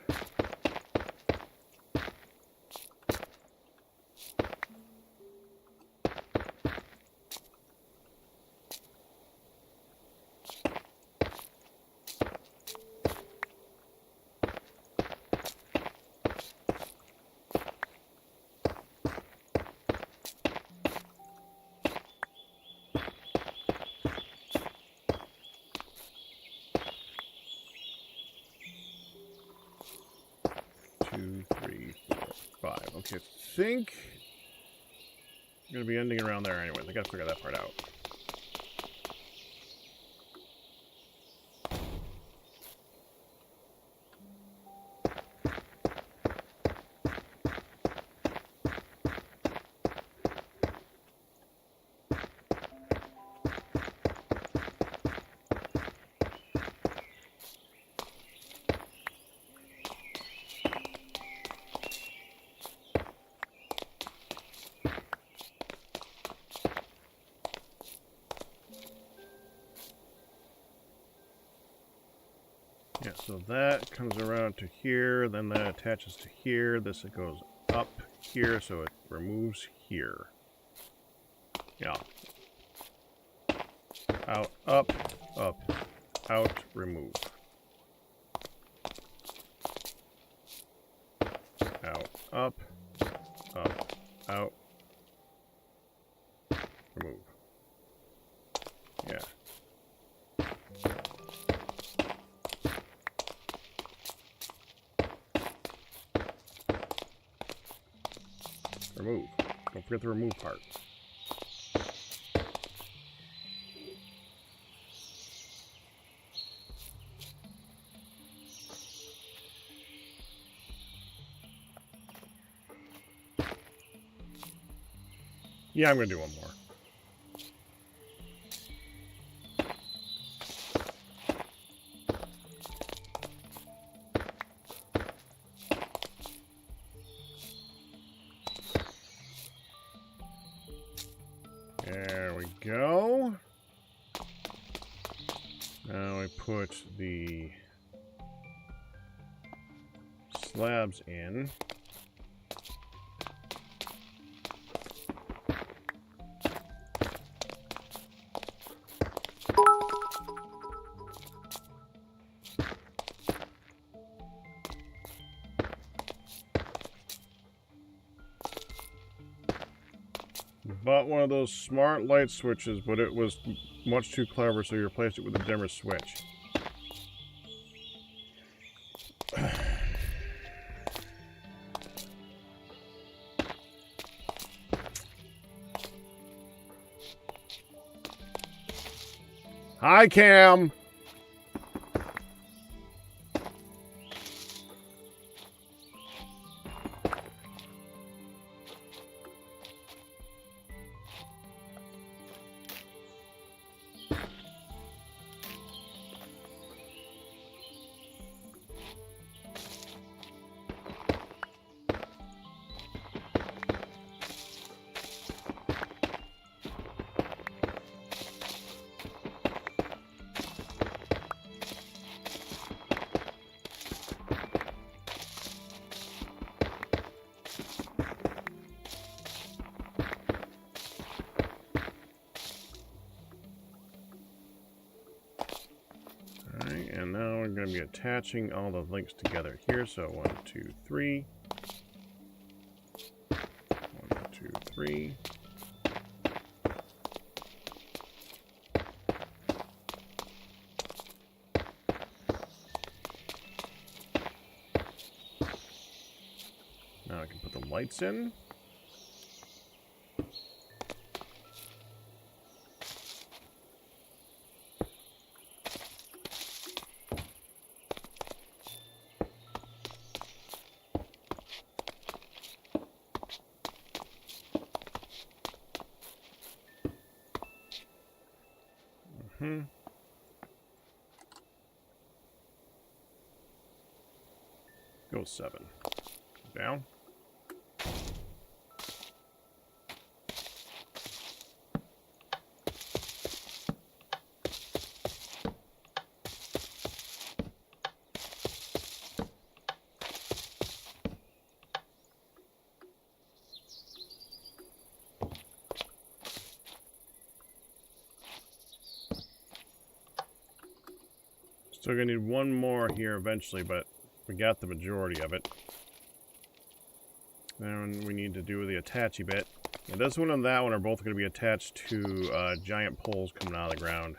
Okay, I think I'm going to be ending around there anyways. I got to figure that part out. Yeah, so that comes around to here, then that attaches to here. This goes up here, so it removes here. Yeah. Out, up, out, remove. Out, up, out, remove. Yeah. Remove. Don't forget the remove part. Yeah, I'm going to do one more. There we go. Now we put the slabs in. Bought one of those smart light switches, but it was much too clever, so you replaced it with a dimmer switch. Hi, Cam! And now we're going to be attaching all the links together here. So 1, 2, 3. 3. Now I can put the lights in. Go 7. Down. Still gonna need one more here eventually, but we got the majority of it. Then we need to do the attachy bit. And this one and that one are both going to be attached to giant poles coming out of the ground.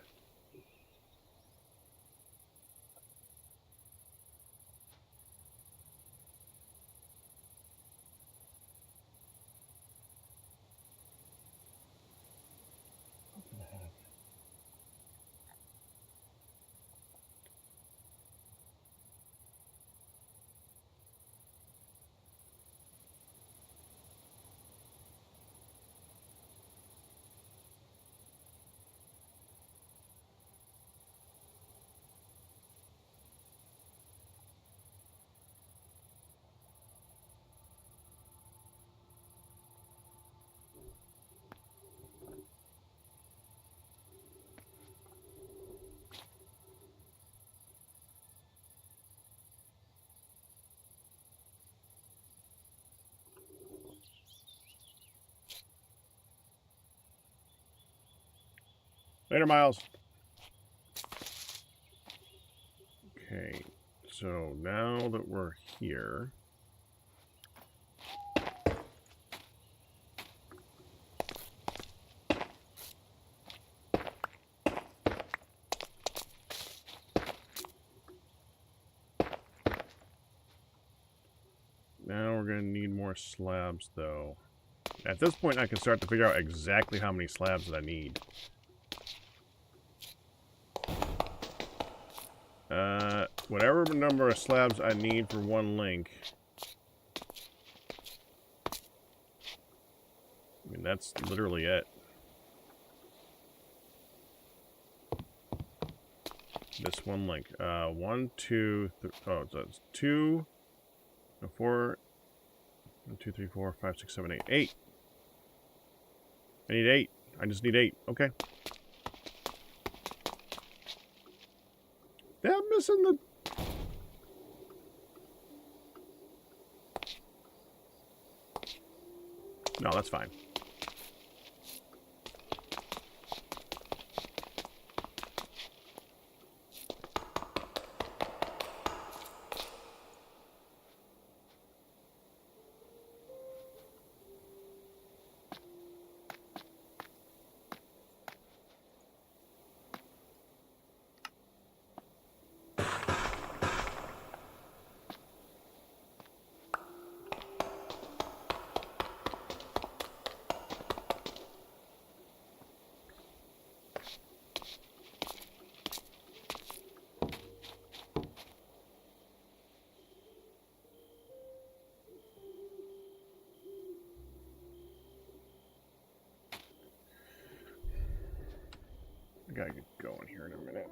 Later, Miles. Okay, so now that we're here... Now we're going to need more slabs, though. At this point, I can start to figure out exactly how many slabs that I need. Whatever number of slabs I need for one link. I mean, that's literally it. This one link. 1, 2, oh, so it's 2, 4, 1, 2, 3, 4, 5, 6, 7, 8. 8. I need 8. I just need 8. Okay. Yeah, I'm missing the... No, that's fine. I gotta get going here in a minute.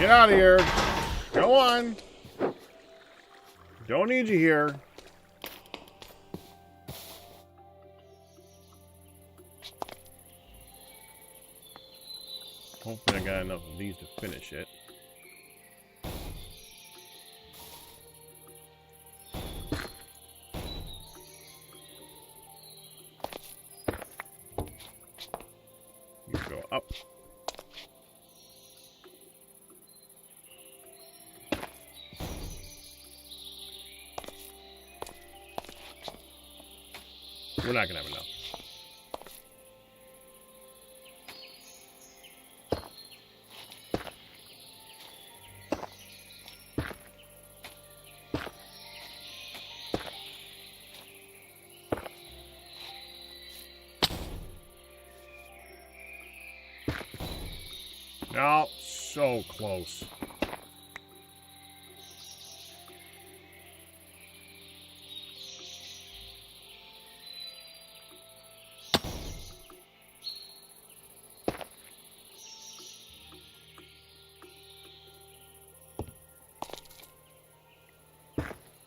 Get out of here. Go on. Don't need you here. Hopefully I got enough of these to finish it. You go up. We're not gonna have enough. Oh, so close.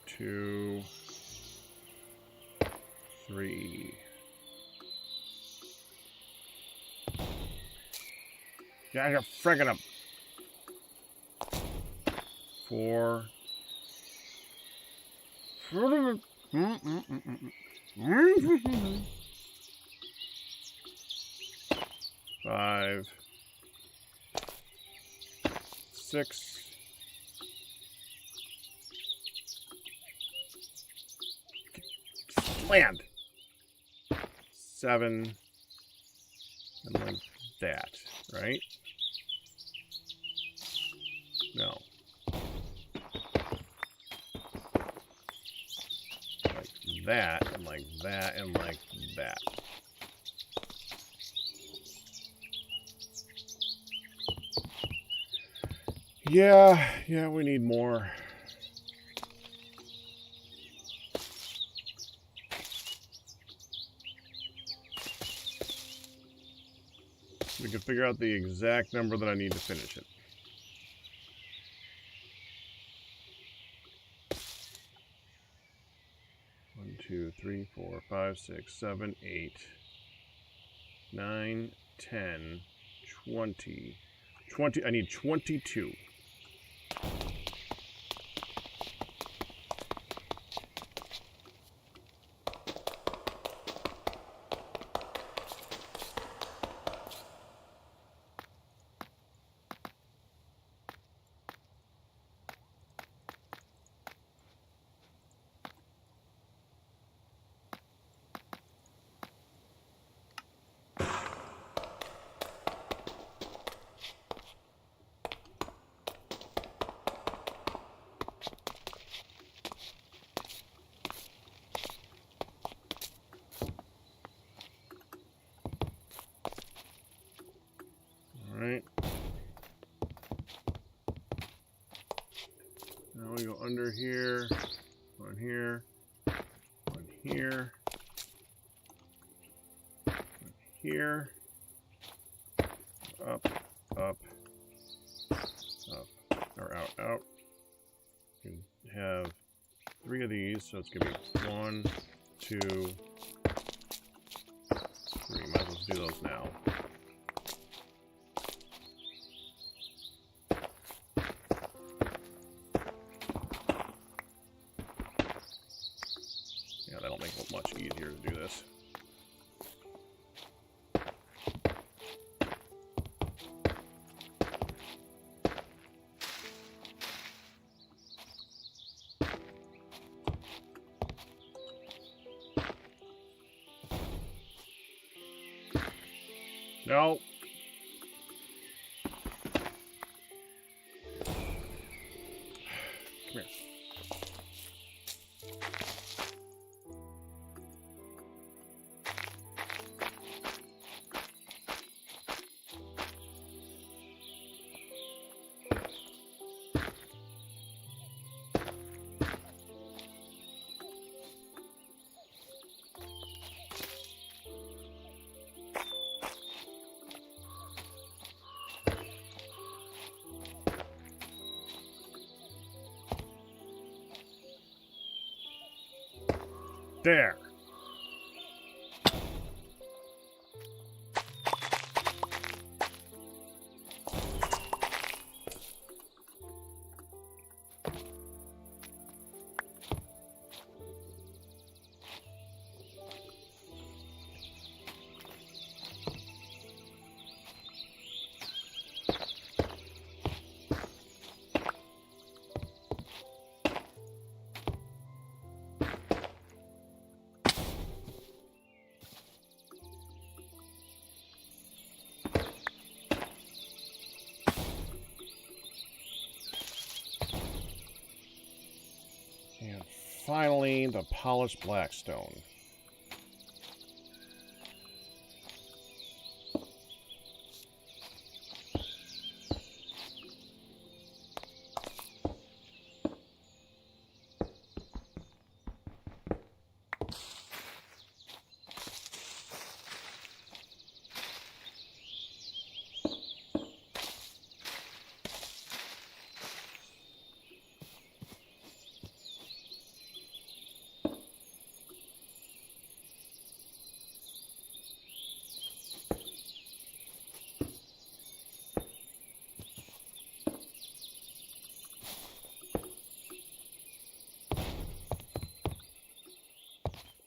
Two, three. Yeah, I got friggin' up. 4. 5, 6. Land. 7. And like that, right? No. Like that, and like that, and like that. Yeah, we need more. We can figure out the exact number that I need to finish it. One, 2, 3, 4, 5, 6, 7, 8, 9, 10, 20. 20. I need 22. Alright. Now we go under here, on here, on here, on here, up, up, up, or out, out. You can have 3 of these, so it's going to be 1, 2, 3. Might as well do those now. That'll make it much easier to do this. No. Come here. There. And finally, the polished blackstone.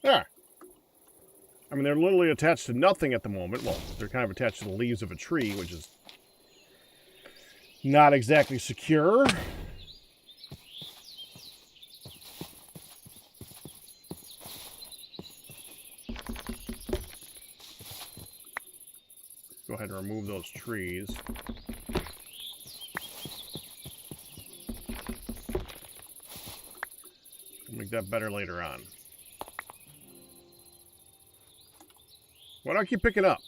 There. I mean, they're literally attached to nothing at the moment. Well, they're kind of attached to the leaves of a tree, which is not exactly secure. Go ahead and remove those trees. Make that better later on. Why do I keep picking up?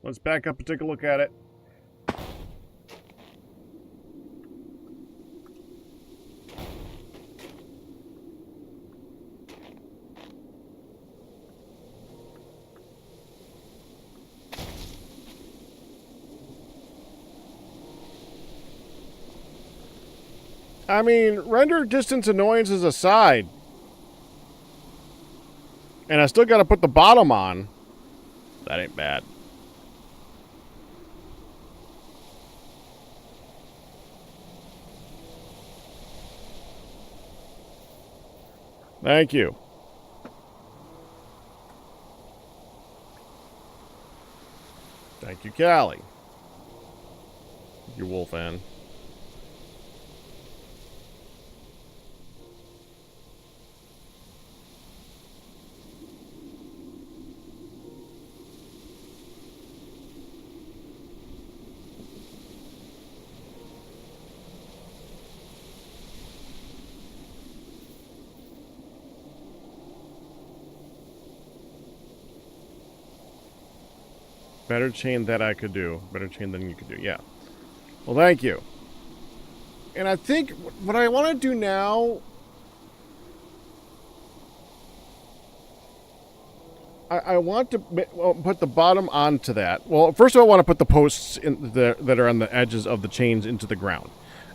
Let's back up and take a look at it. I mean, render distance annoyances aside. And I still got to put the bottom on. That ain't bad. Thank you. Thank you, Callie. You wolf fan. Better chain that I could do. Better chain than you could do. Yeah. Well, thank you. And I think what I want to do now... I want to put the bottom onto that. Well, first of all, I want to put the posts in that are on the edges of the chains into the ground.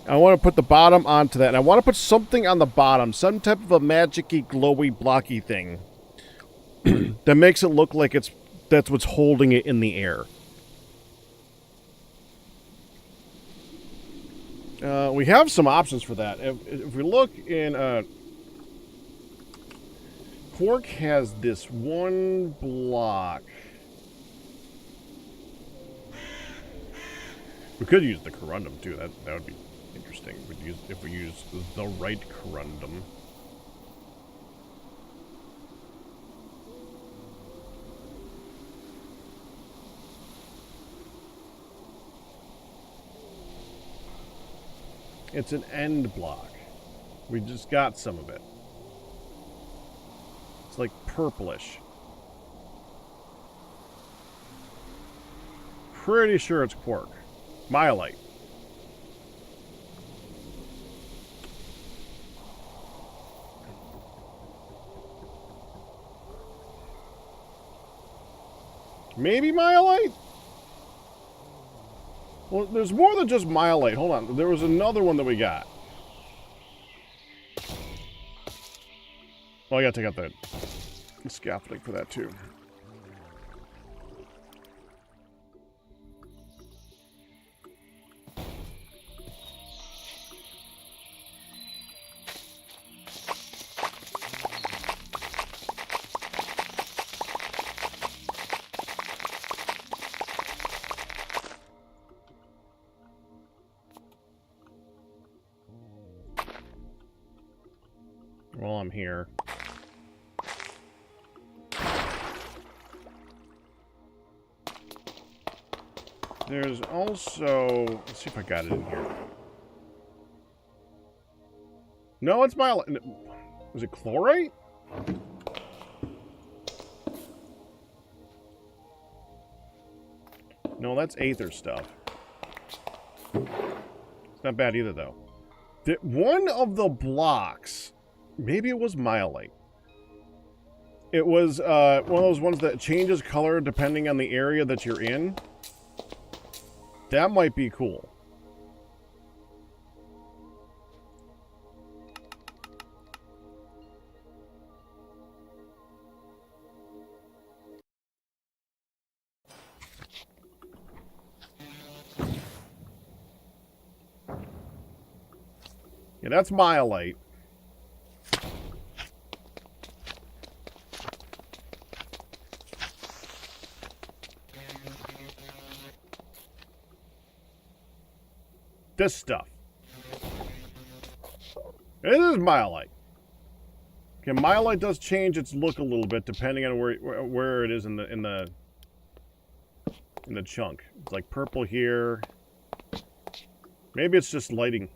I want to put the bottom onto that. And I want to put something on the bottom. Some type of a magic-y, glowy, blocky thing. That makes it look like that's what's holding it in the air. We have some options for that. If we look in... Quark has this one block. We could use the corundum too. That would be interesting. If we use the right corundum. It's an end block. We just got some of it. It's like purplish. Pretty sure it's quark. Myelite. Maybe myelite? Well, there's more than just myelite. Hold on. There was another one that we got. Oh, I gotta take out the scaffolding for that too. While I'm here. There's also... Let's see if I got it in here. No, it's myelite. Was it chlorite? No, that's aether stuff. It's not bad either, though. One of the blocks... Maybe it was myelite. It was one of those ones that changes color depending on the area that you're in. That might be cool. Yeah, that's myelite. This stuff. It is myelite. Okay, myelite does change its look a little bit depending on where it is in the chunk. It's like purple here. Maybe it's just lighting.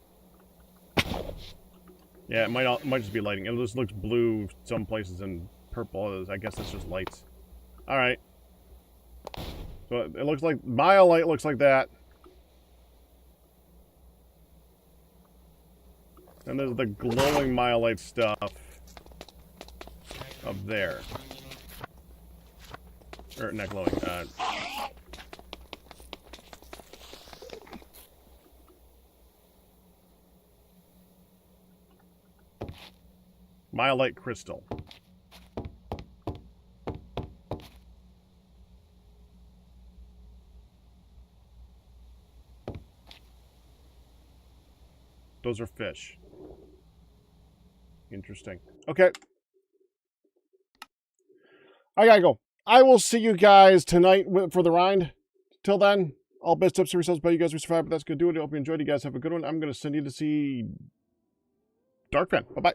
Yeah, it might just be lighting. It just looks blue some places and purple others. I guess it's just lights. All right. So it looks like myelite looks like that. And there's the glowing myelite stuff up there. Or not glowing. Myelite crystal. Those are fish. Interesting. Okay. I gotta go. I will see you guys tonight for the rind. Till then, all best tips and results by you guys. We survived, but that's gonna do it. I hope you enjoyed. You guys have a good one. I'm gonna send you to see Dark Fan. Bye-bye.